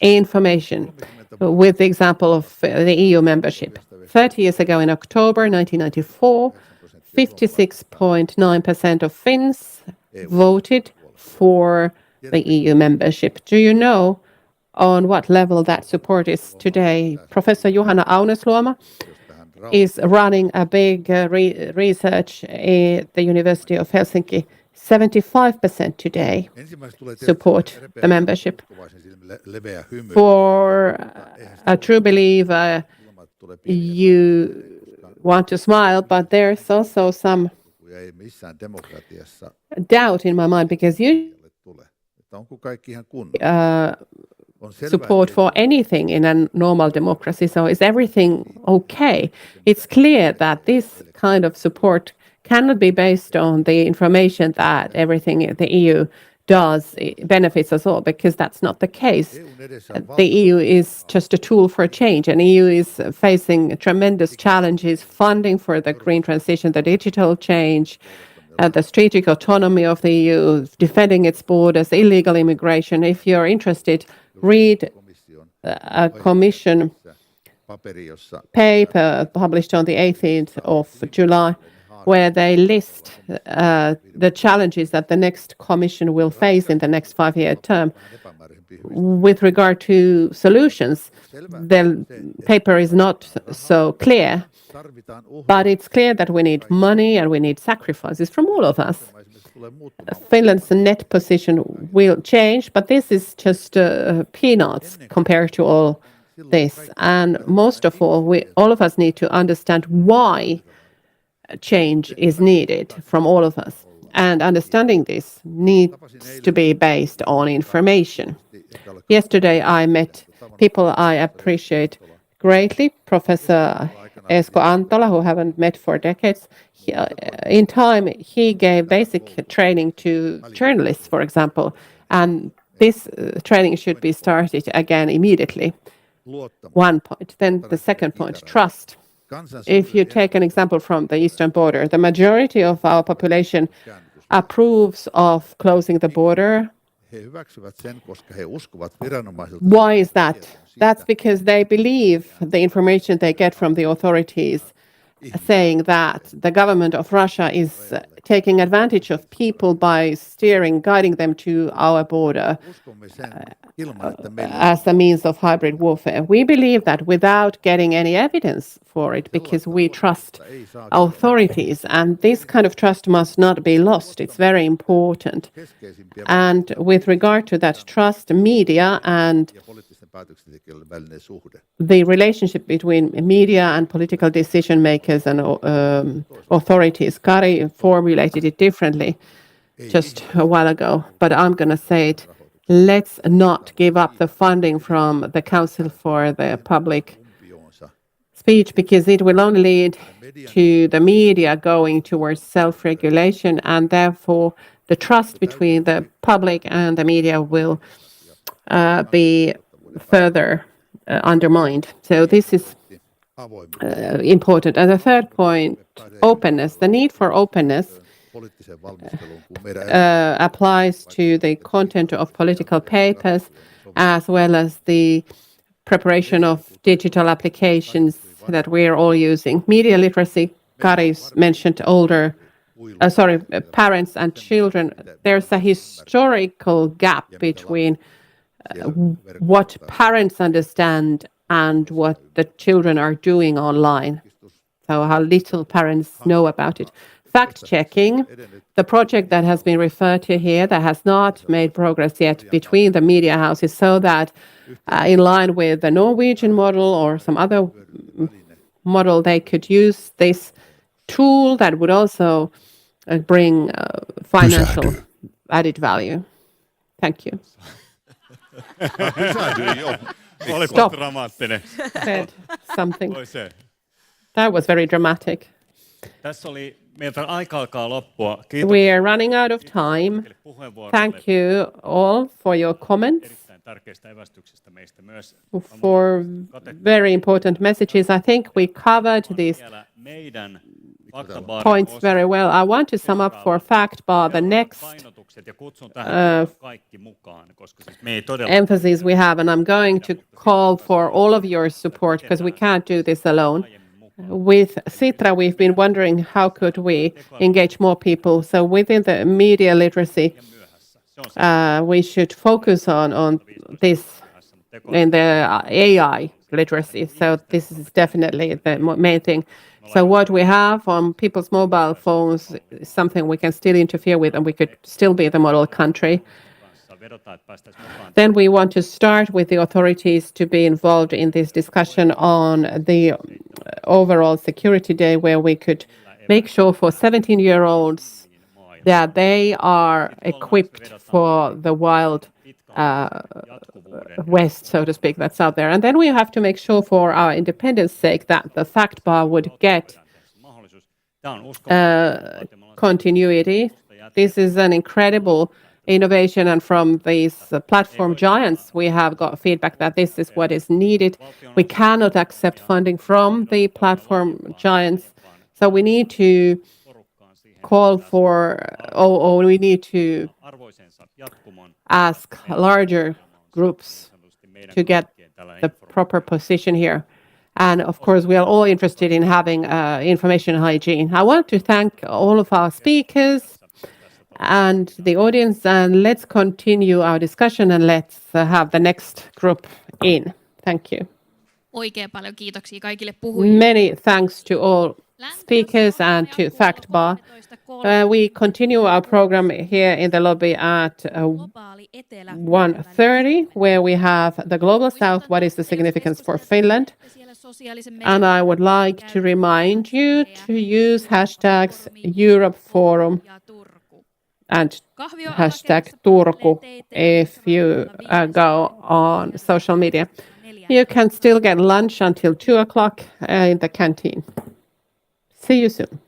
Information, with the example of the EU membership. 30 years ago in October 1994, 56.9% of Finns voted for the EU membership. Do you know on what level that support is today? Professor Juhana Aunesluoma is running a big research at the University of Helsinki. 75% today support the membership. For a true believer, you want to smile, but there's also some doubt in my mind because you support for anything in a normal democracy. So is everything okay? It's clear that this kind of support cannot be based on the information that everything the EU does benefits us all, because that's not the case. The EU is just a tool for change, and EU is facing tremendous challenges, funding for the green transition, the digital change, the strategic autonomy of the EU, defending its borders, illegal immigration. If you're interested, read a Commission paper published on the 18th of July, where they list the challenges that the next Commission will face in the next 5-year term. With regard to solutions, the paper is not so clear, but it's clear that we need money and we need sacrifices from all of us. Finland's net position will change, but this is just peanuts compared to all this. And most of all, all of us need to understand why change is needed from all of us. And understanding this needs to be based on information. Yesterday I met people I appreciate greatly, Professor Esko Antola, who I haven't met for decades. In time, he gave basic training to journalists, for example, and this training should be started again immediately. One point. Then the second point, trust. If you take an example from the eastern border, the majority of our population approves of closing the border. Why is that? That's because they believe the information they get from the authorities saying that the government of Russia is taking advantage of people by guiding them to our border as a means of hybrid warfare. We believe that without getting any evidence for it, because we trust authorities, and this kind of trust must not be lost. It's very important. And with regard to that trust, media and the relationship between media and political decision makers and authorities, Kari formulated it differently just a while ago, but I'm going to say it. Let's not give up the funding from the Council for the Public Speech, because it will only lead to the media going towards self-regulation, and therefore the trust between the public and the media will be further undermined. So this is important. And the third point, openness. The need for openness applies to the content of political papers as well as the preparation of digital applications that we are all using. Media literacy, Kari's mentioned parents and children. There's a historical gap between what parents understand and what the children are doing online. So how little parents know about it. Fact-checking, the project that has been referred to here that has not made progress yet between the media houses, so that in line with the Norwegian model or some other model, they could use this tool that would also bring financial added value. Thank you. Stop. Said something. That was very dramatic. We are running out of time. Thank you all for your comments, for very important messages. I think we covered these points very well. I want to sum up for FactBar the next emphasis we have, and I'm going to call for all of your support because we can't do this alone. With Sitra, we've been wondering how could we engage more people. So within the media literacy, we should focus on this in the AI literacy. So this is definitely the main thing. So what we have on people's mobile phones is something we can still interfere with, and we could still be the model country. Then we want to start with the authorities to be involved in this discussion on the overall security day, where we could make sure for 17-year-olds that they are equipped for the wild West, so to speak, that's out there. And then we have to make sure for our independence sake that the FactBar would get continuity. This is an incredible innovation, and from these platform giants we have got feedback that this is what is needed. We cannot accept funding from the platform giants, so we need to call for, we need to ask larger groups to get the proper position here. And of course, we are all interested in having information hygiene. I want to thank all of our speakers and the audience, and let's continue our discussion and let's have the next group in. Thank you. Oikein paljon kiitoksia kaikille puhujille. Many thanks to all speakers and to FactBar. We continue our program here in the lobby at 1:30, where we have the Global South, what is the significance for Finland? And I would like to remind you to use hashtags Europe Forum and hashtag Turku if you go on social media. You can still get lunch until 2 o'clock in the canteen. See you soon.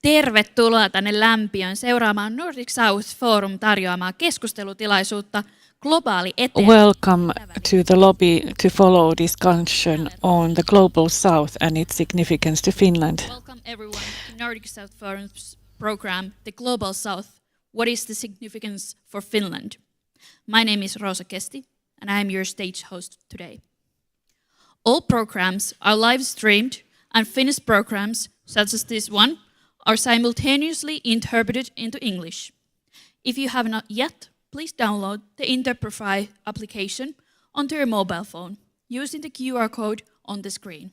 Tervetuloa tänne lämpiön seuraamaan Nordic South Forum tarjoamaa keskustelutilaisuutta Globaali Etelä. Welcome to the lobby to follow discussion on the Global South and its significance to Finland. Welcome everyone to Nordic South Forum's program, The Global South, What is the Significance for Finland? My name is Rosa Kesti and I am your stage host today. All programs are live streamed and Finnish programs, such as this one, are simultaneously interpreted into English. If you have not yet, please download the Interprefy application onto your mobile phone using the QR code on the screen.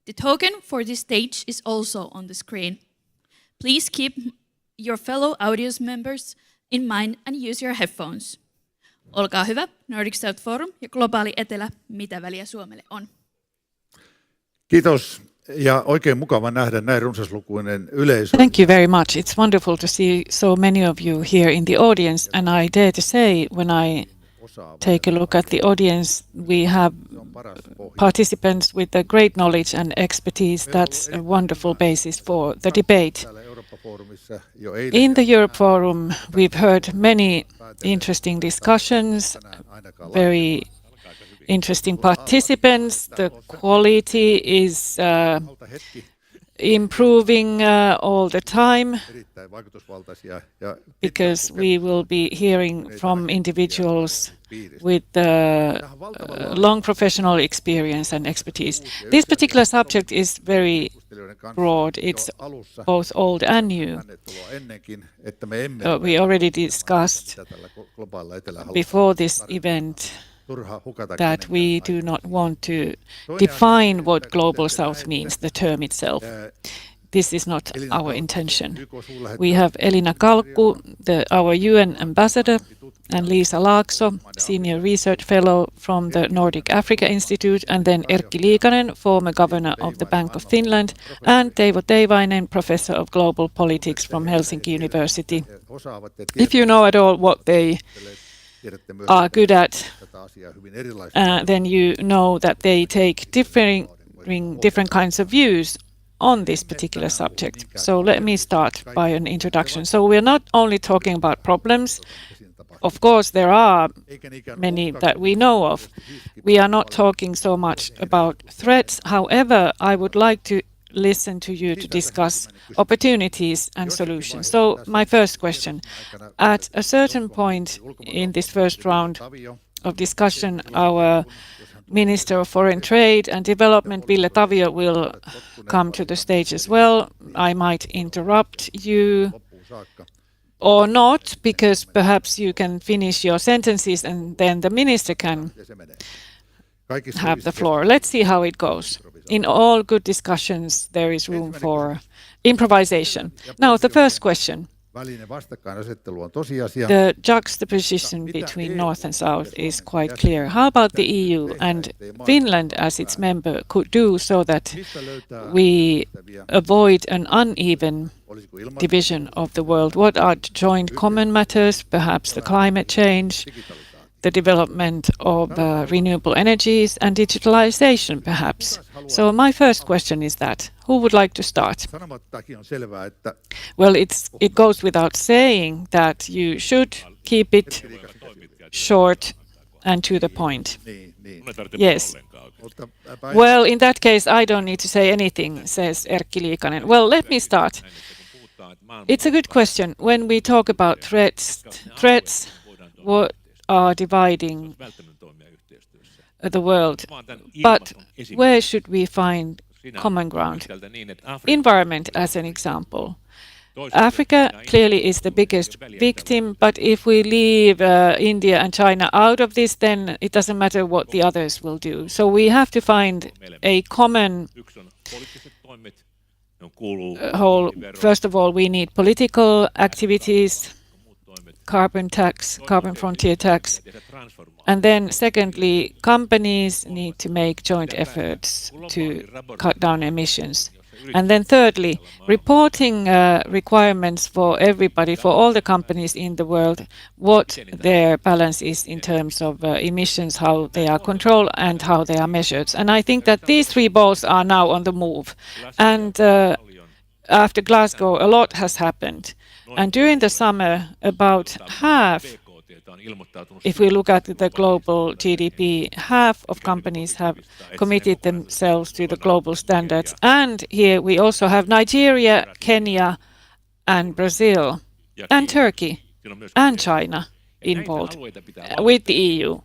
The token for this stage is also on the screen. Please keep your fellow audience members in mind and use your headphones. Olkaa hyvä, Nordic South Forum ja Globaali Etelä, mitä väliä Suomelle on. Kiitos ja oikein mukava nähdä näin runsaslukuinen yleisö. Thank you very much. It's wonderful to see so many of you here in the audience, and I dare to say when I take a look at the audience, we have participants with a great knowledge and expertise. That's a wonderful basis for the debate. In the Europe Forum, we've heard many interesting discussions, very interesting participants. The quality is improving all the time because we will be hearing from individuals with long professional experience and expertise. This particular subject is very broad. It's both old and new. We already discussed before this event that we do not want to define what Global South means, the term itself. This is not our intention. We have Elina Kalkku, our UN ambassador, and Liisa Laakso, Senior Research Fellow from the Nordic Africa Institute, and then Erkki Liikanen, former Governor of the Bank of Finland, and Teivo Teivainen, Professor of Global Politics from Helsinki University. If you know at all what they are good at, then you know that they take different kinds of views on this particular subject. So let me start by an introduction. So we're not only talking about problems. Of course, there are many that we know of. We are not talking so much about threats. However, I would like to listen to you to discuss opportunities and solutions. So my first question, at a certain point in this first round of discussion, our Minister of Foreign Trade and Development, Ville Tavio, will come to the stage as well. I might interrupt you or not, because perhaps you can finish your sentences and then the minister can have the floor. Let's see how it goes. In all good discussions, there is room for improvisation. Now, the first question. The juxtaposition between North and South is quite clear. How about the EU and Finland as its member could do so that we avoid an uneven division of the world? What are joint common matters? Perhaps the climate change, the development of renewable energies and digitalization, perhaps. So my first question is that. Who would like to start? Well, it goes without saying that you should keep it short and to the point. Yes. Well, in that case, I don't need to say anything, says Erkki Liikanen. Well, let me start. It's a good question. When we talk about threats, what are dividing the world? But where should we find common ground? Environment, as an example. Africa clearly is the biggest victim, but if we leave India and China out of this, then it doesn't matter what the others will do. So we have to find a common whole. First of all, we need political activities, carbon tax, carbon frontier tax. And then secondly, companies need to make joint efforts to cut down emissions. And then thirdly, reporting requirements for everybody, for all the companies in the world, what their balance is in terms of emissions, how they are controlled and how they are measured. And I think that these three balls are now on the move. And after Glasgow, a lot has happened. And during the summer, about half, if we look at the global GDP, half of companies have committed themselves to the global standards. And here we also have Nigeria, Kenya, and Brazil, and Turkey, and China involved with the EU.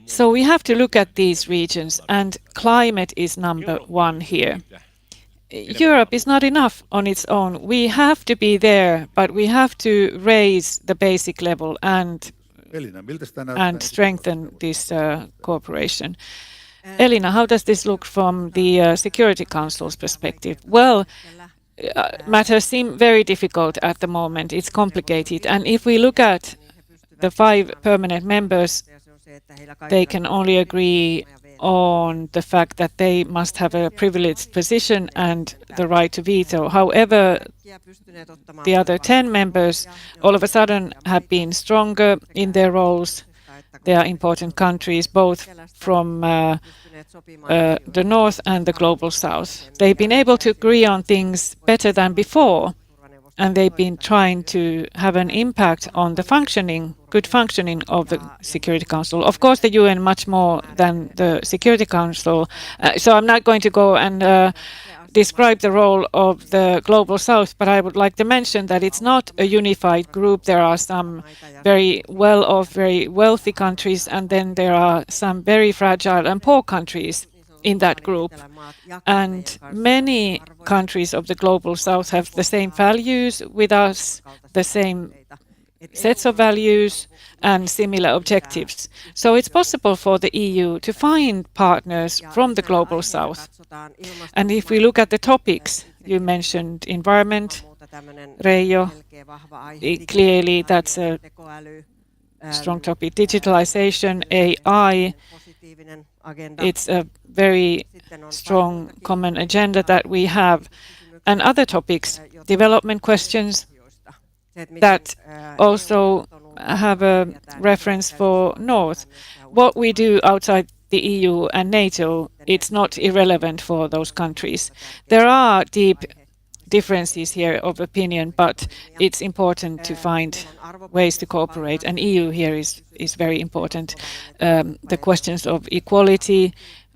So we have to look at these regions, and climate is number one here. Europe is not enough on its own. We have to be there, but we have to raise the basic level and strengthen this cooperation. Elina, how does this look from the Security Council's perspective? Well, matters seem very difficult at the moment. It's complicated. And if we look at the 5 permanent members, they can only agree on the fact that they must have a privileged position and the right to veto. However, the other 10 members all of a sudden have been stronger in their roles. They are important countries, both from the North and the Global South. They've been able to agree on things better than before, and they've been trying to have an impact on the good functioning of the Security Council. Of course, the UN much more than the Security Council. So I'm not going to go and describe the role of the Global South, but I would like to mention that it's not a unified group. There are some very well-off, very wealthy countries, and then there are some very fragile and poor countries in that group. And many countries of the Global South have the same values with us, the same sets of values and similar objectives. So it's possible for the EU to find partners from the Global South. And if we look at the topics, you mentioned environment, Reijo, clearly that's a strong topic. Digitalization, AI, it's a very strong common agenda that we have. And other topics, development questions, that also have a reference for North. What we do outside the EU and NATO, it's not irrelevant for those countries. There are deep differences here of opinion, but it's important to find ways to cooperate, and EU here is very important. The questions of equality,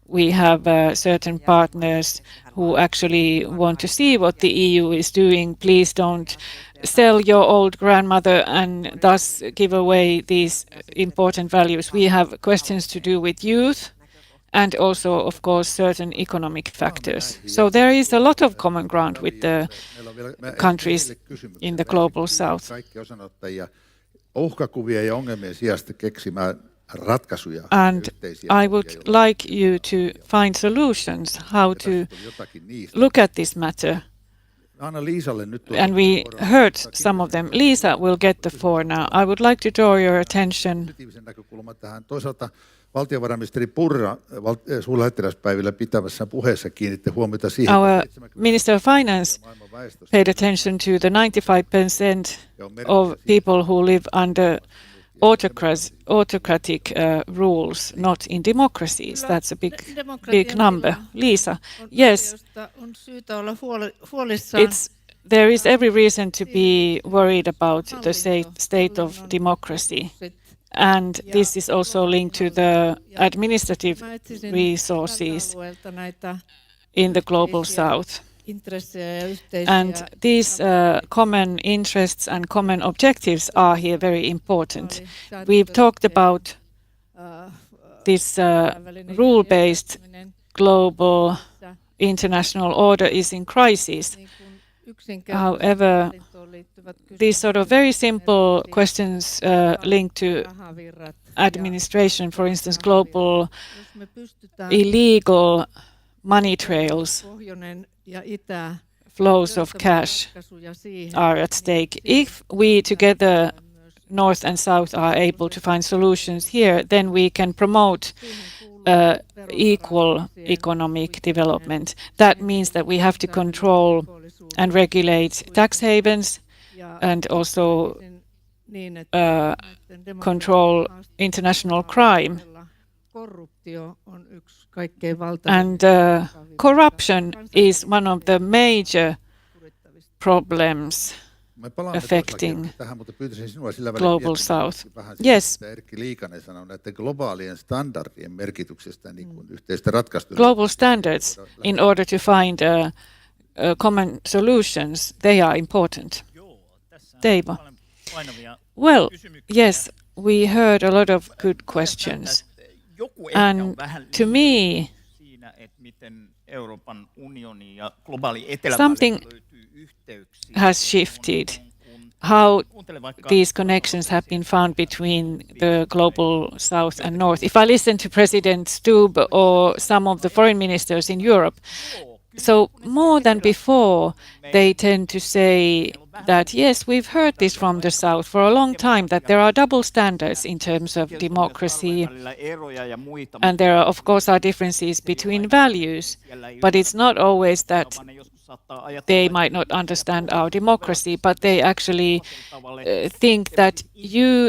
we have certain partners who actually want to see what the EU is doing. Please don't sell your old grandmother and thus give away these important values. We have questions to do with youth and also, of course, certain economic factors. So there is a lot of common ground with the countries in the Global South. And I would like you to find solutions how to look at this matter. And we heard some of them. Lisa will get the floor now. I would like to draw your attention. Valtiovarainministeri Purra suurlähettiläspäivillä pitämässään puheessa kiinnitti huomiota siihen. Our Minister of Finance paid attention to the 95% of people who live under autocratic rules, not in democracies. That's a big number. Lisa, yes, there is every reason to be worried about the state of democracy. And this is also linked to the administrative resources in the Global South. And these common interests and common objectives are here very important. We've talked about this rule-based global international order is in crisis. However, these sort of very simple questions linked to administration, for instance, global illegal money trails, flows of cash are at stake. If we together, North and South, are able to find solutions here, then we can promote equal economic development. That means that we have to control and regulate tax havens and also control international crime. And corruption is one of the major problems Me palaamme affecting todellakin tähän, mutta pyytäisin sinua sillä välin global miettimään south. vähän sitä, Yes. mitä Erkki Liikanen sanoi näiden globaalien standardien merkityksestä niin kuin yhteistä ratkaisua. Global standards, in order to find common solutions, they are important. Teivo. Well, yes, we heard a lot of good questions. And to me, something has shifted. How these connections have been found between the global south and north. If I listen to President Stubb or some of the foreign ministers in Europe, so more than before, they tend to say that, yes, we've heard this from the South for a long time, that there are double standards in terms of democracy. And there are, of course, are differences between values, but it's not always that they might not understand our democracy, but they actually think that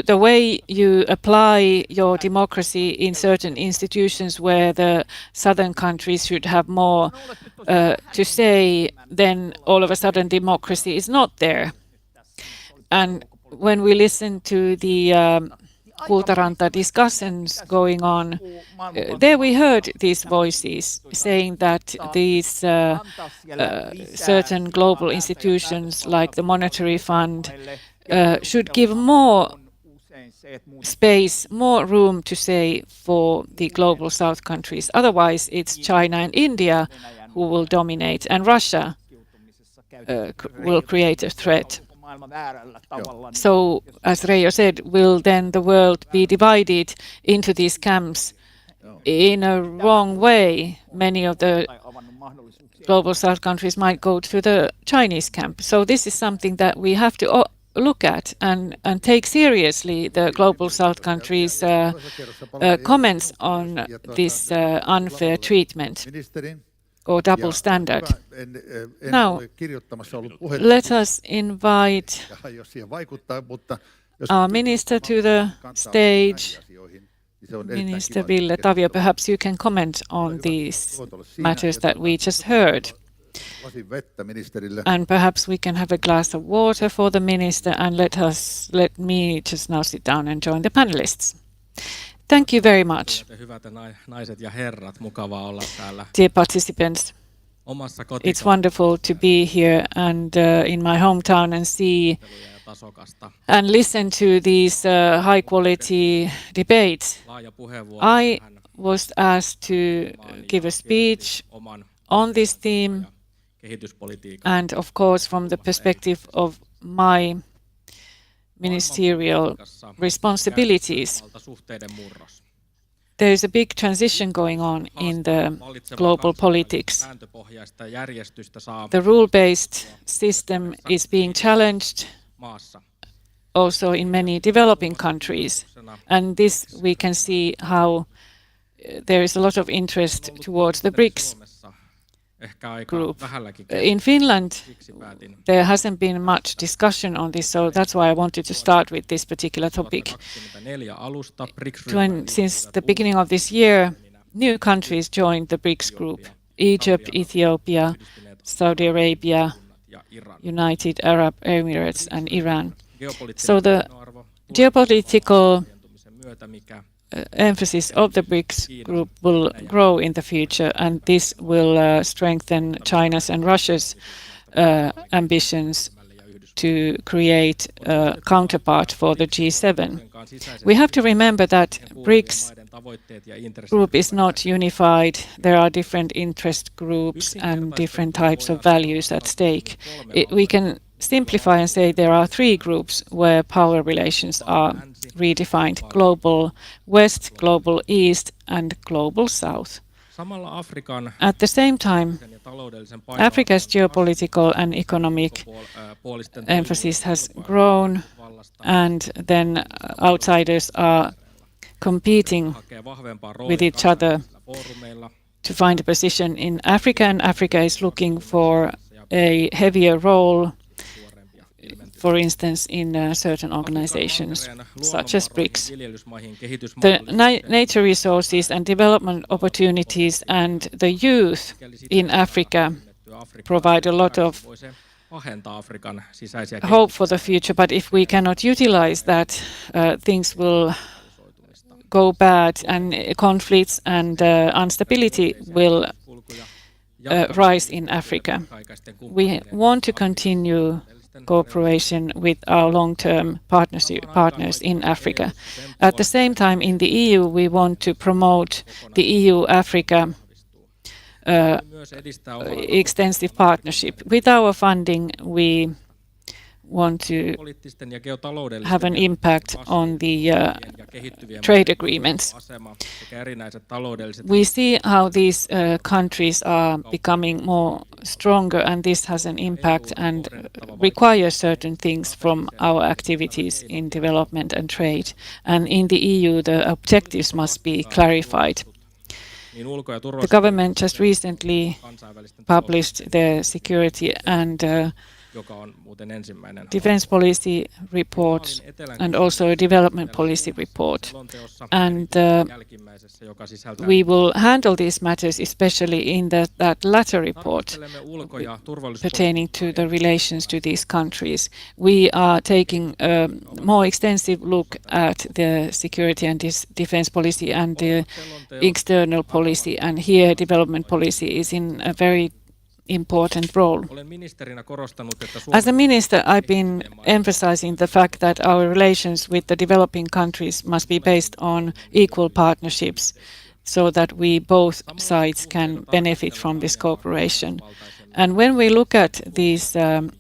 the way you apply your democracy in certain institutions where the southern countries should have more to say, then all of a sudden democracy is not there. And when we listen to the Kultaranta discussions going on, there we heard these voices saying that these certain global institutions like the Monetary Fund should give more space, more room to say for the global South countries. Otherwise, it's China and India who will dominate, and Russia will create a threat. So, as Reijo said, will then the world be divided into these camps in a wrong way? Many of the global South countries might go to the Chinese camp. So this is something that we have to look at and take seriously the global South countries' comments on this unfair treatment or double standard. Now, let us invite our minister to the stage. Minister Ville Tavio, perhaps you can comment on these matters that we just heard. And perhaps we can have a glass of water for the minister, and let me just now sit down and join the panelists. Thank you very much. Dear participants, it's wonderful to be here and in my hometown and see and listen to these high-quality debates. I was asked to give a speech on this theme, and of course, from the perspective of my ministerial responsibilities. There is a big transition going on in the global politics. The rule-based system is being challenged also in many developing countries. And this we can see how there is a lot of interest towards the BRICS group. In Finland, there hasn't been much discussion on this, so that's why I wanted to start with this particular topic. Since the beginning of this year, new countries joined the BRICS group: Egypt, Ethiopia, Saudi Arabia, United Arab Emirates, and Iran. So the geopolitical emphasis of the BRICS group will grow in the future, and this will strengthen China's and Russia's ambitions to create a counterpart for the G7. We have to remember that BRICS group is not unified. There are different interest groups and different types of values at stake. We can simplify and say there are three groups where power relations are redefined: Global West, Global East, and Global South. At the same time, Africa's geopolitical and economic emphasis has grown, and then outsiders are competing with each other to find a position in Africa, and Africa is looking for a heavier role, for instance, in certain organizations, such as BRICS. The nature resources and development opportunities and the youth in Africa provide a lot of pahentaa Afrikan sisäisiä hope for the future, but if we cannot utilize that, things will go bad and conflicts and instability will rise in Africa. We want to continue cooperation with our long-term partners in Africa. At the same time, in the EU, we want to promote the EU-Africa extensive partnership. With our funding, we want to have an impact on the trade agreements. We see how these countries are becoming more stronger, and this has an impact and requires certain things from our activities in development and trade. And in the EU, the objectives must be clarified. The government just recently published their security and defense policy report and also a development policy report. And we will handle these matters, especially in that latter report pertaining to the relations to these countries. We are taking a more extensive look at the security and defense policy and the external policy, and here development policy is in a very important role. As a minister, I've been emphasizing the fact that our relations with the developing countries must be based on equal partnerships so that we both sides can benefit from this cooperation. And when we look at these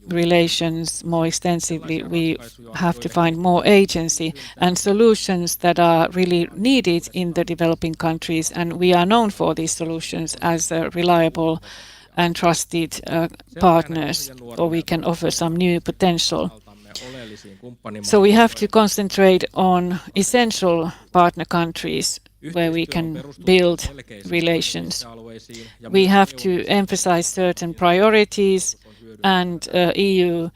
relations more extensively, we have to find more agency and solutions that are really needed in the developing countries, and we are known for these solutions as reliable and trusted partners, or we can offer some new potential. So we have to concentrate on essential partner countries where we can build relations. We have to emphasize certain priorities, and EU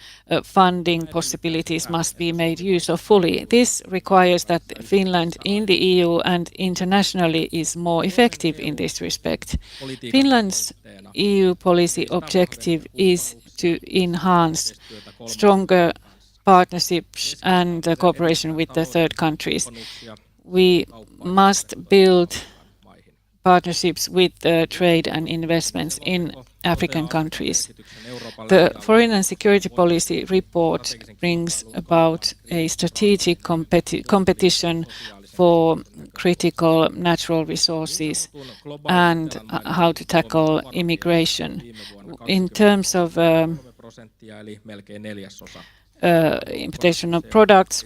funding possibilities must be made use of fully. This requires that Finland in the EU and internationally is more effective in this respect. Finland's EU policy objective is to enhance stronger partnerships and cooperation with the third countries. We must build partnerships with trade and investments in African countries. The Foreign and Security Policy report brings about a strategic competition for critical natural resources and how to tackle immigration. In terms of importation of products,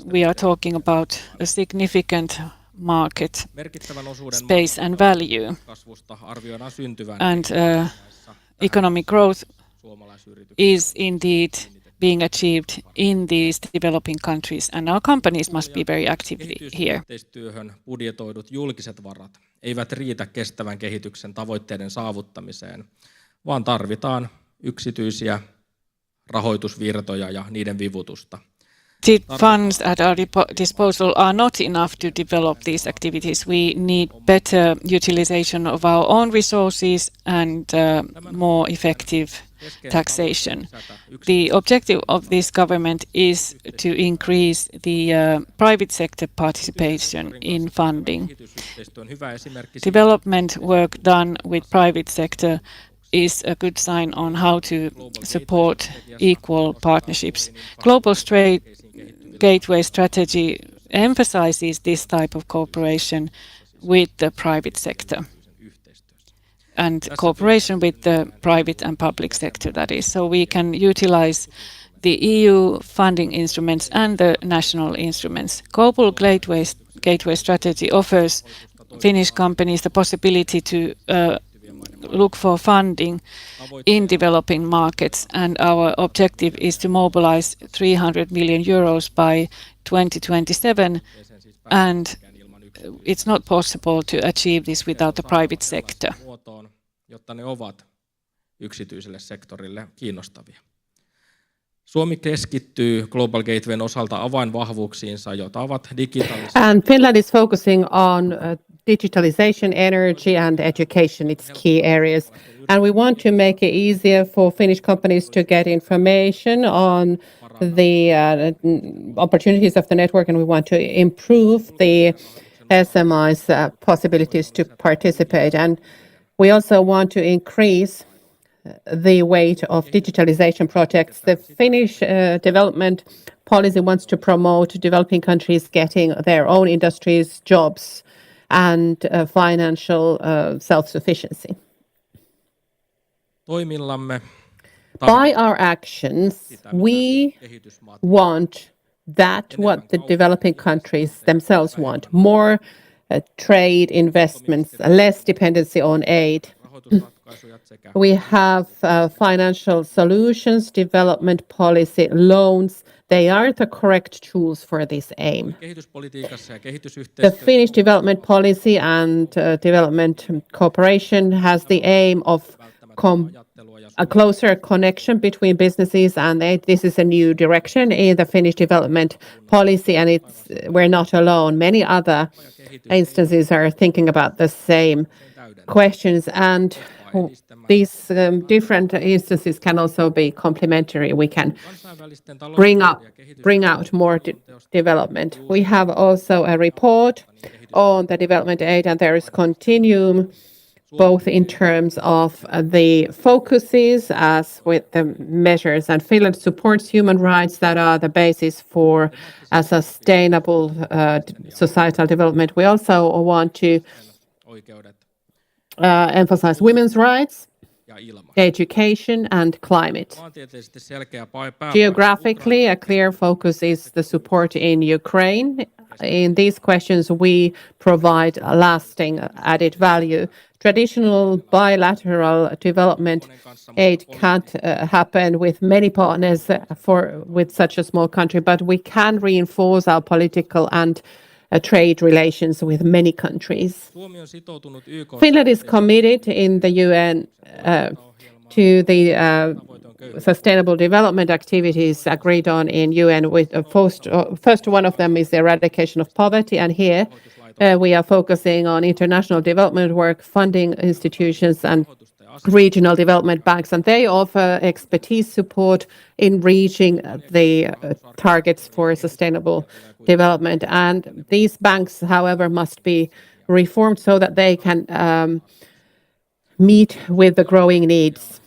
we are talking about a significant market space and value, and economic growth is indeed being achieved in these developing countries, and our companies must be very active here. Kehitysyhteistyöhön budjetoidut julkiset varat eivät riitä kestävän kehityksen tavoitteiden saavuttamiseen, vaan tarvitaan yksityisiä rahoitusvirtoja ja niiden vivutusta. The funds at our disposal are not enough to develop these activities. We need better utilization of our own resources and more effective taxation. The objective of this government is to increase the private sector participation in funding. Development work done with private sector is a good sign on how to support equal partnerships. Global Trade Gateway strategy emphasizes this type of cooperation with the private sector and cooperation with the private and public sector, that is. So we can utilize the EU funding instruments and the national instruments. Global Gateway strategy offers Finnish companies the possibility to look for funding in developing markets, and our objective is to mobilize 300 million euros by 2027, and it's not possible to achieve this without the private sector. Jotta ne ovat yksityiselle sektorille kiinnostavia. Suomi keskittyy Global Gatewayn osalta avainvahvuuksiinsa, joita ovat digitalisaatio. And Finland is focusing on digitalization, energy and education, its key areas. And we want to make it easier for Finnish companies to get information on the opportunities of the network, and we want to improve the SMI's possibilities to participate. And we also want to increase the weight of digitalization projects. The Finnish development policy wants to promote developing countries getting their own industries, jobs, and financial self-sufficiency. By our actions, we want that what the developing countries themselves want: more trade, investments, less dependency on aid. We have financial solutions, development policy, loans. They are the correct tools for this aim. The Finnish development policy and development cooperation has the aim of a closer connection between businesses and aid. This is a new direction in the Finnish development policy, and we're not alone. Many other instances are thinking about the same questions, and these different instances can also be complementary. We can bring out more development. We have also a report on the development aid, and there is continuum both in terms of the focuses as with the measures. And Finland supports human rights that are the basis for a sustainable societal development. We also want to emphasize women's rights, education, and climate. Geographically, a clear focus is the support in Ukraine. In these questions, we provide a lasting added value. Traditional bilateral development aid can't happen with many partners with such a small country, but we can reinforce our political and trade relations with many countries. Finland is committed in the UN to the sustainable development activities agreed on in UN. With first one of them is the eradication of poverty, and here we are focusing on international development work, funding institutions, and regional development banks, and they offer expertise support in reaching the targets for sustainable development. And these banks, however, must be reformed so that they can meet with the growing needs.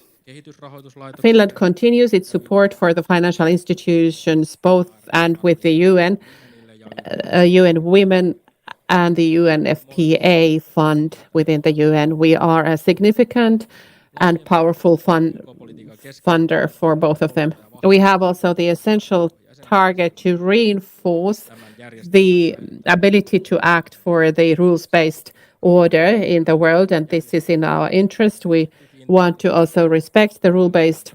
Finland continues its support for the financial institutions, both and with the UN Women and the UNFPA fund within the UN. We are a significant and powerful funder for both of them. We have also the essential target to reinforce the ability to act for the rules-based order in the world, and this is in our interest. We want to also respect the rule-based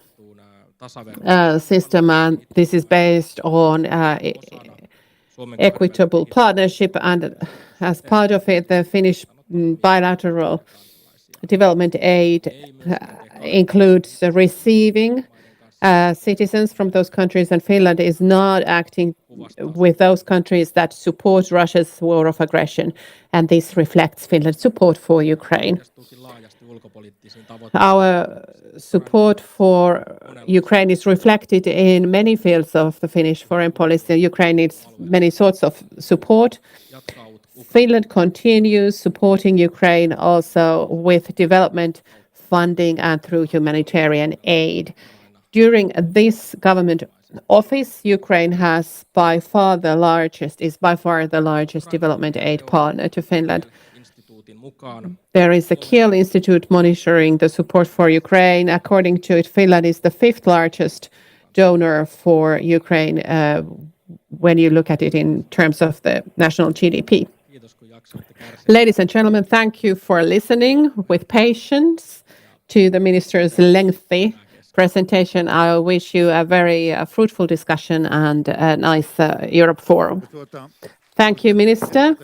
system, and this is based on equitable partnership, and as part of it, the Finnish bilateral development aid includes receiving citizens from those countries, and Finland is not acting with those countries that support Russia's war of aggression, and this reflects Finland's support for Ukraine. Our support for Ukraine is reflected in many fields of the Finnish foreign policy. Ukraine needs many sorts of support. Finland continues supporting Ukraine also with development funding and through humanitarian aid. During this government office, Ukraine is by far the largest development aid partner to Finland. There is a Kiel Institute monitoring the support for Ukraine. According to it, Finland is the 5th largest donor for Ukraine when you look at it in terms of the national GDP. Ladies and gentlemen, thank you for listening with patience to the minister's lengthy presentation. I wish you a very fruitful discussion and a nice Europe Forum. Thank you, Minister.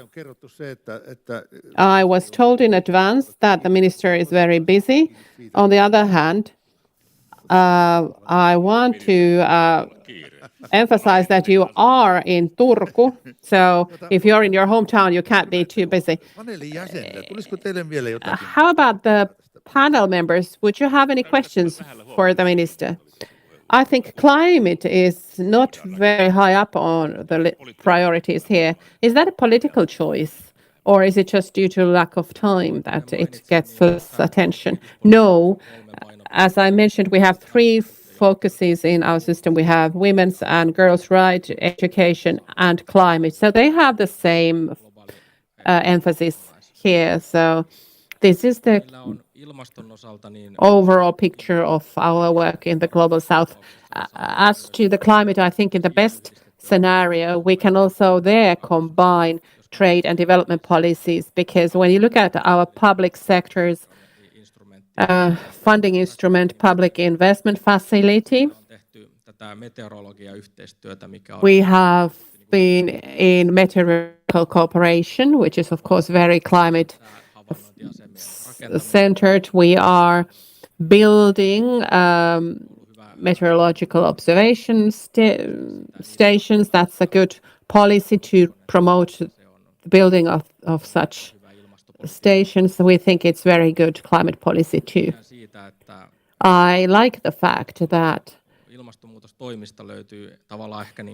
I was told in advance that the Minister is very busy. On the other hand, I want to emphasize that you are in Turku, so if you're in your hometown, you can't be too busy. How about the panel members, would you have any questions for the minister? I think climate is not very high up on the priorities here. Is that a political choice, or is it just due to lack of time that it gets less attention? No, as I mentioned, we have three focuses in our system. We have women's and girls' rights, education, and climate. So they have the same emphasis here. So this is the overall picture of our work in the Global South. As to the climate, I think in the best scenario, we can also there combine trade and development policies, because when you look at our public sectors, funding instrument, public investment facility, we have been in meteorological cooperation, which is of course very climate centered. We are building meteorological observation stations. That's a good policy to promote the building of such stations. We think it's very good climate policy too. I like the fact that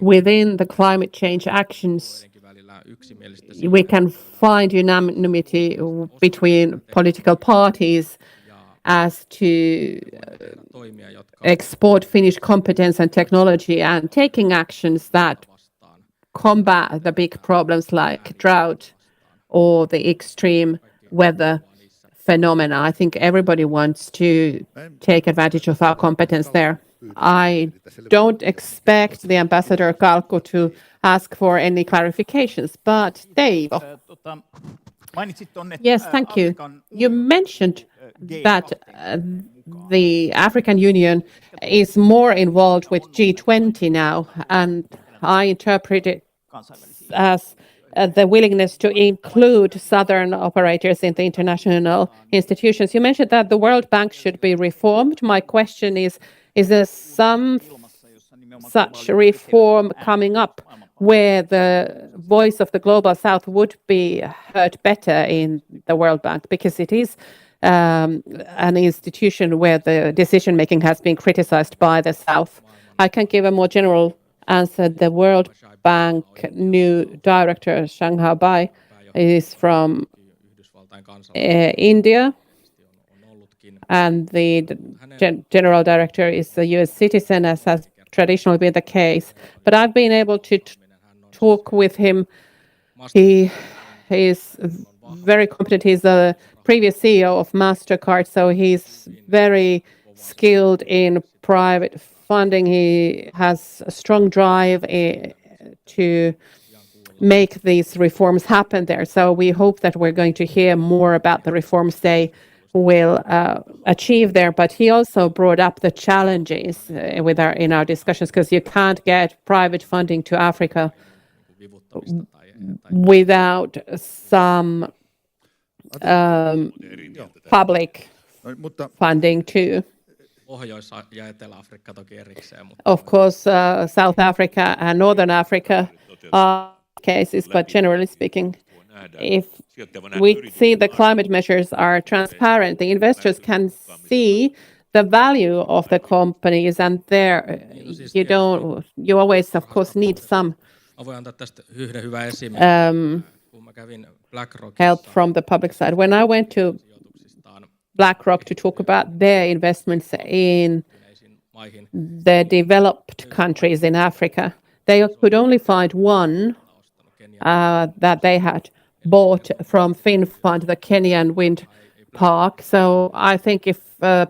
within the climate change actions, we can find unanimity between political parties as to export Finnish competence and technology and taking actions that combat the big problems like drought or the extreme weather phenomena. I think everybody wants to take advantage of our competence there. I don't expect the Ambassador Kalko to ask for any clarifications, but Dave. Yes, thank you. You mentioned that the African Union is more involved with G20 now, and I interpret it as the willingness to include Southern operators in the international institutions. You mentioned that the World Bank should be reformed. My question is there some such reform coming up where the voice of the Global South would be heard better in the World Bank? Because it is an institution where the decision-making has been criticized by the South. I can give a more general answer. The World Bank new director, Shanghai Bai, is from India, and the general director is a US citizen, as has traditionally been the case. But I've been able to talk with him. He is very competent. He's a previous CEO of MasterCard, so he's very skilled in private funding. He has a strong drive to make these reforms happen there. So we hope that we're going to hear more about the reforms they will achieve there. But he also brought up the challenges in our discussions, because you can't get private funding to Africa without some public funding too. Of course, South Africa and Northern Africa are cases, but generally speaking, if we see the climate measures are transparent, the investors can see the value of the companies, and there you always, of course, need some help from the public side. When I went to BlackRock to talk about their investments in the developed countries in Africa, they could only find one that they had bought from Finnfund, the Kenyan wind park. So I think if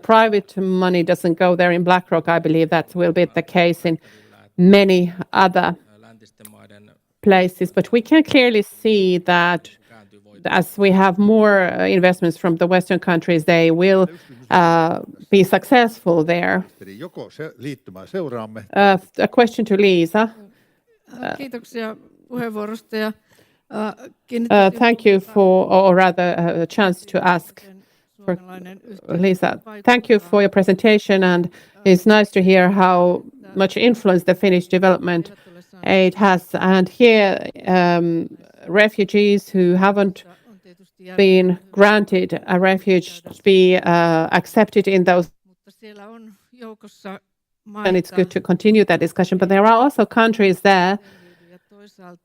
private money doesn't go there in BlackRock, I believe that will be the case in many other places. But we can clearly see that as we have more investments from the Western countries, they will be successful there. A question to Liisa. Thank you for, or rather a chance to ask for Liisa. Thank you for your presentation, and it's nice to hear how much influence the Finnish development aid has. And here, refugees who haven't been granted a refuge to be accepted in those, and it's good to continue that discussion. But there are also countries there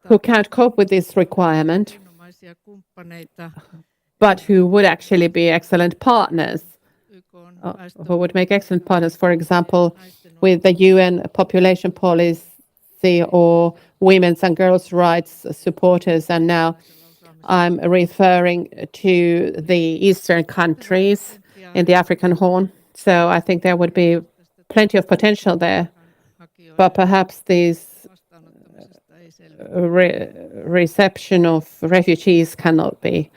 who can't cope with this requirement, but who would actually be excellent partners, who would make excellent partners, for example, with the UN population policy or women's and girls' rights supporters. And now I'm referring to the eastern countries in the African Horn. So I think there would be plenty of potential there. But perhaps this reception of refugees cannot be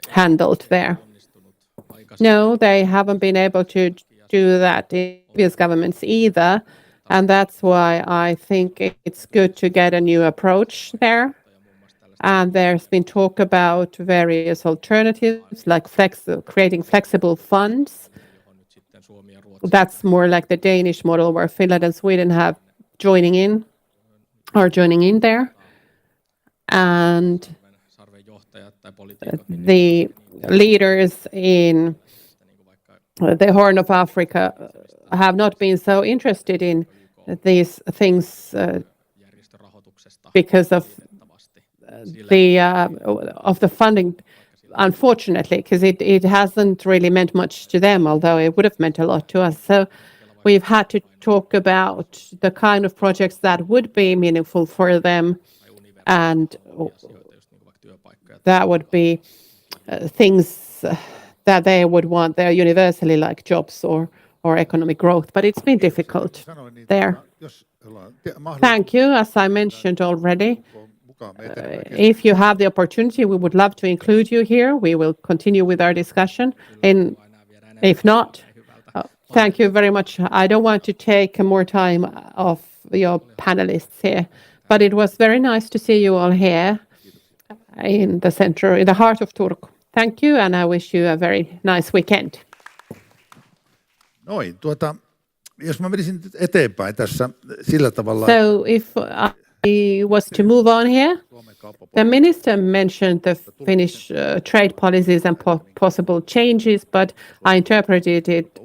handled there. No, they haven't been able to do that in previous governments either. And that's why I think it's good to get a new approach there. And there's been talk about various alternatives, like creating flexible funds. That's more like the Danish model, where Finland and Sweden are joining in there. And the leaders in the Horn of Africa have not been so interested in these things because of the funding, unfortunately, because it hasn't really meant much to them, although it would have meant a lot to us. So we've had to talk about the kind of projects that would be meaningful for them, and that would be things that they would want. They're universally like jobs or economic growth, but it's been difficult there. Thank you. As I mentioned already, if you have the opportunity, we would love to include you here. We will continue with our discussion. And if not, thank you very much. I don't want to take more time of your panelists here, but it was very nice to see you all here in the center, in the heart of Turku. Thank you, and I wish you a very nice weekend. Noin, jos mä menisin eteenpäin tässä sillä tavalla. So if I was to move on here, the minister mentioned the Finnish trade policies and possible changes, but I interpreted it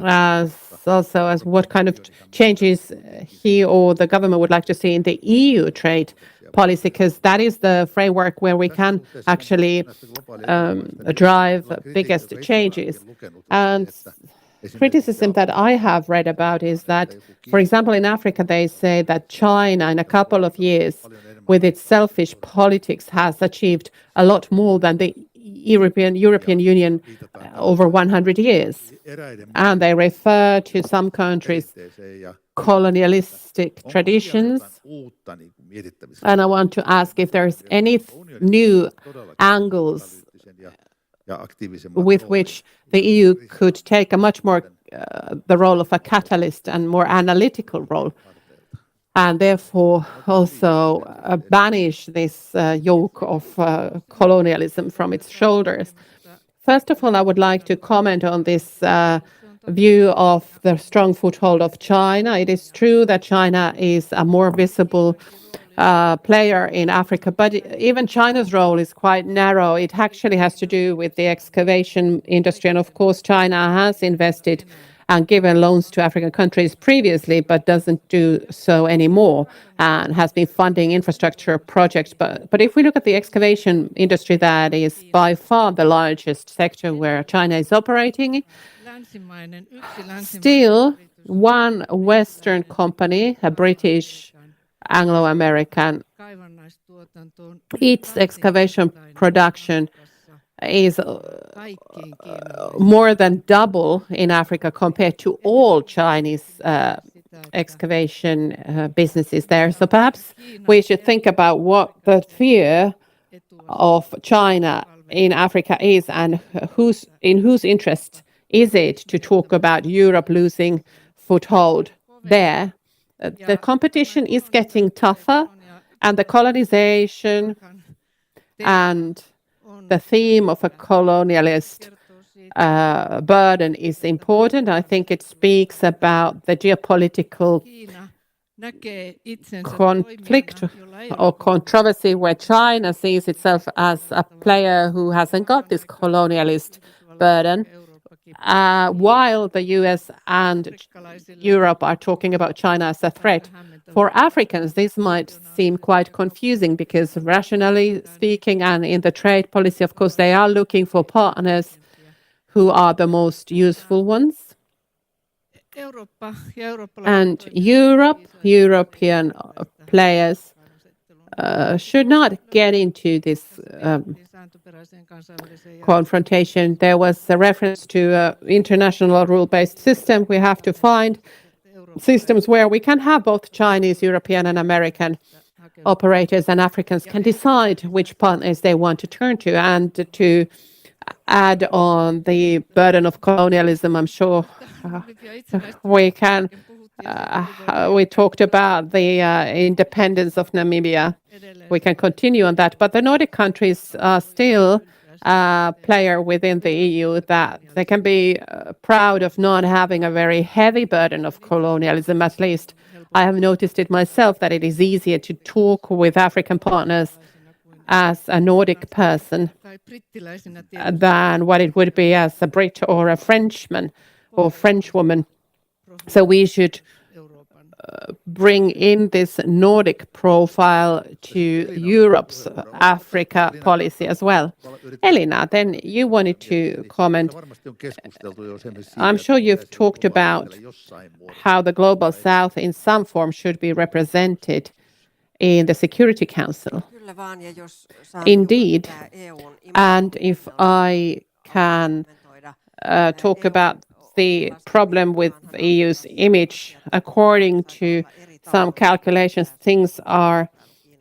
as what kind of changes he or the government would like to see in the EU trade policy, because that is the framework where we can actually drive biggest changes. And criticism that I have read about is that, for example, in Africa, they say that China, in a couple of years, with its selfish politics, has achieved a lot more than the European Union over 100 years. And they refer to some countries' colonialistic traditions. And I want to ask if there's any new angles with which the EU could take a much more the role of a catalyst and more analytical role, and therefore also banish this yoke of colonialism from its shoulders. First of all, I would like to comment on this view of the strong foothold of China. It is true that China is a more visible player in Africa, but even China's role is quite narrow. It actually has to do with the excavation industry, and of course China has invested and given loans to African countries previously, but doesn't do so anymore, and has been funding infrastructure projects. But if we look at the excavation industry, that is by far the largest sector where China is operating. Still, one Western company, a British Anglo-American, its excavation production is more than double in Africa compared to all Chinese excavation businesses there. So perhaps we should think about what the fear of China in Africa is, and in whose interest is it to talk about Europe losing foothold there. The competition is getting tougher, and the colonization and the theme of a colonialist burden is important. I think it speaks about the geopolitical conflict or controversy where China sees itself as a player who hasn't got this colonialist burden, while the US and Europe are talking about China as a threat. For Africans, this might seem quite confusing because rationally speaking and in the trade policy, of course, they are looking for partners who are the most useful ones. And European players should not get into this confrontation. There was a reference to an international rule-based system. We have to find systems where we can have both Chinese, European and American operators, and Africans can decide which partners they want to turn to. And to add on the burden of colonialism, I'm sure we can. We talked about the independence of Namibia. We can continue on that. But the Nordic countries are still a player within the EU that they can be proud of not having a very heavy burden of colonialism. At least I have noticed it myself that it is easier to talk with African partners as a Nordic person than what it would be as a Brit or a Frenchman or Frenchwoman. So we should bring in this Nordic profile to Europe's Africa policy as well. Elina, then you wanted to comment. I'm sure you've talked about how the Global South in some form should be represented in the Security Council. Indeed, and if I can talk about the problem with the EU's image, according to some calculations, things are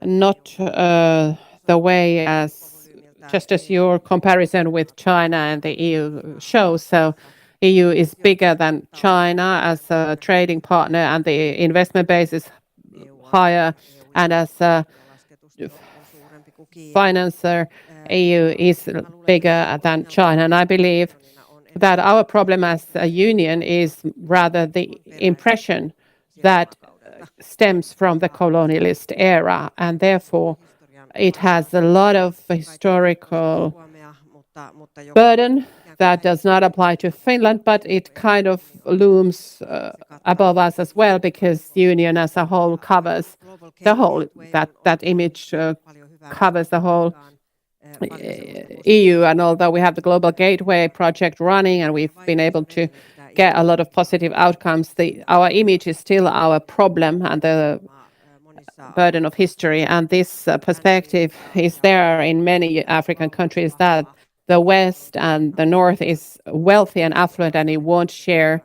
not the way as just as your comparison with China and the EU shows. So EU is bigger than China as a trading partner, and the investment base is higher, and as a financer, EU is bigger than China. And I believe that our problem as a union is rather the impression that stems from the colonialist era, and therefore it has a lot of historical burden that does not apply to Finland, but it kind of looms above us as well, because union as a whole covers the whole, that image covers the whole EU. And although we have the Global Gateway project running and we've been able to get a lot of positive outcomes, our image is still our problem and the burden of history. And this perspective is there in many African countries, that the West and the North is wealthy and affluent and it won't share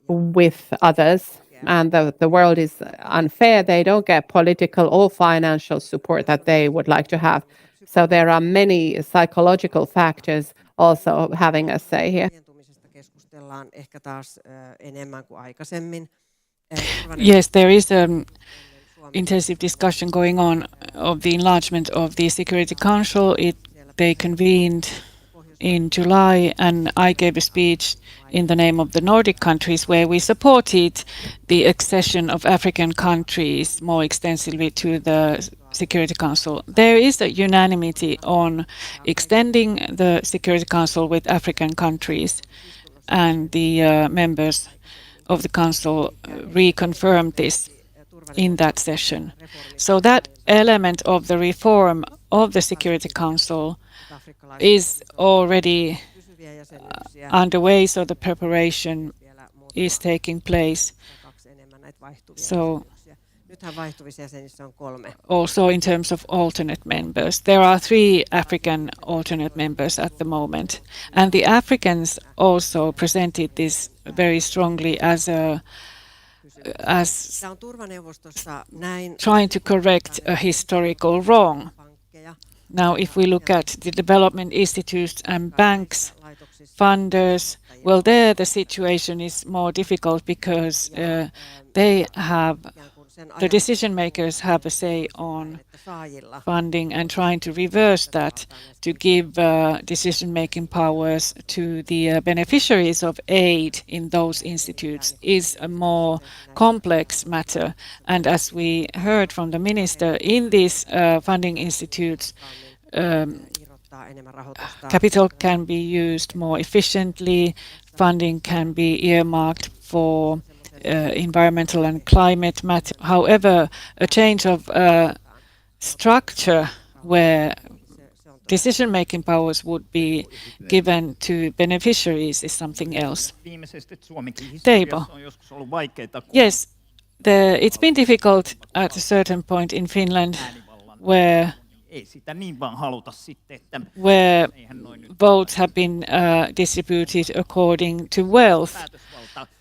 with others. And the world is unfair. They don't get political or financial support that they would like to have. So there are many psychological factors also having a say here. Yes, there is intensive discussion going on of the enlargement of the Security Council. They convened in July, and I gave a speech in the name of the Nordic countries where we supported the accession of African countries more extensively to the Security Council. There is a unanimity on extending the Security Council with African countries, and the members of the Council reconfirmed this in that session. So that element of the reform of the Security Council is already underway, so the preparation is taking place. So also in terms of alternate members, there are 3 African alternate members at the moment, and the Africans also presented this very strongly as trying to correct a historical wrong. Now, if we look at the development institutes and banks, funders, well, there the situation is more difficult because they have the decision makers have a say on funding and trying to reverse that to give decision making powers to the beneficiaries of aid in those institutes is a more complex matter. And as we heard from the minister, in these funding institutes, capital can be used more efficiently, funding can be earmarked for environmental and climate matter. However, a change of structure where decision-making powers would be given to beneficiaries is something else. Teivo. Yes, it's been difficult at a certain point in Finland where votes have been distributed according to wealth,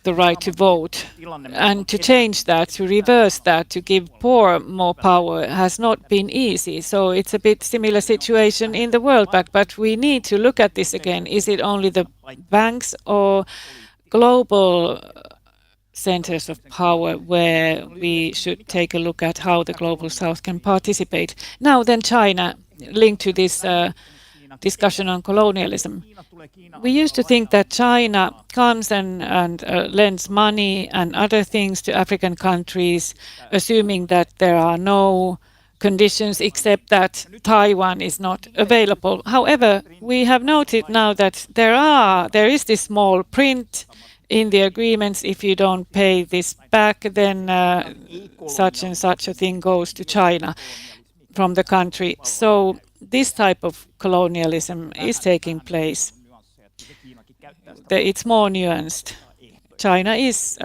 the right to vote. And to change that, to reverse that, to give poor more power has not been easy. So it's a bit similar situation in the World Bank, but we need to look at this again. Is it only the banks or global centers of power where we should take a look at how the Global South can participate? Now then China, linked to this discussion on colonialism. We used to think that China comes and lends money and other things to African countries, assuming that there are no conditions except that Taiwan is not available. However, we have noted now that there is this small print in the agreements. If you don't pay this back, then such and such a thing goes to China from the country. So this type of colonialism is taking place. It's more nuanced. China is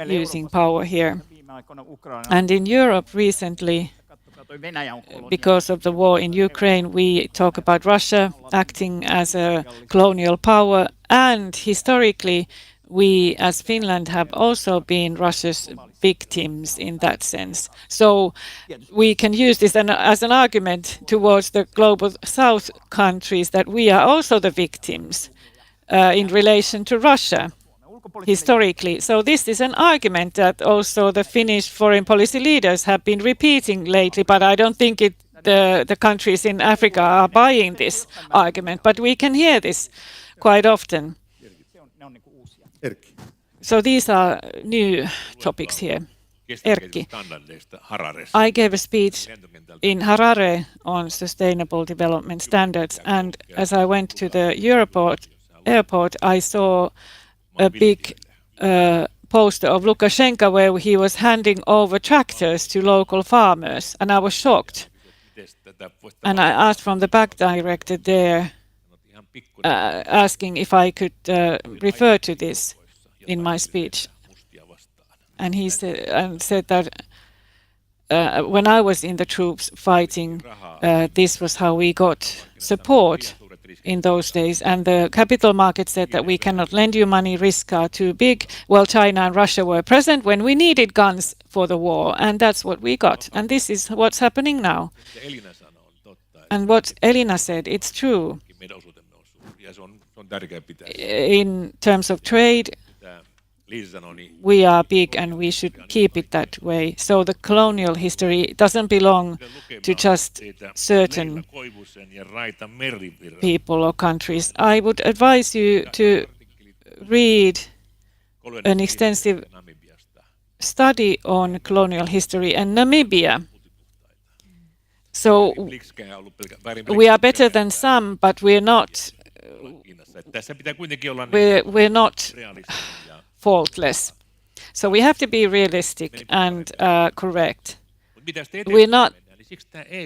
using power here. And in Europe recently, because of the war in Ukraine, we talk about Russia acting as a colonial power. And historically, we as Finland have also been Russia's victims in that sense. So we can use this as an argument towards the Global South countries that we are also the victims in relation to Russia historically. So this is an argument that also the Finnish foreign policy leaders have been repeating lately, but I don't think the countries in Africa are buying this argument, but we can hear this quite often. So these are new topics here. Erkki. I gave a speech in Harare on sustainable development standards, and as I went to the airport, I saw a big poster of Lukashenko where he was handing over tractors to local farmers, and I was shocked. And I asked from the back director there, asking if I could refer to this in my speech. And he said that when I was in the troops fighting, this was how we got support in those days. And the capital market said that we cannot lend you money, risks are too big. Well, China and Russia were present when we needed guns for the war, and that's what we got. And this is what's happening now. And what Elina said, it's true. In terms of trade, we are big and we should keep it that way. So the colonial history doesn't belong to just certain people or countries. I would advise you to read an extensive study on colonial history and Namibia. So we are better than some, but we're not faultless. So we have to be realistic and correct. We're not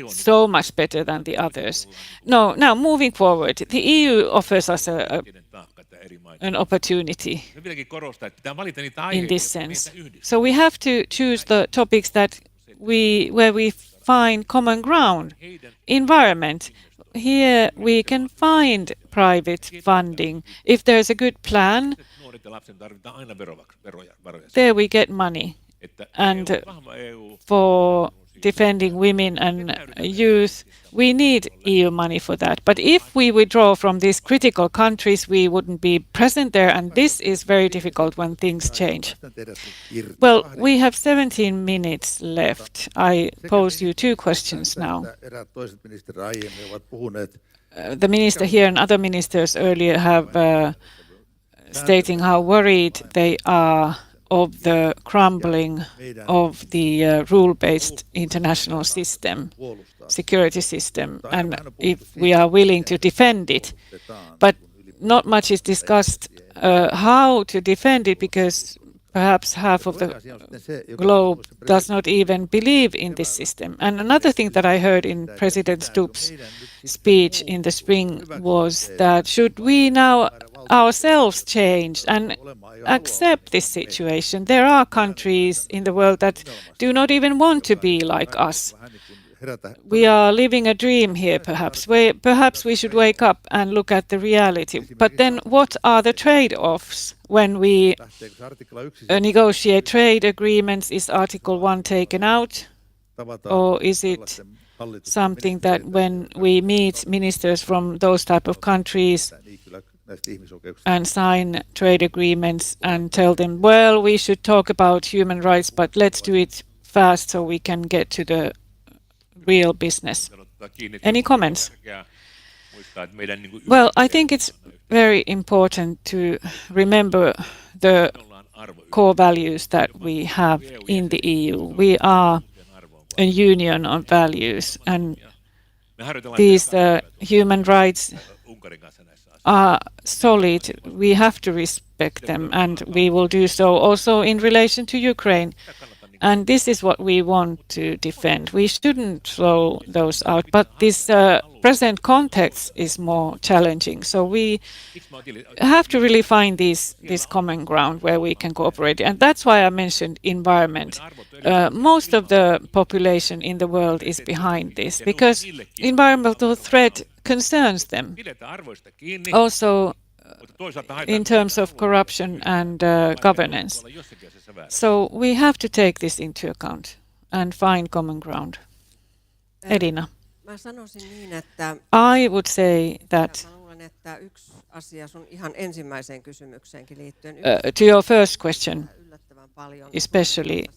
so much better than the others. No, now moving forward, the EU offers us an opportunity in this sense. So we have to choose the topics where we find common ground. Environment. Here we can find private funding. If there's a good plan, there we get money. And for defending women and youth, we need EU money for that. But if we withdraw from these critical countries, we wouldn't be present there, and this is very difficult when things change. Well, we have 17 minutes left. I pose you 2 questions now. The minister here and other ministers earlier have stating how worried they are of the crumbling of the rule-based international system, security system, and if we are willing to defend it. But not much is discussed how to defend it, because perhaps half of the globe does not even believe in this system. And another thing that I heard in President Stubb's speech in the spring was that should we now ourselves change and accept this situation? There are countries in the world that do not even want to be like us. We are living a dream here, perhaps. Perhaps we should wake up and look at the reality. But then what are the trade-offs when we negotiate trade agreements? Is Article 1 taken out? Or is it something that when we meet ministers from those type of countries and sign trade agreements and tell them, well, we should talk about human rights, but let's do it fast so we can get to the real business. Any comments? Well, I think it's very important to remember the core values that we have in the EU. We are a union of values, and these human rights are solid. We have to respect them, and we will do so also in relation to Ukraine. And this is what we want to defend. We shouldn't throw those out, but this present context is more challenging. So we have to really find this common ground where we can cooperate. And that's why I mentioned environment. Most of the population in the world is behind this, because environmental threat concerns them. Also, in terms of corruption and governance. So we have to take this into account and find common ground. Elina. I would say that to your first question, especially,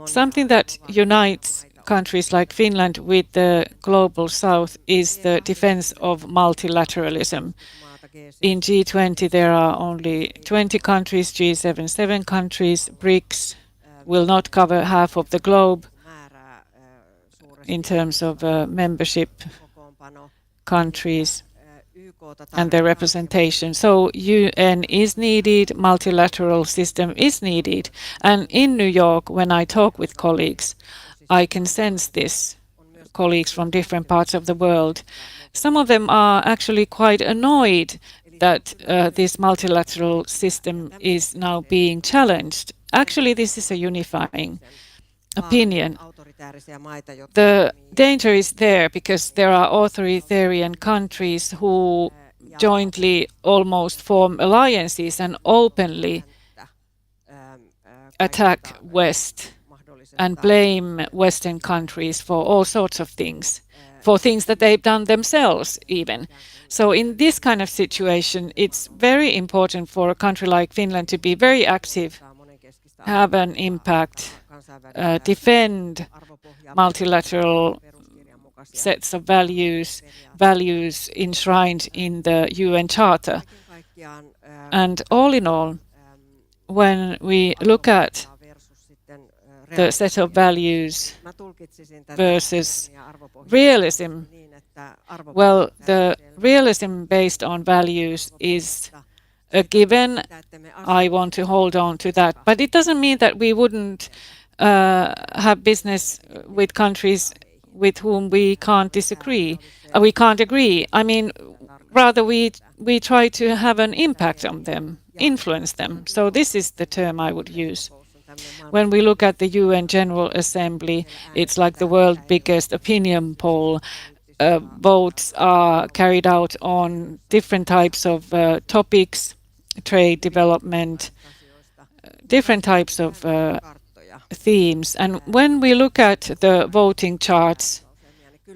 something that unites countries like Finland with the global south is the defense of multilateralism. In G20 there are only 20 countries, G7 7 countries, BRICS will not cover half of the globe in terms of membership countries and their representation. So UN is needed, multilateral system is needed. And in New York, when I talk with colleagues, I can sense this, colleagues from different parts of the world. Some of them are actually quite annoyed that this multilateral system is now being challenged. Actually, this is a unifying opinion. The danger is there because there are authoritarian countries who jointly almost form alliances and openly attack West and blame Western countries for all sorts of things, for things that they've done themselves even. So in this kind of situation, it's very important for a country like Finland to be very active, have an impact, defend multilateral sets of values enshrined in the UN Charter. And all in all, when we look at the set of values versus realism, well, the realism based on values is a given. I want to hold on to that. But it doesn't mean that we wouldn't have business with countries with whom we can't disagree. We can't agree. I mean, rather we try to have an impact on them, influence them. So this is the term I would use. When we look at the UN General Assembly, it's like the world's biggest opinion poll. Votes are carried out on different types of topics, trade, development, different types of themes. And when we look at the voting charts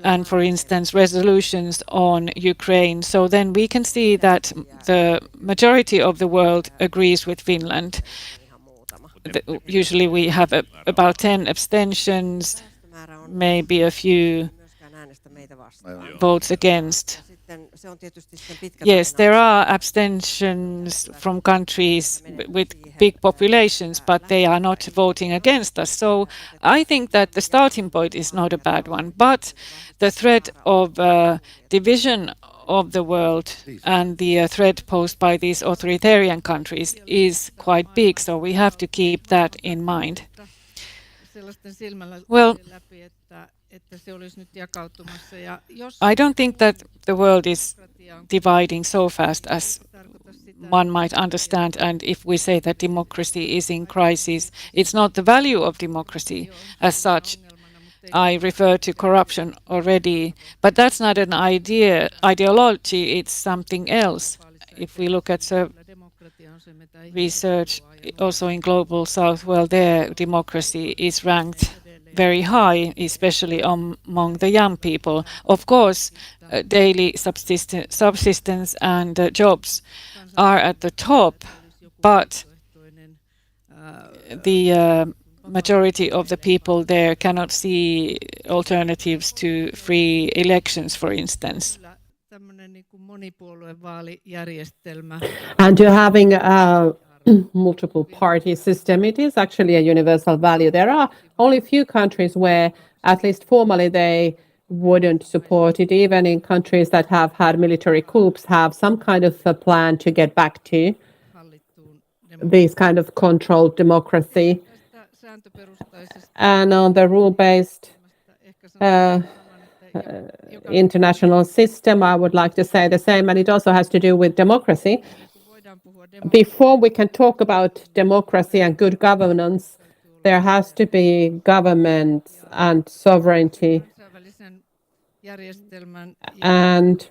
and, for instance, resolutions on Ukraine, so then we can see that the majority of the world agrees with Finland. Usually we have about 10 abstentions, maybe a few votes against. Yes, there are abstentions from countries with big populations, but they are not voting against us. So I think that the starting point is not a bad one, but the threat of division of the world and the threat posed by these authoritarian countries is quite big, so we have to keep that in mind. Well, I don't think that the world is dividing so fast as one might understand, and if we say that democracy is in crisis, it's not the value of democracy as such. I referred to corruption already, but that's not an ideology, it's something else. If we look at research also in Global South, well, there democracy is ranked very high, especially among the young people. Of course, daily subsistence and jobs are at the top, but the majority of the people there cannot see alternatives to free elections, for instance. And you're having a multiple party system. It is actually a universal value. There are only a few countries where, at least formally, they wouldn't support it. Even in countries that have had military coups, have some kind of a plan to get back to this kind of controlled democracy. And on the rule-based international system, I would like to say the same, and it also has to do with democracy. Before we can talk about democracy and good governance, there has to be government and sovereignty. And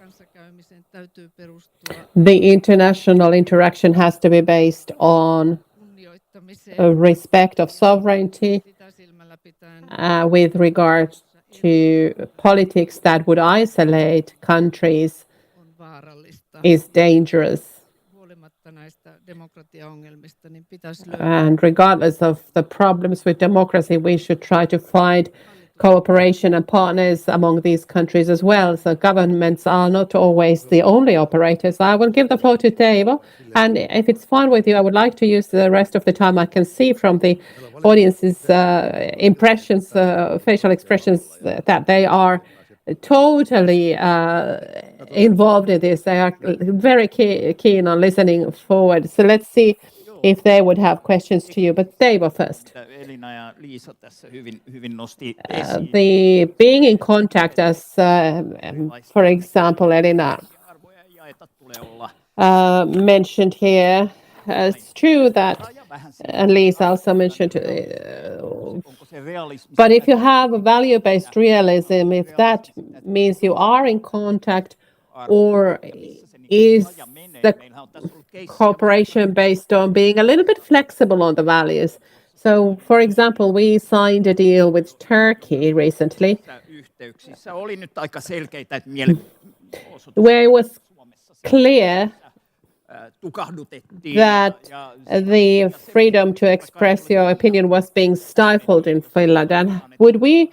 the international interaction has to be based on respect of sovereignty with regard to politics that would isolate countries is dangerous. And regardless of the problems with democracy, we should try to find cooperation and partners among these countries as well. So governments are not always the only operators. I will give the floor to Teivo. And if it's fine with you, I would like to use the rest of the time I can see from the audience's impressions, facial expressions, that they are totally involved in this. They are very keen on listening forward. So let's see if they would have questions to you. But Teivo first. The being in contact, as for example, Elina mentioned here, it's true that, and Lisa also mentioned, but if you have a value-based realism, if that means you are in contact, or is the cooperation based on being a little bit flexible on the values? So, for example, we signed a deal with Turkey recently, where it was clear that the freedom to express your opinion was being stifled in Finland. And would we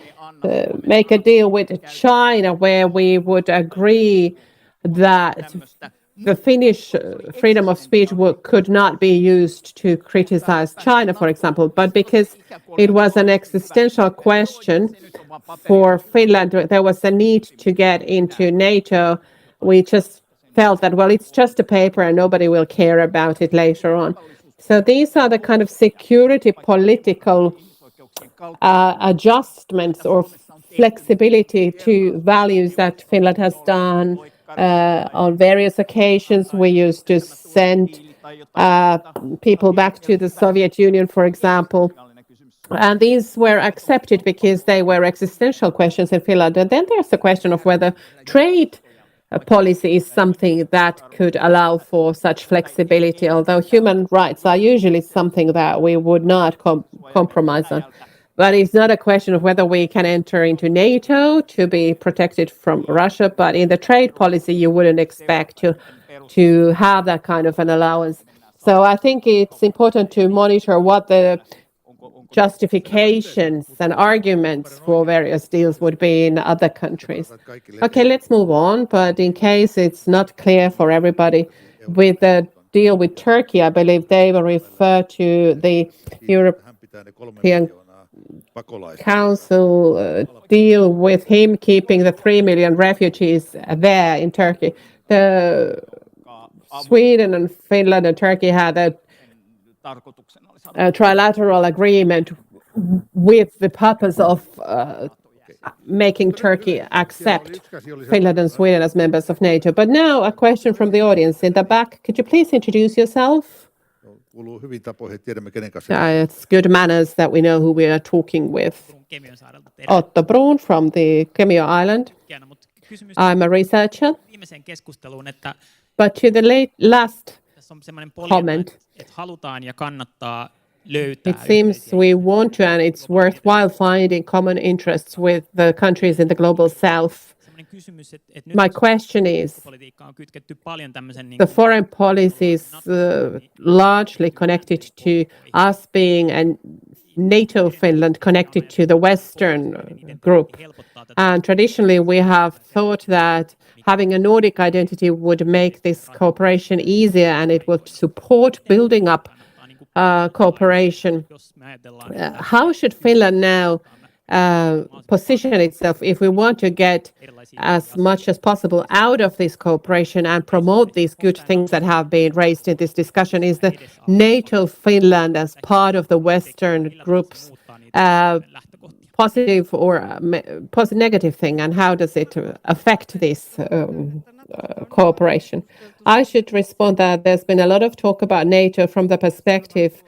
make a deal with China where we would agree that the Finnish freedom of speech could not be used to criticize China, for example, but because it was an existential question for Finland, there was a need to get into NATO. We just felt that, well, it's just a paper and nobody will care about it later on. So these are the kind of security political adjustments or flexibility to values that Finland has done. On various occasions, we used to send people back to the Soviet Union, for example. And these were accepted because they were existential questions in Finland. And then there's the question of whether trade policy is something that could allow for such flexibility, although human rights are usually something that we would not compromise on. But it's not a question of whether we can enter into NATO to be protected from Russia, but in the trade policy, you wouldn't expect to have that kind of an allowance. So I think it's important to monitor what the justifications and arguments for various deals would be in other countries. Okay, let's move on. But in case it's not clear for everybody, with the deal with Turkey, I believe they will refer to the European Council deal with him keeping the 3 million refugees there in Turkey. Sweden and Finland and Turkey had a trilateral agreement with the purpose of making Turkey accept Finland and Sweden as members of NATO. But now a question from the audience in the back. Could you please introduce yourself? It's good manners that we know who we are talking with. Otto Brun from the Kemio Island. I'm a researcher. But to the last comment, it seems we want to, and it's worthwhile finding common interests with the countries in the global south. My question is, the foreign policy is largely connected to us being a NATO Finland connected to the Western group. And traditionally, we have thought that having a Nordic identity would make this cooperation easier and it would support building up cooperation. How should Finland now position itself if we want to get as much as possible out of this cooperation and promote these good things that have been raised in this discussion? Is the NATO Finland as part of the Western groups positive or negative thing, and how does it affect this cooperation? I should respond that there's been a lot of talk about NATO from the perspective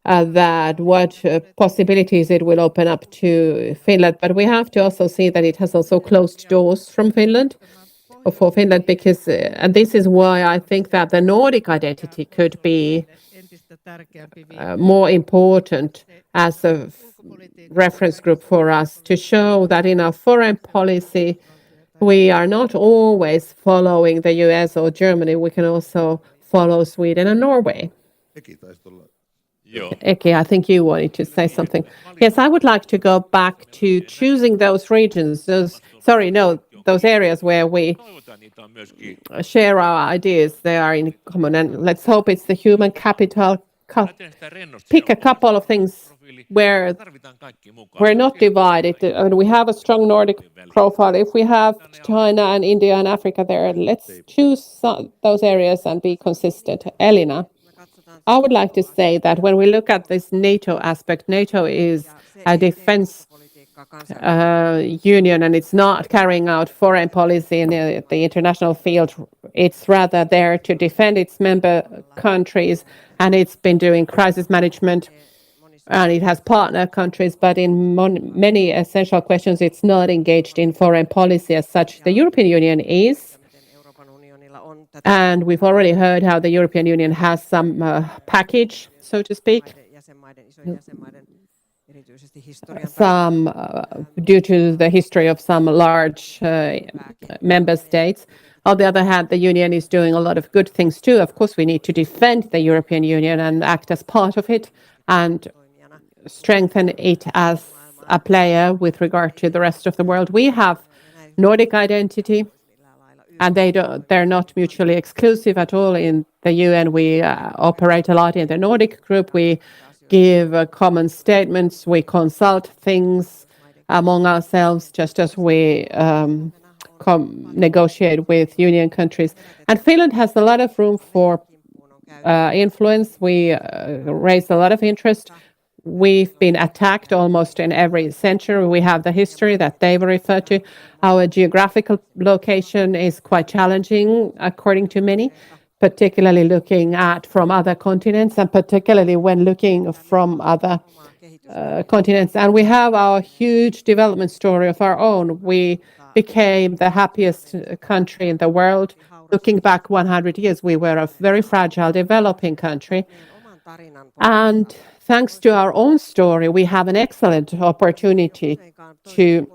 that what possibilities it will open up to Finland, but we have to also see that it has also closed doors from Finland, or for Finland, because, and this is why I think that the Nordic identity could be more important as a reference group for us to show that in our foreign policy, we are not always following the US or Germany. We can also follow Sweden and Norway. Eki, I think you wanted to say something. Yes, I would like to go back to choosing those regions, those areas where we share our ideas. They are in common, and let's hope it's the human capital. Pick a couple of things where we're not divided, and we have a strong Nordic profile. If we have China and India and Africa there, let's choose those areas and be consistent. Elina, I would like to say that when we look at this NATO aspect, NATO is a defense union, and it's not carrying out foreign policy in the international field. It's rather there to defend its member countries, and it's been doing crisis management, and it has partner countries, but in many essential questions, it's not engaged in foreign policy as such. The European Union is, and we've already heard how the European Union has some package, so to speak, some due to the history of some large member states. On the other hand, the Union is doing a lot of good things too. Of course, we need to defend the European Union and act as part of it and strengthen it as a player with regard to the rest of the world. We have Nordic identity, and they're not mutually exclusive at all. In the UN, we operate a lot in the Nordic group. We give common statements. We consult things among ourselves, just as we negotiate with union countries. And Finland has a lot of room for influence. We raise a lot of interest. We've been attacked almost in every century. We have the history that they refer to. Our geographical location is quite challenging, according to many, particularly looking at from other continents, and particularly when looking from other continents. And we have our huge development story of our own. We became the happiest country in the world. Looking back 100 years, we were a very fragile developing country. And thanks to our own story, we have an excellent opportunity to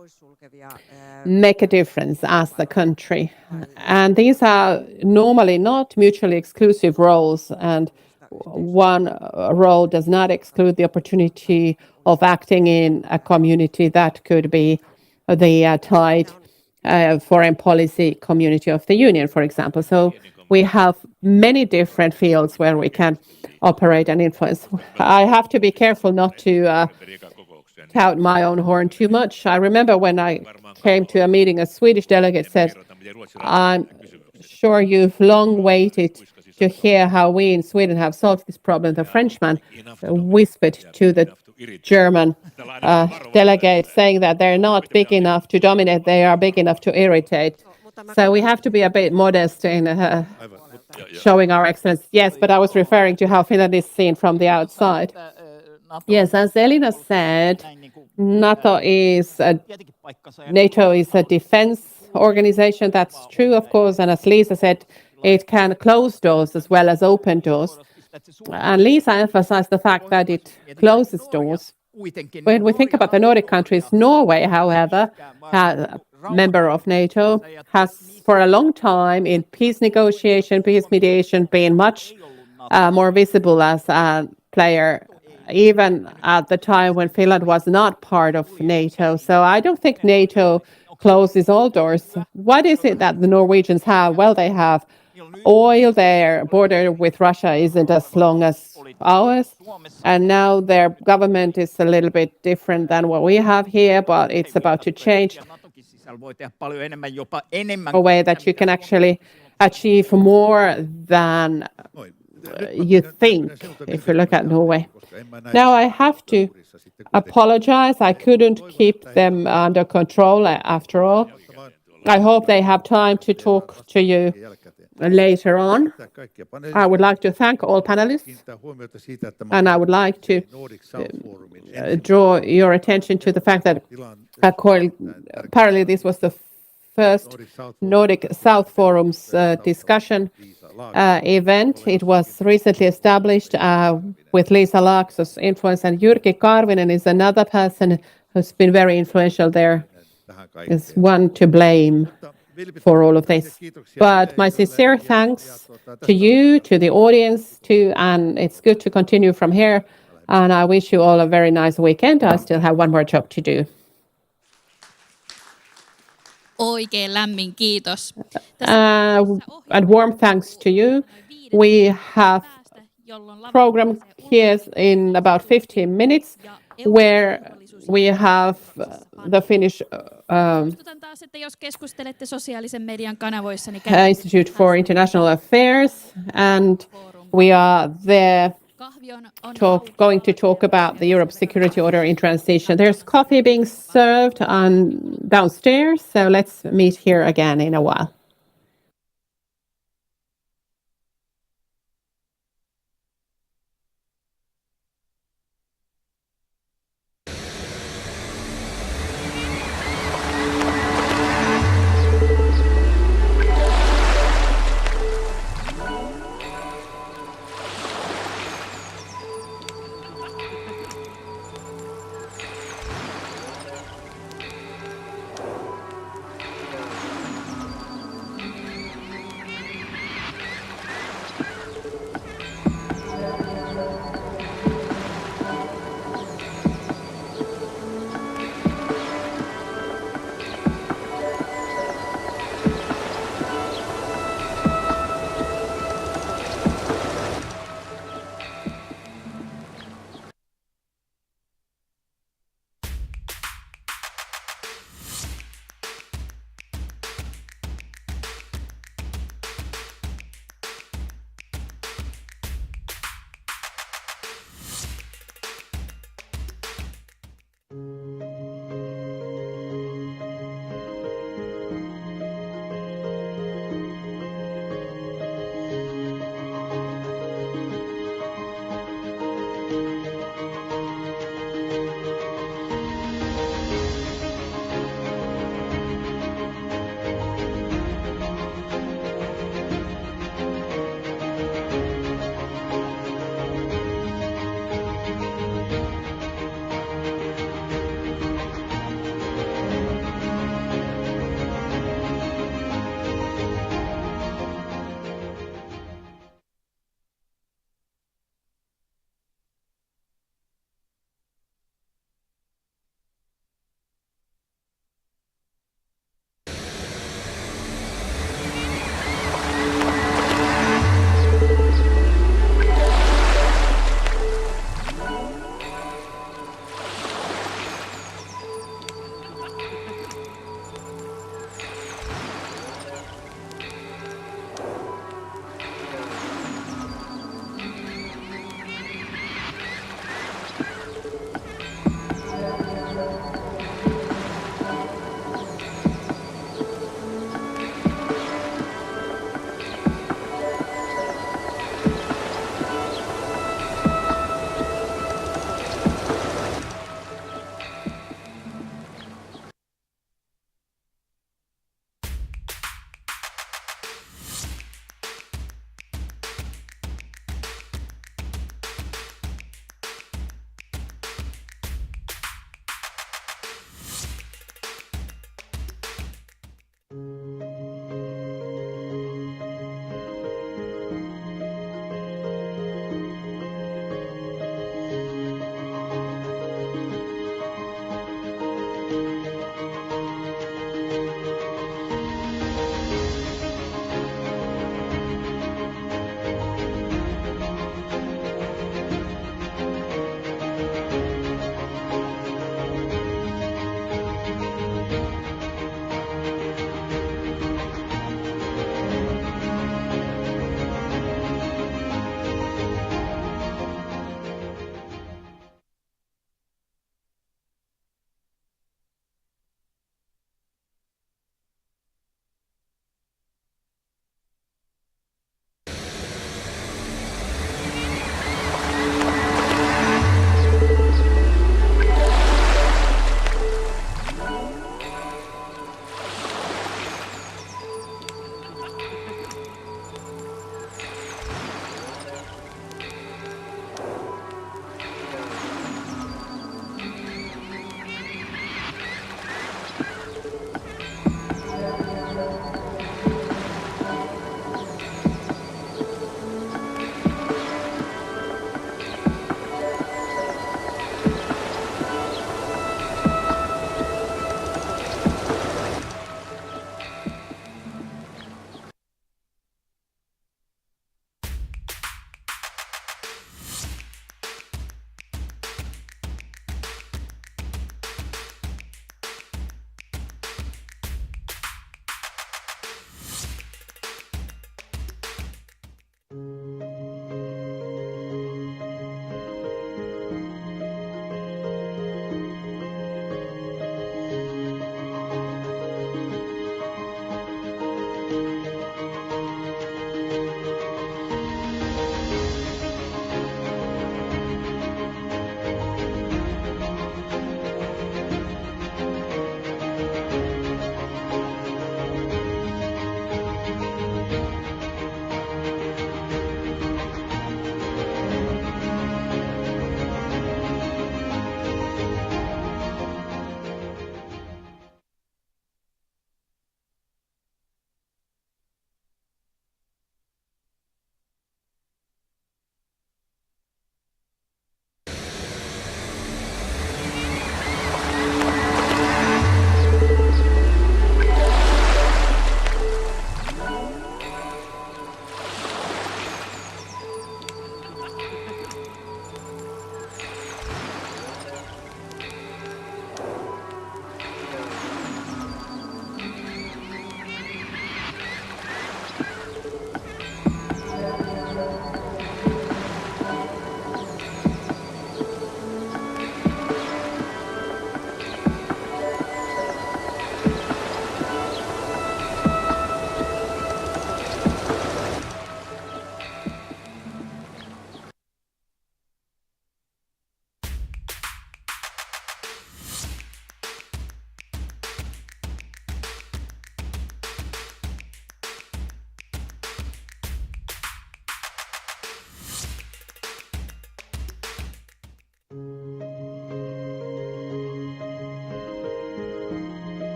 make a difference as the country. And these are normally not mutually exclusive roles, and one role does not exclude the opportunity of acting in a community that could be the tight foreign policy community of the Union, for example. So we have many different fields where we can operate and influence. I have to be careful not to tout my own horn too much. I remember when I came to a meeting, a Swedish delegate said, "I'm sure you've long waited to hear how we in Sweden have solved this problem." The Frenchman whispered to the German delegate, saying that they're not big enough to dominate, they are big enough to irritate. So we have to be a bit modest in showing our excellence. Yes, but I was referring to how Finland is seen from the outside. Yes, as Elina said, NATO is a defense organization. That's true, of course. And as Lisa said, it can close doors as well as open doors. And Lisa emphasized the fact that it closes doors. When we think about the Nordic countries, Norway, however, a member of NATO, has for a long time in peace negotiation, peace mediation, been much more visible as a player, even at the time when Finland was not part of NATO. So I don't think NATO closes all doors. What is it that the Norwegians have? Well, they have oil. Their border with Russia isn't as long as ours. And now their government is a little bit different than what we have here, but it's about to change a way that you can actually achieve more than you think if you look at Norway. Now I have to apologize. I couldn't keep them under control after all. I hope they have time to talk to you later on. I would like to thank all panelists, and I would like to draw your attention to the fact that apparently this was the first Nordic South Forum's discussion event. It was recently established with Lisa Laakso's influence, and Jyrki Karvinen is another person who's been very influential there, is one to blame for all of this. But my sincere thanks to you, to the audience, and it's good to continue from here. And I wish you all a very nice weekend. I still have one more job to do. Oikein lämmin kiitos. And warm thanks to you. We have program here in about 15 minutes where we have the Finnish Institute for International Affairs, and we are there going to talk about the Europe Security Order in transition. There's coffee being served downstairs, so let's meet here again in a while.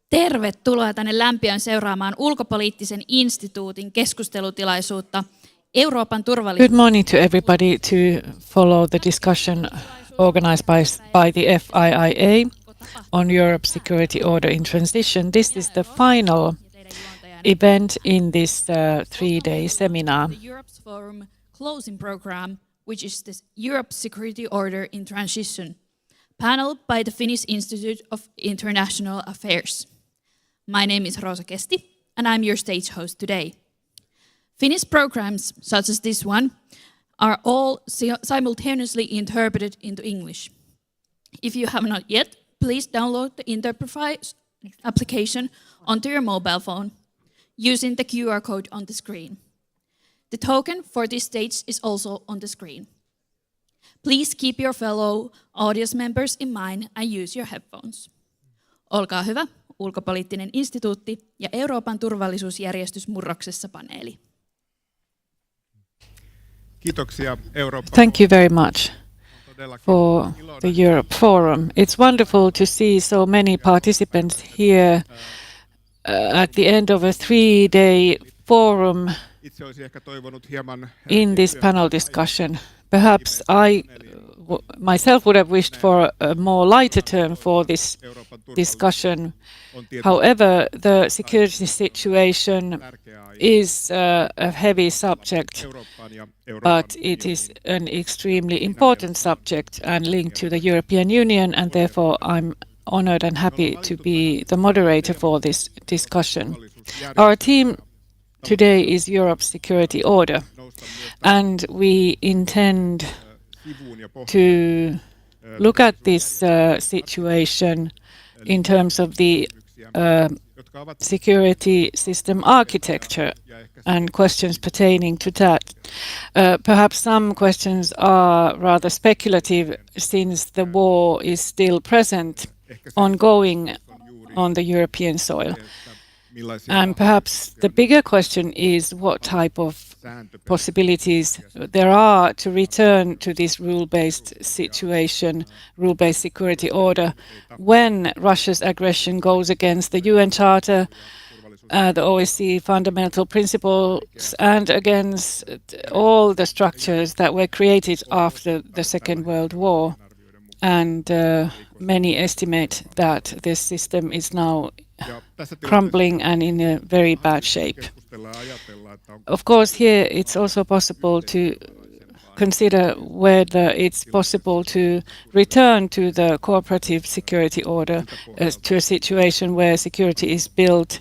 Tervetuloa tänne lämpiön seuraamaan ulkopoliittisen instituutin keskustelutilaisuutta Euroopan turvallisuus. Good morning to everybody to follow the discussion organized by the FIIA on Europe's security order in transition. This is the final event in this three-day seminar. The Europe's Forum closing program, which is the Europe Security Order in Transition, panel by the Finnish Institute of International Affairs. My name is Rosa Kesti, and I'm your stage host today. Finnish programs, such as this one, are all simultaneously interpreted into English. If you have not yet, please download the Interprefy application onto your mobile phone using the QR code on the screen. The token for this stage is also on the screen. Please keep your fellow audience members in mind and use your headphones. Olkaa hyvä, Ulkopoliittinen instituutti ja Euroopan turvallisuusjärjestys murroksessa paneeli. Kiitoksia Eurooppa. Thank you very much for the Europe Forum. It's wonderful to see so many participants here at the end of a three-day forum Itse olisin ehkä toivonut hieman in this panel discussion. Perhaps I myself would have wished for a more lighter term for this discussion. However, the security situation is a heavy subject, but it is an extremely important subject and linked to the European Union, and therefore I'm honored and happy to be the moderator for this discussion. Our team today is Europe's security order, and we intend to look at this situation in terms of the security system architecture and questions pertaining to that. Perhaps some questions are rather speculative since the war is still present, ongoing on the European soil. And perhaps the bigger question is what type of possibilities there are to return to this rule-based situation, rule-based security order, when Russia's aggression goes against the UN Charter, the OSCE fundamental principles, and against all the structures that were created after the Second World War. And many estimate that this system is now crumbling and in a very bad shape. Of course, here it's also possible to consider whether it's possible to return to the cooperative security order to a situation where security is built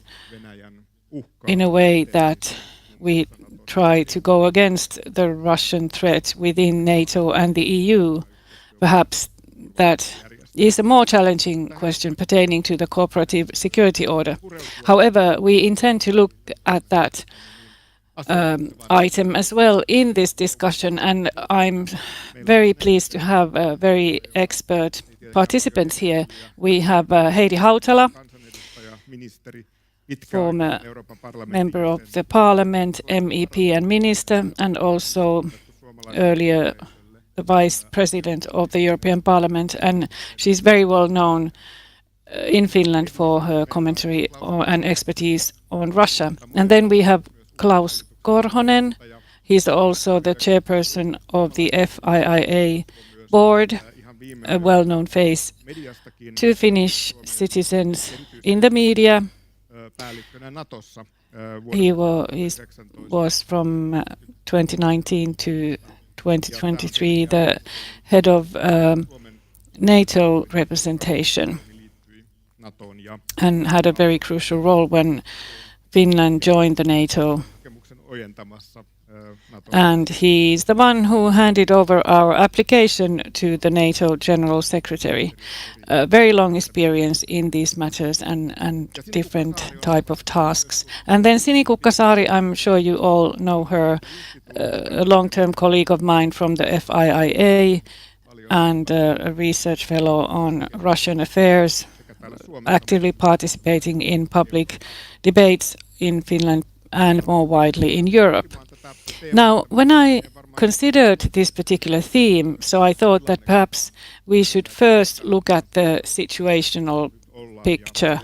in a way that we try to go against the Russian threat within NATO and the EU. Perhaps that is a more challenging question pertaining to the cooperative security order. However, we intend to look at that item as well in this discussion, and I'm very pleased to have very expert participants here. We have Heidi Hautala, former member of the parliament, MEP and minister, and also earlier the Vice President of the European Parliament, and she's very well known in Finland for her commentary and expertise on Russia. And then we have Klaus Korhonen. He's also the chairperson of the FIIA board, a well-known face to Finnish citizens in the media. He was from 2019 to 2023 the head of NATO representation and had a very crucial role when Finland joined the NATO. And he's the one who handed over our application to the NATO General Secretary. Very long experience in these matters and different type of tasks. And then Sini Kukkasaari, I'm sure you all know her, a long-term colleague of mine from the FIIA and a research fellow on Russian affairs, actively participating in public debates in Finland and more widely in Europe. Now, when I considered this particular theme, so I thought that perhaps we should first look at the situational picture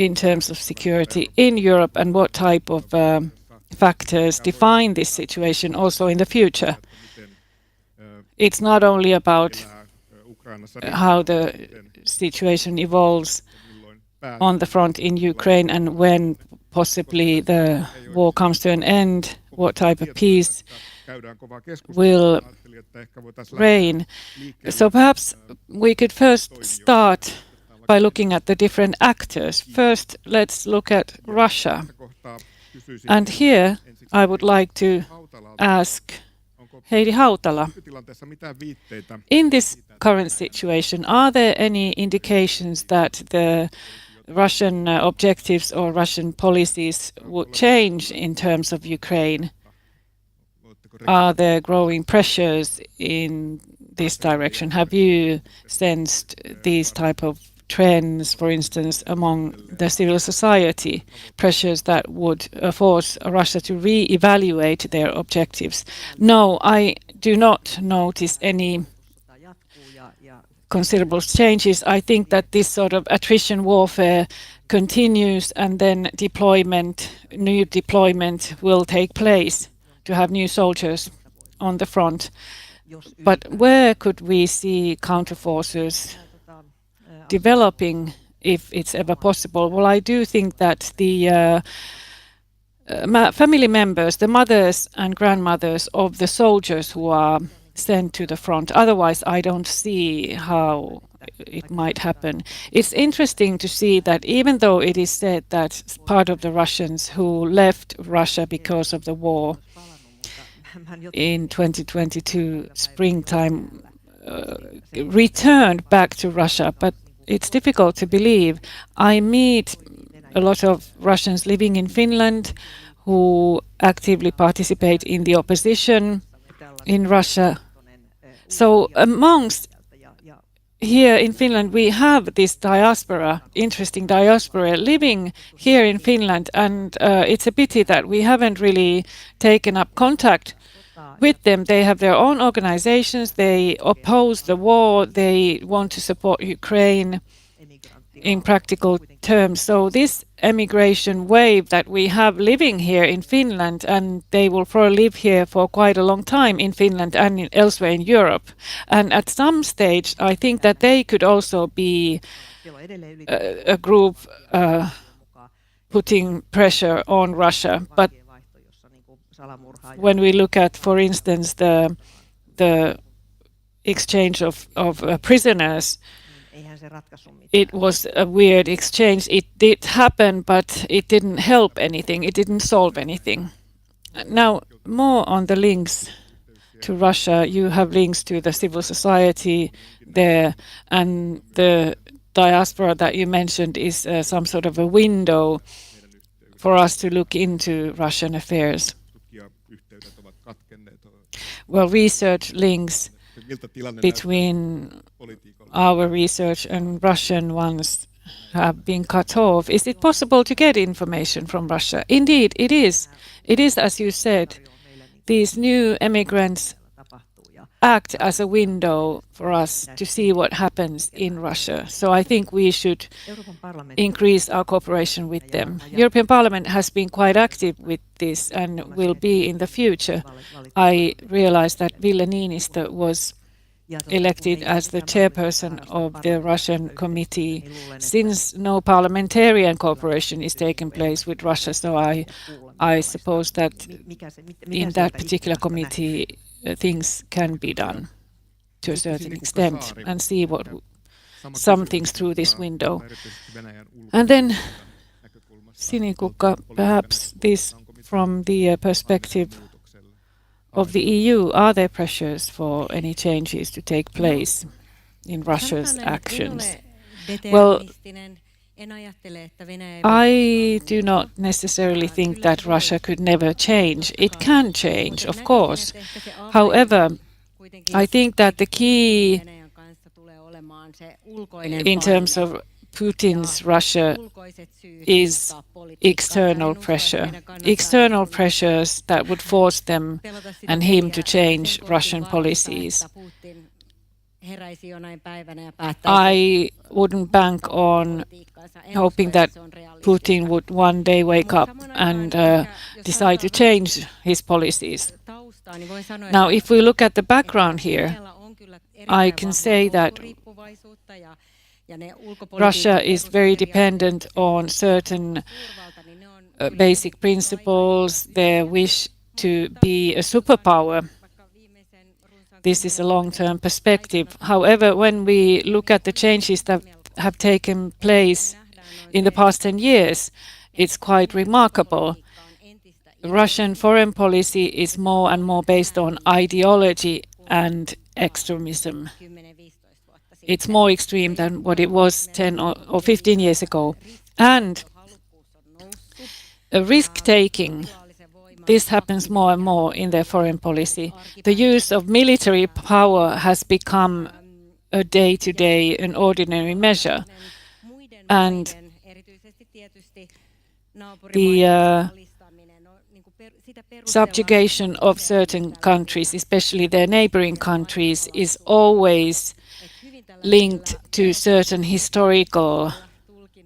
in terms of security in Europe, and what type of factors define this situation also in the future? It's not only about how the situation evolves on the front in Ukraine and when possibly the war comes to an end, what type of peace will reign. So perhaps we could first start by looking at the different actors. First, let's look at Russia. And here I would like to ask Heidi Hautala, in this current situation, are there any indications that the Russian objectives or Russian policies would change in terms of Ukraine? Are there growing pressures in this direction? Have you sensed these type of trends, for instance, among the civil society, pressures that would force Russia to re-evaluate their objectives? No, I do not notice any considerable changes. I think that this sort of attrition warfare continues, and then new deployment will take place to have new soldiers on the front. But where could we see counterforces developing, if it's ever possible? Well, I do think that the family members, the mothers and grandmothers of the soldiers who are sent to the front, otherwise I don't see how it might happen. It's interesting to see that even though it is said that part of the Russians who left Russia because of the war in 2022 springtime returned back to Russia, but it's difficult to believe. I meet a lot of Russians living in Finland who actively participate in the opposition in Russia. So amongst here in Finland, we have this diaspora, interesting diaspora living here in Finland, and it's a pity that we haven't really taken up contact with them. They have their own organizations, they oppose the war, they want to support Ukraine in practical terms. So this emigration wave that we have living here in Finland, and they will probably live here for quite a long time in Finland and elsewhere in Europe. And at some stage, I think that they could also be a group putting pressure on Russia. But when we look at, for instance, the exchange of prisoners, it was a weird exchange. It did happen, but it didn't help anything. It didn't solve anything. Now, more on the links to Russia. You have links to the civil society there, and the diaspora that you mentioned is some sort of a window for us to look into Russian affairs. Well, research links between our research and Russian ones have been cut off. Is it possible to get information from Russia? Indeed, it is. It is, as you said, these new immigrants act as a window for us to see what happens in Russia. So I think we should increase our cooperation with them. European Parliament has been quite active with this and will be in the future. I realized that Ville Niinistö was elected as the chairperson of the Russian committee, since no parliamentarian cooperation is taking place with Russia. So I suppose that in that particular committee things can be done to a certain extent and see what some things through this window. And then Sinikukka, perhaps this from the perspective of the EU, are there pressures for any changes to take place in Russia's actions? Well, I do not necessarily think that Russia could never change. It can change, of course. However, I think that the key in terms of Putin's Russia is external pressure. External pressures that would force them and him to change Russian policies. I wouldn't bank on hoping that Putin would one day wake up and decide to change his policies. Now, if we look at the background here, I can say that Russia is very dependent on certain basic principles, their wish to be a superpower. This is a long-term perspective. However, when we look at the changes that have taken place in the past 10 years, it's quite remarkable. Russian foreign policy is more and more based on ideology and extremism. It's more extreme than what it was 10 or 15 years ago. And risk-taking, this happens more and more in their foreign policy. The use of military power has become a day-to-day, an ordinary measure. And the subjugation of certain countries, especially their neighboring countries, is always linked to certain historical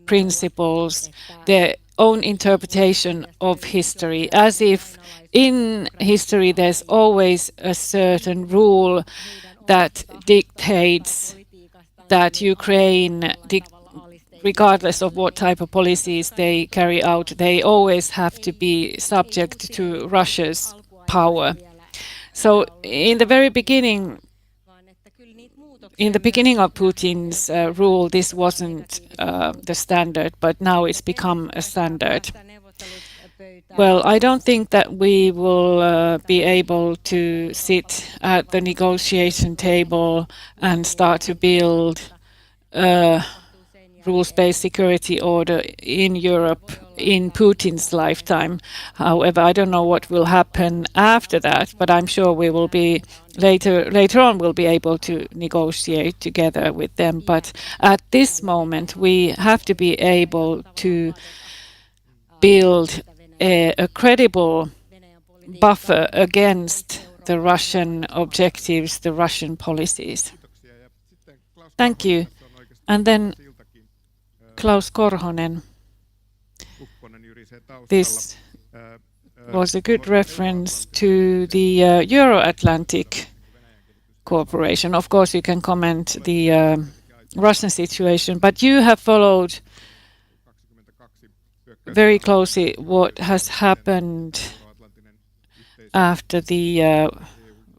principles, their own interpretation of history, as if in history there's always a certain rule that dictates that Ukraine, regardless of what type of policies they carry out, they always have to be subject to Russia's power. So in the very beginning, in the beginning of Putin's rule, this wasn't the standard, but now it's become a standard. Well, I don't think that we will be able to sit at the negotiation table and start to build a rules-based security order in Europe in Putin's lifetime. However, I don't know what will happen after that, but I'm sure we will be later on we'll be able to negotiate together with them. But at this moment, we have to be able to build a credible buffer against the Russian objectives, the Russian policies. Thank you. And then Klaus Korhonen. This was a good reference to the Euro-Atlantic cooperation. Of course, you can comment the Russian situation, but you have followed very closely what has happened after the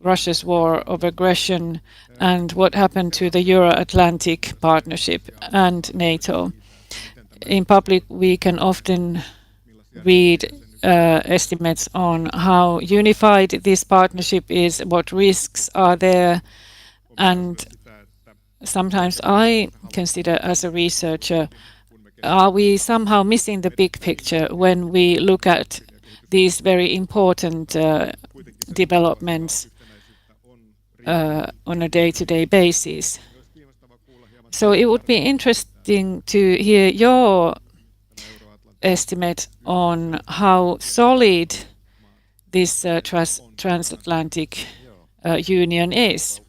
Russia's war of aggression and what happened to the Euro-Atlantic Partnership and NATO. In public, we can often read estimates on how unified this partnership is, what risks are there, and sometimes I consider as a researcher, are we somehow missing the big picture when we look at these very important developments on a day-to-day basis? So it would be interesting to hear your estimate on how solid this transatlantic union is.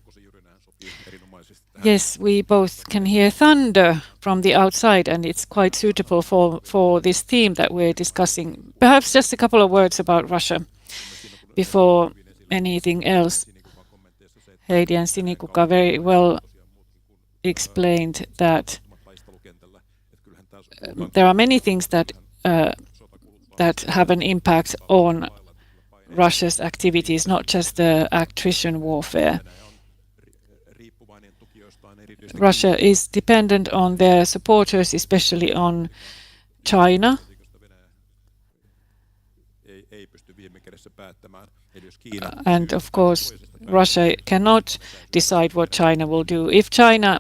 Yes, we both can hear thunder from the outside, and it's quite suitable for this theme that we're discussing. Perhaps just a couple of words about Russia before anything else. Heidi and Sinikuka very well explained that there are many things that that have an impact on Russia's activities, not just the attrition warfare. Russia is dependent on their supporters, especially on China. And of course, Russia cannot decide what China will do. If China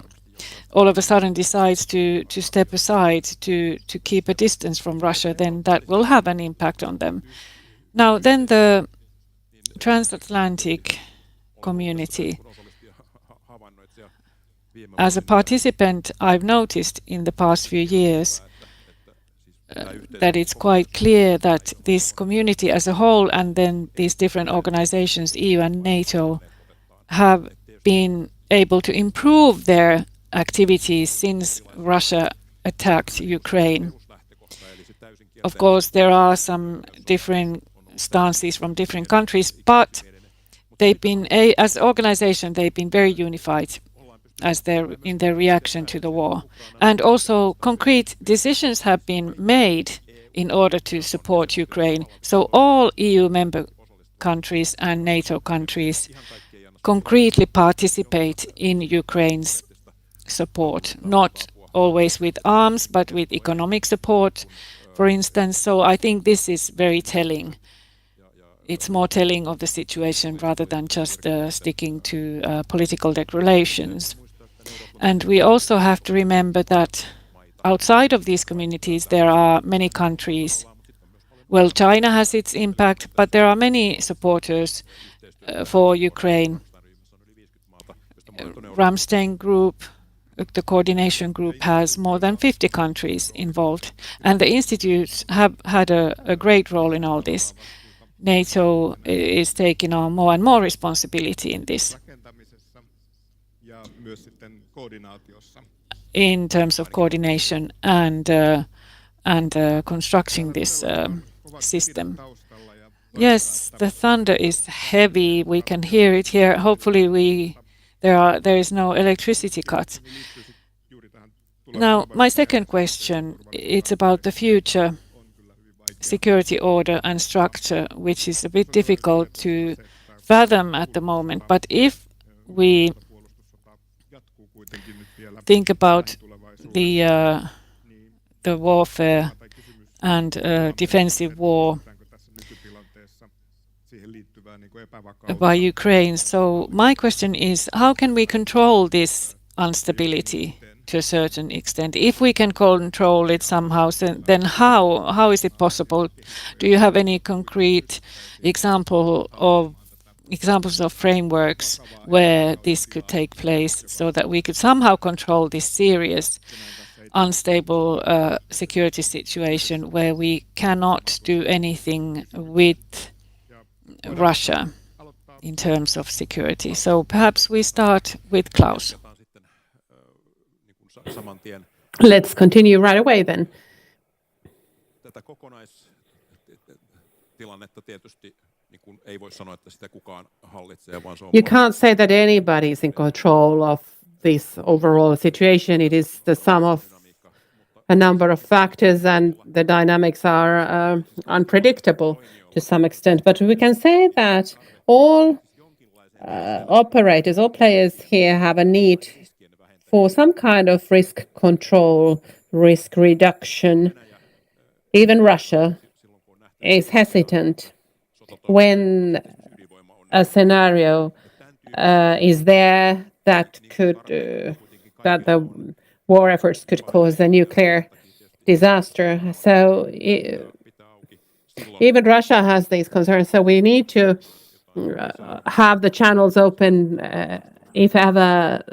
all of a sudden decides to step aside, to keep a distance from Russia, then that will have an impact on them. Now, then the transatlantic community. As a participant, I've noticed in the past few years that it's quite clear that this community as a whole, and then these different organizations, EU and NATO, have been able to improve their activities since Russia attacked Ukraine. Of course, there are some different stances from different countries, but they've been, as organization, they've been very unified in their reaction to the war. And also concrete decisions have been made in order to support Ukraine. So all EU member countries and NATO countries concretely participate in Ukraine's support, not always with arms, but with economic support, for instance. So I think this is very telling. It's more telling of the situation rather than just sticking to political declarations. And we also have to remember that outside of these communities, there are many countries. Well, China has its impact, but there are many supporters for Ukraine. Ramstein Group, the coordination group, has more than 50 countries involved, and the institutes have had a great role in all this. NATO is taking on more and more responsibility in this, in terms of coordination and constructing this system. Yes, the thunder is heavy. We can hear it here. Hopefully there is no electricity cut. Now, my second question, it's about the future security order and structure, which is a bit difficult to fathom at the moment. But if we think about the warfare and defensive war by Ukraine, so my question is, how can we control this instability to a certain extent? If we can control it somehow, then how is it possible? Do you have any concrete examples of frameworks where this could take place so that we could somehow control this serious, unstable security situation where we cannot do anything with Russia in terms of security? So perhaps we start with Klaus. Let's continue right away then. You can't say that anybody is in control of this overall situation. It is the sum of a number of factors, and the dynamics are unpredictable to some extent. But we can say that all operators, all players here have a need for some kind of risk control, risk reduction. Even Russia is hesitant when a scenario is there that could that the war efforts could cause a nuclear disaster. So even Russia has these concerns. So we need to have the channels open if ever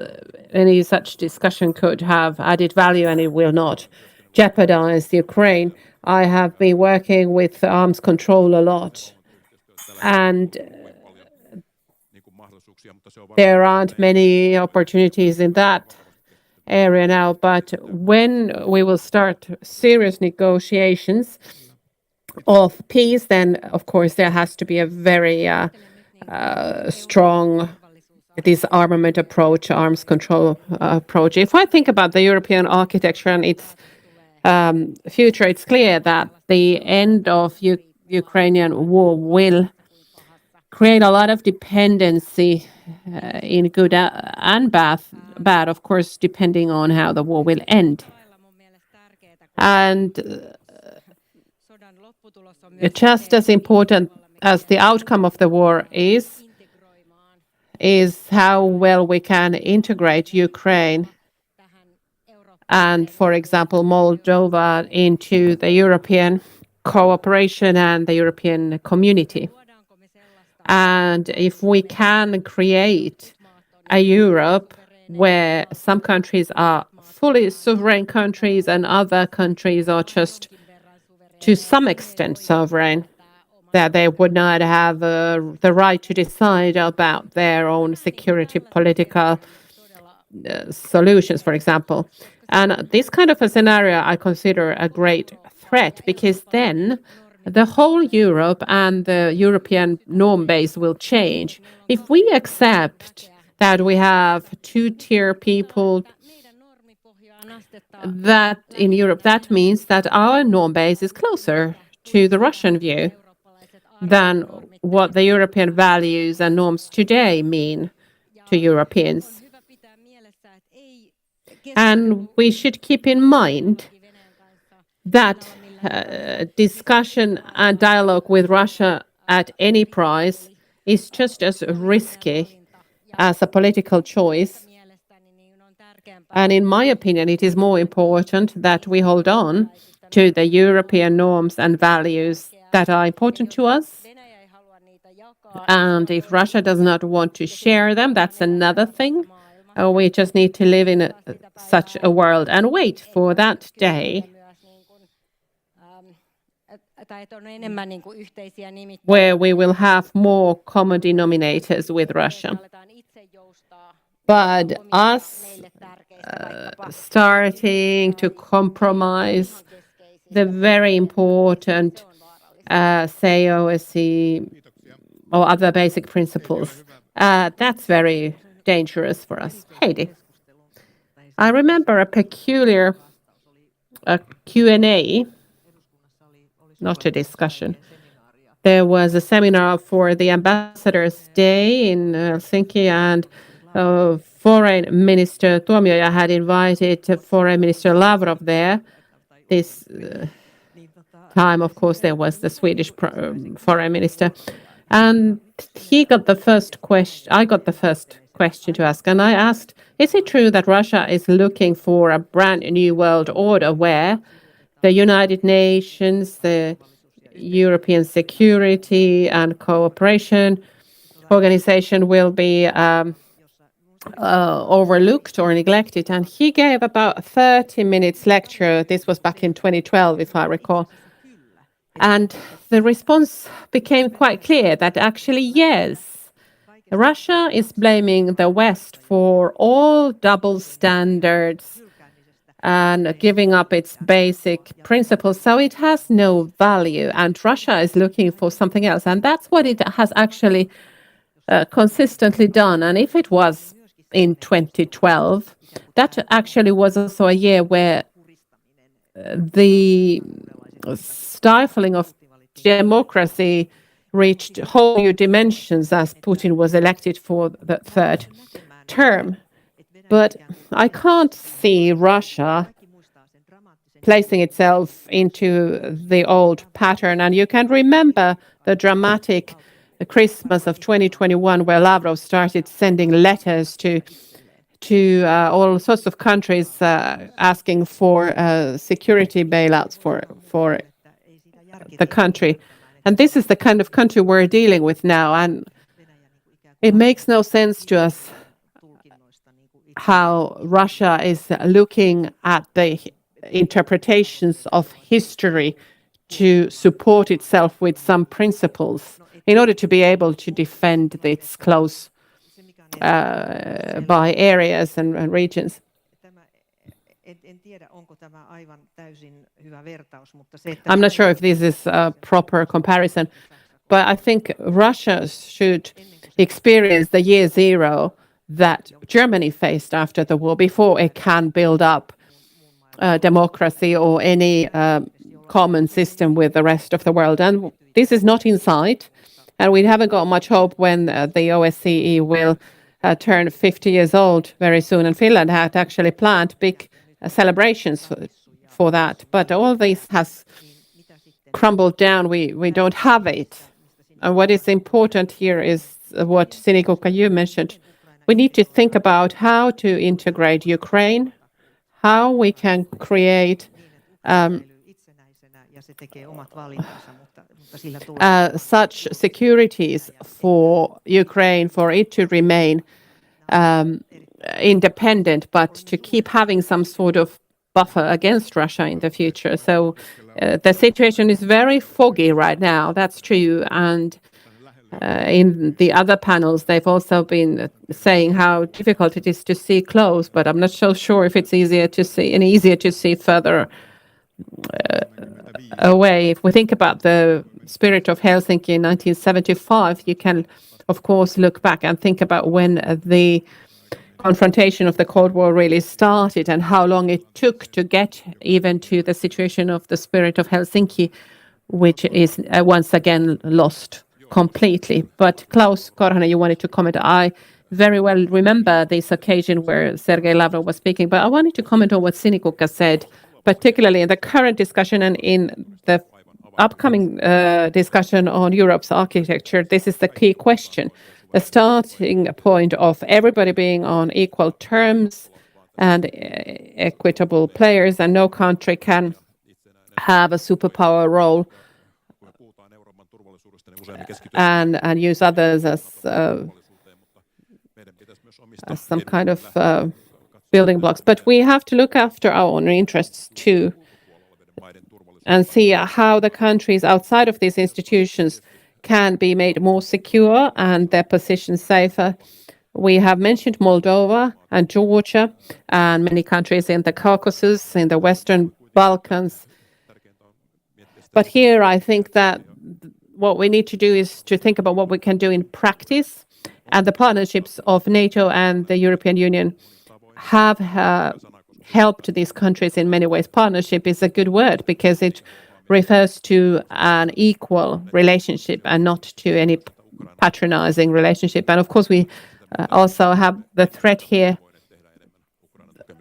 any such discussion could have added value, and it will not jeopardize Ukraine. I have been working with arms control a lot, and there aren't many opportunities in that area now. But when we will start serious negotiations of peace, then of course there has to be a very strong disarmament approach, arms control approach. If I think about the European architecture and its future, it's clear that the end of Ukrainian war will create a lot of dependency in good and bad, of course, depending on how the war will end. And just as important as the outcome of the war is how well we can integrate Ukraine and, for example, Moldova into the European cooperation and the European community. And if we can create a Europe where some countries are fully sovereign countries and other countries are just to some extent sovereign, that they would not have the right to decide about their own security, political solutions, for example. And this kind of a scenario I consider a great threat, because then the whole Europe and the European norm base will change. If we accept that we have two-tier people that in Europe, that means that our norm base is closer to the Russian view than what the European values and norms today mean to Europeans. And we should keep in mind that discussion and dialogue with Russia at any price is just as risky as a political choice. And in my opinion, it is more important that we hold on to the European norms and values that are important to us. And if Russia does not want to share them, that's another thing. We just need to live in such a world and wait for that day where we will have more common denominators with Russia. But us starting to compromise the very important, say, OSCE or other basic principles, that's very dangerous for us. Heidi. I remember a peculiar Q&A, not a discussion. There was a seminar for the Ambassadors' Day in Helsinki, and Foreign Minister Tuomioja had invited Foreign Minister Lavrov there. This time, of course, there was the Swedish Foreign Minister. And he got the first question. I got the first question to ask, and I asked, is it true that Russia is looking for a brand new world order where the United Nations, the European Security and Cooperation Organization will be overlooked or neglected? And he gave about a 30 minutes lecture. This was back in 2012, if I recall. And the response became quite clear that actually, yes, Russia is blaming the West for all double standards and giving up its basic principles. So it has no value, and Russia is looking for something else. And that's what it has actually consistently done. And if it was in 2012, that actually was also a year where the stifling of democracy reached whole new dimensions as Putin was elected for the third term. But I can't see Russia placing itself into the old pattern. And you can remember the dramatic Christmas of 2021, where Lavrov started sending letters to all sorts of countries asking for security bailouts for the country. And this is the kind of country we're dealing with now. And it makes no sense to us how Russia is looking at the interpretations of history to support itself with some principles in order to be able to defend its close by areas and regions. I'm not sure if this is a proper comparison, but I think Russia should experience the year zero that Germany faced after the war before it can build up democracy or any common system with the rest of the world. And this is not in sight, and we haven't got much hope when the OSCE will turn 50 years old very soon, and Finland had actually planned big celebrations for that. But all this has crumbled down. We don't have it. And what is important here is what Sinikukka, you mentioned. We need to think about how to integrate Ukraine, how we can create such securities for Ukraine, for it to remain independent, but to keep having some sort of buffer against Russia in the future. So the situation is very foggy right now, that's true. And In the other panels, they've also been saying how difficult it is to see close, but I'm not so sure if it's easier to see further away. If we think about the spirit of Helsinki in 1975, you can, of course, look back and think about when the confrontation of the Cold War really started and how long it took to get even to the situation of the spirit of Helsinki, which is once again lost completely. But Klaus Korhonen, you wanted to comment. I very well remember this occasion where Sergei Lavrov was speaking, but I wanted to comment on what Sinikukka said, particularly in the current discussion and in the upcoming discussion on Europe's architecture. This is the key question. The starting point of everybody being on equal terms and equitable players, and no country can have a superpower role and use others as some kind of building blocks. But we have to look after our own interests too and see how the countries outside of these institutions can be made more secure and their position safer. We have mentioned Moldova and Georgia and many countries in the Caucasus, in the Western Balkans. But here I think that what we need to do is to think about what we can do in practice. And the partnerships of NATO and the European Union have helped these countries in many ways. Partnership is a good word because it refers to an equal relationship and not to any patronizing relationship. And of course, we also have the threat here.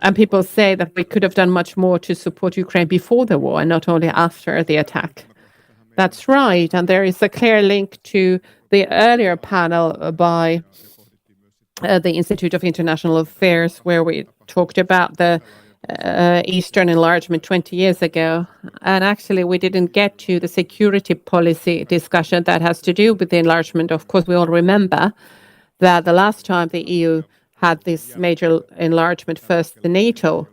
And people say that we could have done much more to support Ukraine before the war and not only after the attack. That's right. And there is a clear link to the earlier panel by the Institute of International Affairs, where we talked about the Eastern enlargement 20 years ago. And actually, we didn't get to the security policy discussion that has to do with the enlargement. Of course, we all remember that the last time the EU had this major enlargement, first the NATO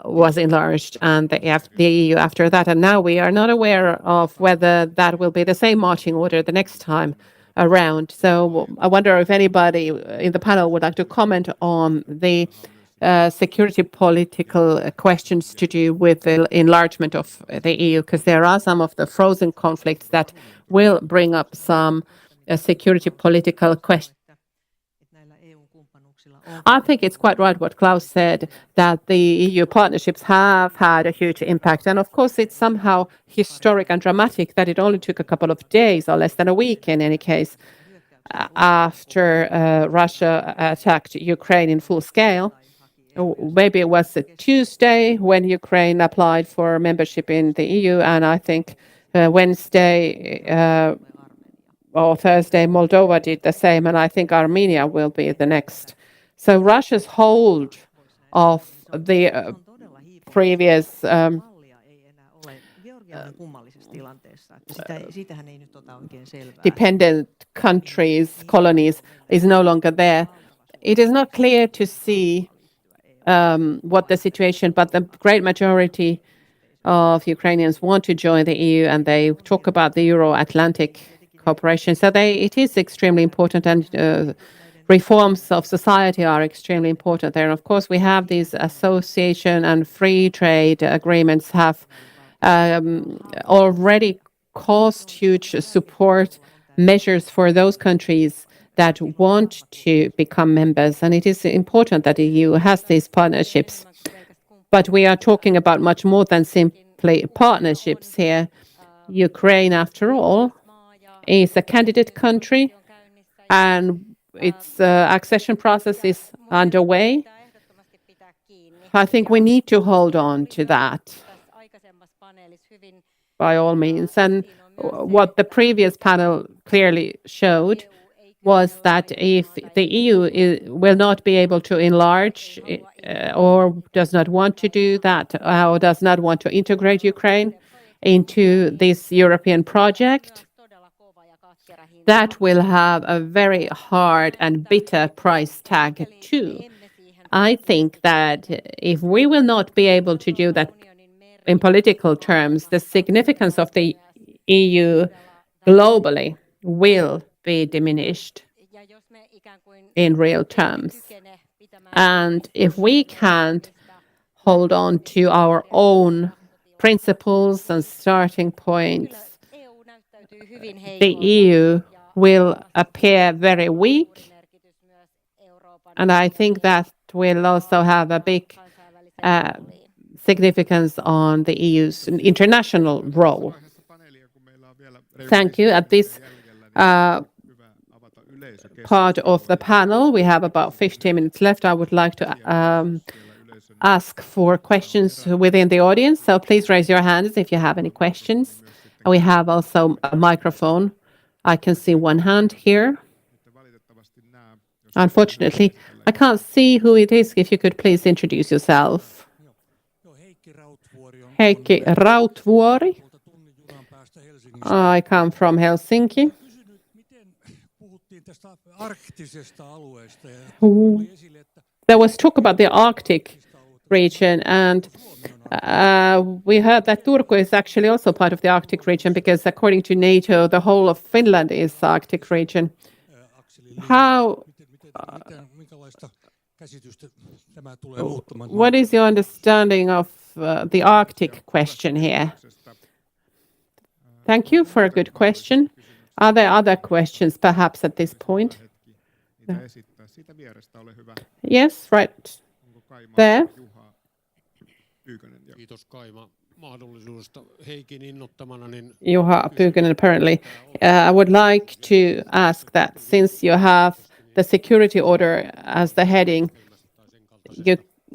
was enlarged and the EU after that. And now we are not aware of whether that will be the same marching order the next time around. So I wonder if anybody in the panel would like to comment on the security political questions to do with the enlargement of the EU, because there are some of the frozen conflicts that will bring up some security political questions. I think it's quite right what Klaus said, that the EU partnerships have had a huge impact. And of course, it's somehow historic and dramatic that it only took a couple of days or less than a week in any case after Russia attacked Ukraine in full scale. Maybe it was a Tuesday when Ukraine applied for membership in the EU, and I think Wednesday or Thursday Moldova did the same, and I think Armenia will be the next. So Russia's hold of the previous dependent countries, colonies, is no longer there. It is not clear to see what the situation, but the great majority of Ukrainians want to join the EU, and they talk about the Euro-Atlantic cooperation. So it is extremely important, and reforms of society are extremely important there. And of course, we have these association and free trade agreements have already caused huge support measures for those countries that want to become members. And it is important that the EU has these partnerships. But we are talking about much more than simply partnerships here. Ukraine, after all, is a candidate country, and its accession process is underway. I think we need to hold on to that by all means. And what the previous panel clearly showed was that if the EU will not be able to enlarge or does not want to do that, or does not want to integrate Ukraine into this European project, that will have a very hard and bitter price tag too. I think that if we will not be able to do that in political terms, the significance of the EU globally will be diminished in real terms. And if we can't hold on to our own principles and starting points, the EU will appear very weak. And I think that will also have a big significance on the EU's international role. Thank you. At this part of the panel, we have about 15 minutes left. I would like to ask for questions within the audience. So please raise your hands if you have any questions. We have also a microphone. I can see one hand here. Unfortunately, I can't see who it is. If you could please introduce yourself. Heikki Rautvuori. I come from Helsinki. There was talk about the Arctic region, and we heard that Turku is actually also part of the Arctic region because according to NATO, the whole of Finland is Arctic region. What is your understanding of the Arctic question here? Thank you for a good question. Are there other questions perhaps at this point? No. Yes, right there. Juha Pyykönen, apparently. I would like to ask that since you have the security order as the heading,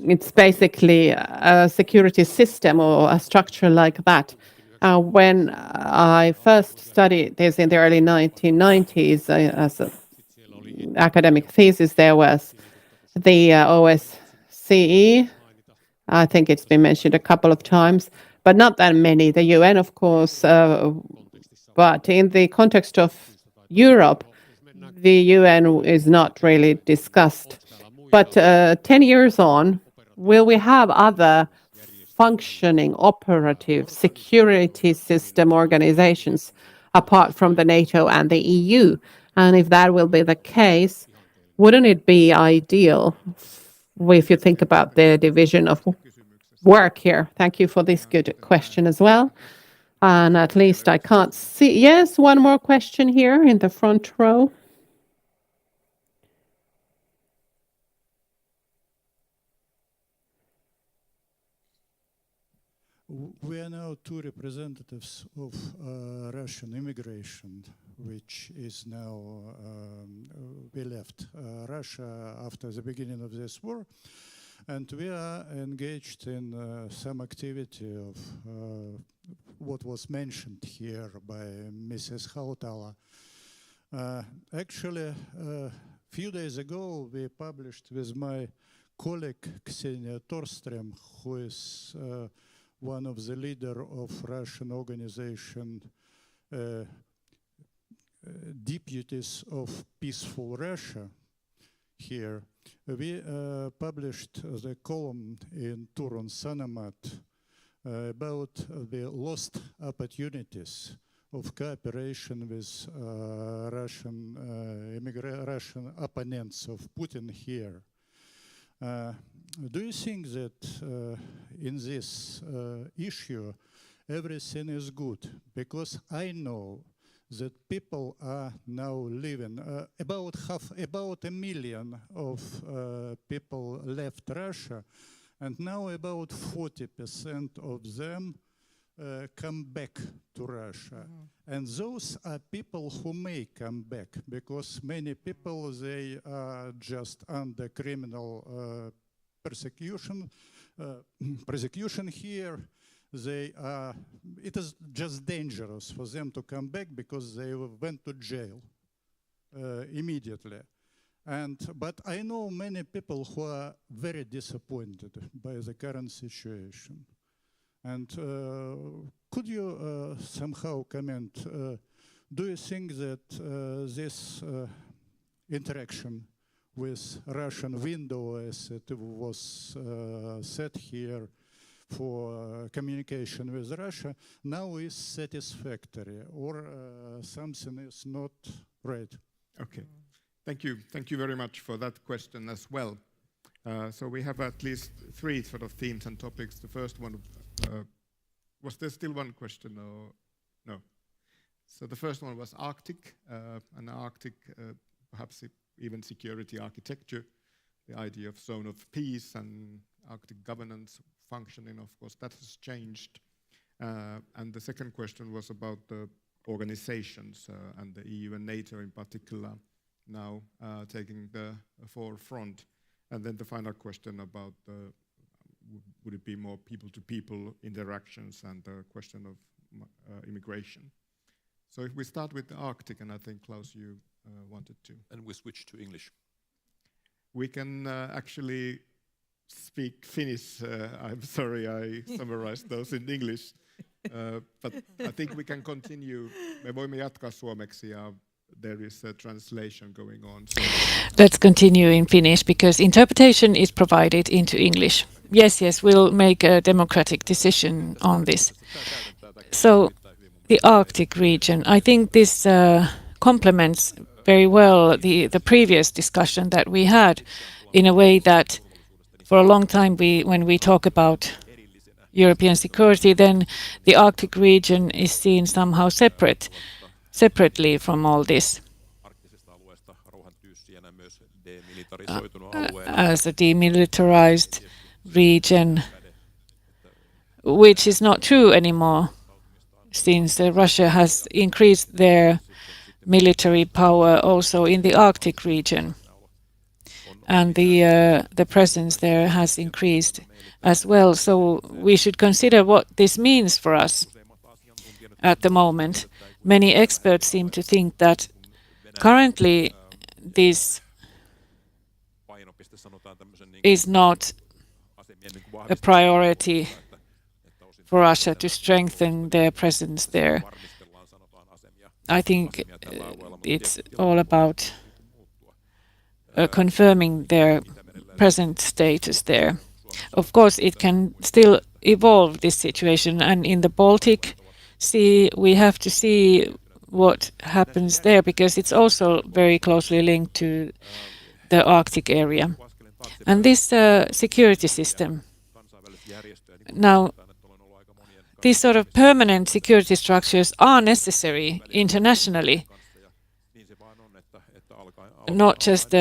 it's basically a security system or a structure like that. When I first studied this in the early 1990s as an academic thesis, there was the OSCE. I think it's been mentioned a couple of times, but not that many. The UN, of course, but in the context of Europe, the UN is not really discussed. But 10 years on, will we have other functioning operative security system organizations apart from the NATO and the EU? And if that will be the case, wouldn't it be ideal if you think about the division of work here? Thank you for this good question as well. And at least I can't see. Yes, one more question here in the front row. We are now two representatives of Russian immigration, which is now, we left Russia after the beginning of this war, and we are engaged in some activity of what was mentioned here by Mrs. Hautala. Actually, a few days ago, we published with my colleague Ksenia Torström, who is one of the leader of Russian organization Deputies of Peaceful Russia here. We published the column in Turun Sanomat about the lost opportunities of cooperation with Russian opponents of Putin here. Do you think that in this issue everything is good? Because I know that people are now living, about 1 million of people left Russia, and now about 40% of them come back to Russia. And those are people who may come back, because many people, they are just under criminal persecution here. They are, it is just dangerous for them to come back because they went to jail immediately. But I know many people who are very disappointed by the current situation. And could you somehow comment, do you think that this interaction with Russian window, as it was said here, for communication with Russia, now is satisfactory, or something is not Right. Okay. Thank you. Thank you very much for that question as well. So we have at least 3 sort of themes and topics. The first one, was there still one question or no? So the first one was Arctic, and Arctic, perhaps even security architecture, the idea of zone of peace and Arctic governance functioning. Of course, that has changed. And the second question was about the organizations and the EU and NATO in particular now taking the forefront. And then the final question about would it be more people-to-people interactions and the question of immigration. So if we start with the Arctic, and I think Klaus, you wanted to. And we switch to English. We can actually speak Finnish. I'm sorry I summarized those in English. But I think we can continue. Me voimme jatkaa suomeksi ja there is a translation going on. So Let's continue in Finnish because interpretation is provided into English. Yes, we'll make a democratic decision on this. So the Arctic region, I think this complements very well the previous discussion that we had in a way that for a long time when we talk about European security, then the Arctic region is seen somehow separately from all this as a demilitarized region, which is not true anymore since Russia has increased their military power also in the Arctic region, and the presence there has increased as well. So we should consider what this means for us at the moment. Many experts seem to think that currently this is not a priority for Russia to strengthen their presence there. I think it's all about confirming their present status there. Of course, it can still evolve, this situation, and in the Baltic Sea, we have to see what happens there because it's also very closely linked to the Arctic area. And this security system. Now, these sort of permanent security structures are necessary internationally, not just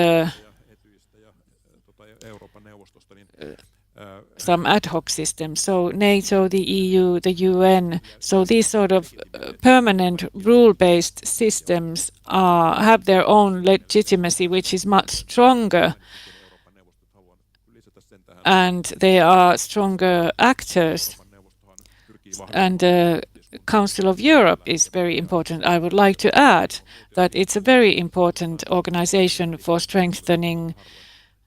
some ad hoc systems. So NATO, the EU, the UN, so these sort of permanent rule-based systems have their own legitimacy, which is much stronger, and they are stronger actors. And the Council of Europe is very important. I would like to add that it's a very important organization for strengthening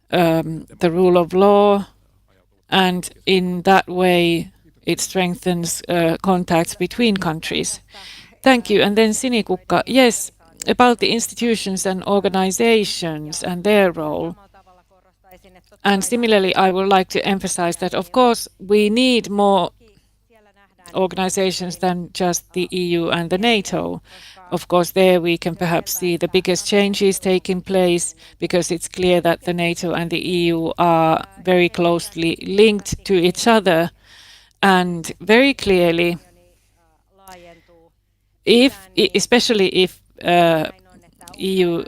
the rule of law, and in that way it strengthens contacts between countries. Thank you. And then Sinikukka, yes, about the institutions and organizations and their role. And similarly, I would like to emphasize that, of course, we need more organizations than just the EU and the NATO. Of course, there we can perhaps see the biggest changes taking place because it's clear that the NATO and the EU are very closely linked to each other, and very clearly, especially if EU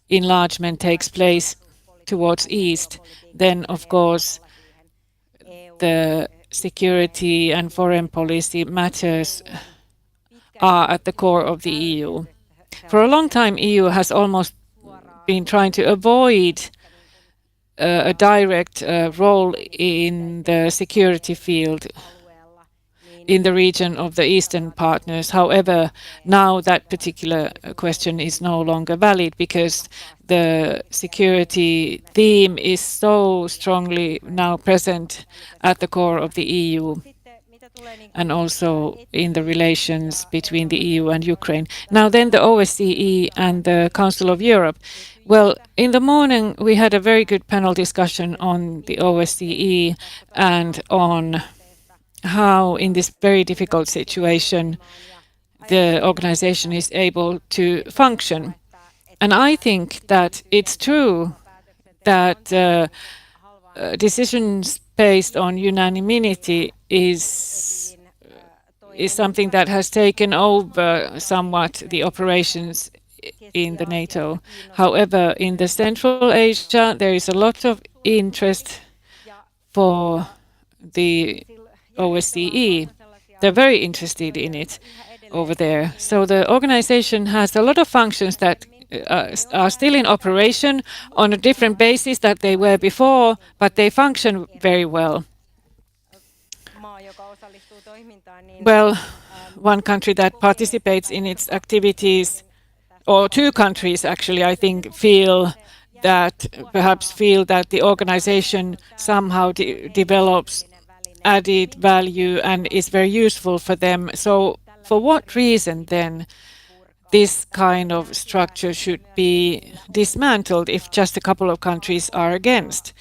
enlargement takes place towards east, then of course the security and foreign policy matters are at the core of the EU. For a long time, EU has almost been trying to avoid a direct role in the security field in the region of the Eastern partners. However, now that particular question is no longer valid because the security theme is so strongly now present at the core of the EU and also in the relations between the EU and Ukraine. Now then the OSCE and the Council of Europe. Well, in the morning we had a very good panel discussion on the OSCE and on how in this very difficult situation the organization is able to function. And I think that it's true that decisions based on unanimity is something that has taken over somewhat the operations in the NATO. However, in the Central Asia, there is a lot of interest for the OSCE. They're very interested in it over there. So the organization has a lot of functions that are still in operation on a different basis that they were before, but they function very well. Well, one country that participates in its activities, or two countries actually, I think, perhaps feel that the organization somehow develops added value and is very useful for them. So for what reason then this kind of structure should be dismantled if just a couple of countries are against?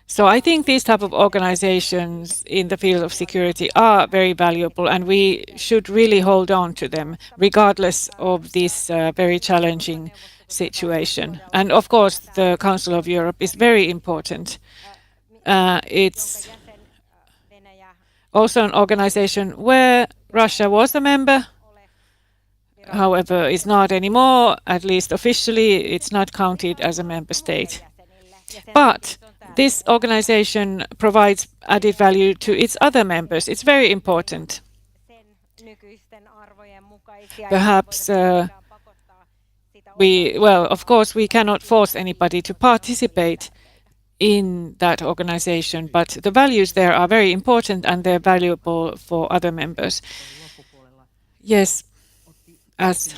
So I think these type of organizations in the field of security are very valuable, and we should really hold on to them regardless of this very challenging situation. And of course, the Council of Europe is very important. It's also an organization where Russia was a member, however, is not anymore, at least officially, it's not counted as a member state. But this organization provides added value to its other members. It's very important. Perhaps of course, we cannot force anybody to participate in that organization, but the values there are very important and they're valuable for other members. Yes, as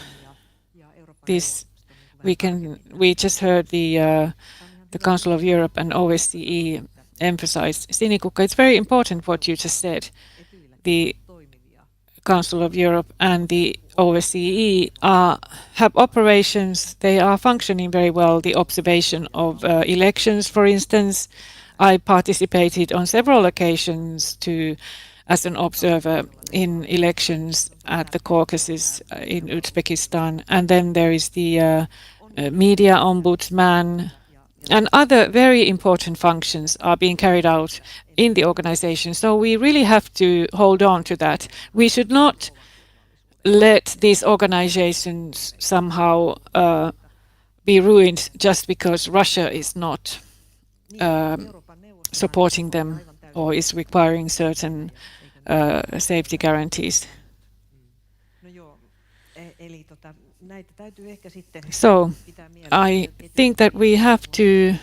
this, we just heard the Council of Europe and OSCE emphasized. Sinikukka, it's very important what you just said. The Council of Europe and the OSCE have operations, they are functioning very well. The observation of elections, for instance, I participated on several occasions as an observer in elections at the Caucasus in Uzbekistan. And then there is the media ombudsman, and other very important functions are being carried out in the organization. So we really have to hold on to that. We should not let these organizations somehow be ruined just because Russia is not supporting them or is requiring certain safety guarantees. So I think that we have to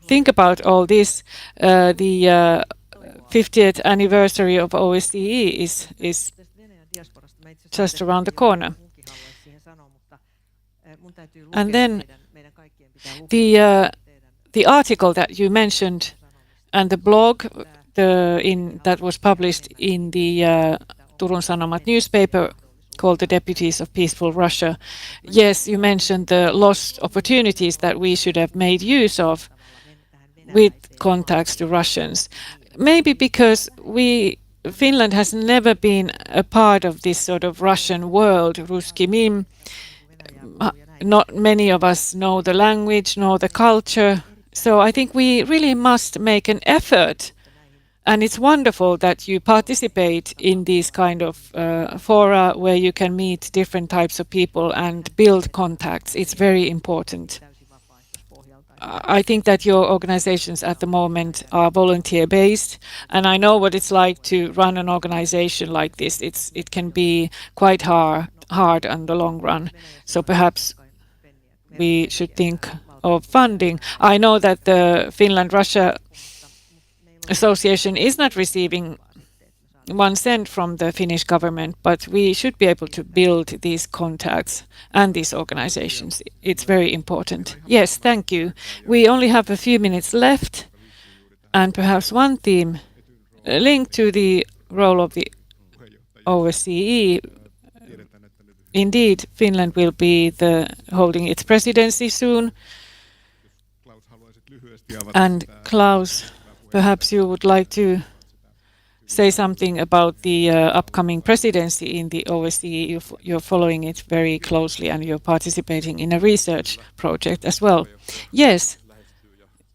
think about all this. The 50th anniversary of OSCE is just around the corner. And then the article that you mentioned and the blog that was published in the Turun Sanomat newspaper called The Deputies of Peaceful Russia. Yes, you mentioned the lost opportunities that we should have made use of with contacts to Russians. Maybe because Finland has never been a part of this sort of Russian world, Ruski Mir. Not many of us know the language, know the culture. So I think we really must make an effort. And it's wonderful that you participate in these kind of fora where you can meet different types of people and build contacts. It's very important. I think that your organizations at the moment are volunteer-based, and I know what it's like to run an organization like this. It can be quite hard in the long run. So perhaps we should think of funding. I know that the Finland-Russia Association is not receiving 1 cent from the Finnish government, but we should be able to build these contacts and these organizations. It's very important. Yes, thank you. We only have a few minutes left, and perhaps one theme linked to the role of the OSCE. Indeed, Finland will be holding its presidency soon. And Klaus, perhaps you would like to say something about the upcoming presidency in the OSCE. You're following it very closely and you're participating in a research project as well. Yes,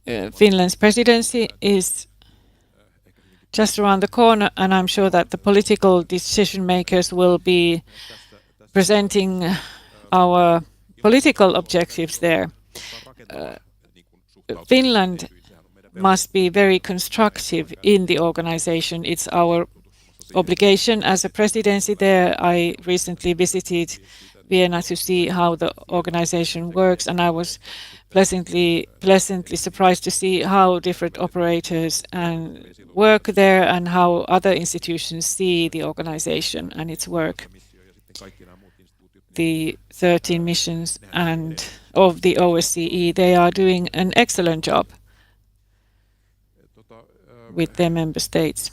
Finland's presidency is just around the corner, and I'm sure that the political decision makers will be presenting our political objectives there. Finland must be very constructive in the organization. It's our obligation as a presidency there. I recently visited Vienna to see how the organization works, and I was pleasantly surprised to see how different operators and work there and how other institutions see the organization and its work. The 13 missions and of the OSCE, they are doing an excellent job with their member states.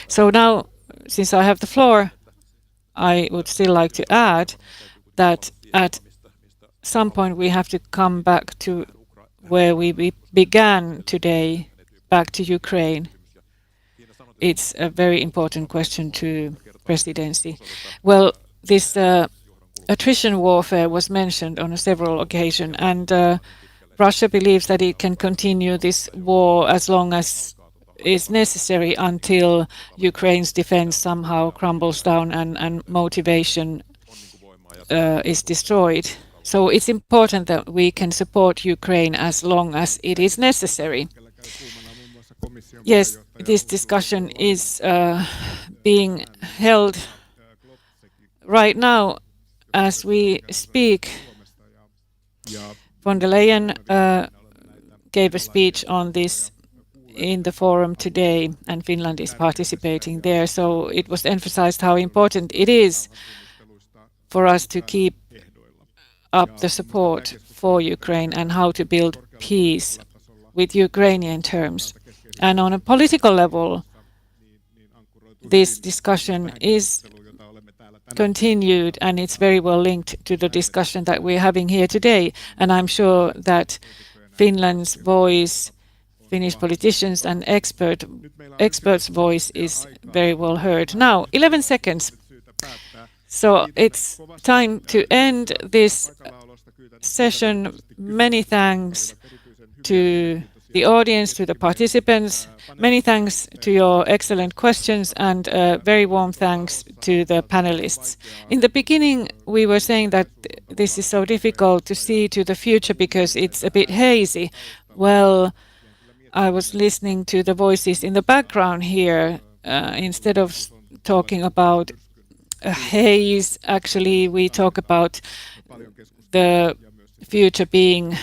So now, since I have the floor, I would still like to add that at some point we have to come back to where we began today, back to Ukraine. It's a very important question to presidency. Well, this attrition warfare was mentioned on several occasions, and Russia believes that it can continue this war as long as is necessary until Ukraine's defense somehow crumbles down and motivation is destroyed. So it's important that we can support Ukraine as long as it is necessary. Yes, this discussion is being held right now as we speak. Von der Leyen gave a speech on this in the forum today, and Finland is participating there. So it was emphasized how important it is for us to keep up the support for Ukraine and how to build peace with Ukrainian terms. And on a political level, this discussion is continued, and it's very well linked to the discussion that we're having here today. And I'm sure that Finland's voice, Finnish politicians and experts' voice is very well heard. Now, 11 seconds. So it's time to end this session. Many thanks to the audience, to the participants. Many thanks to your excellent questions, and very warm thanks to the panelists. In the beginning, we were saying that this is so difficult to see to the future because it's a bit hazy. Well, I was listening to the voices in the background here. Instead of talking about a haze, actually we talk about the future being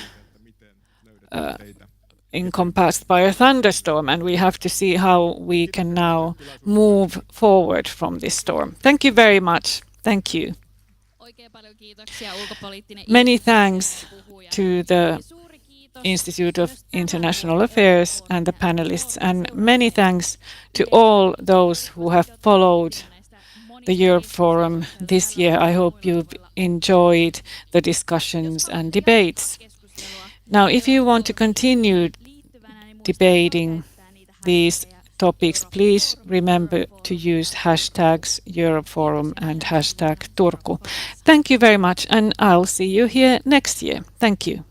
encompassed by a thunderstorm, and we have to see how we can now move forward from this storm. Thank you very much. Thank you. Many thanks to the Institute of International Affairs and the panelists, and many thanks to all those who have followed the Europe Forum this year. I hope you've enjoyed the discussions and debates. Now, if you want to continue debating these topics, please remember to use hashtags EuropeForum and hashtag Turku. Thank you very much, and I'll see you here next year. Thank you.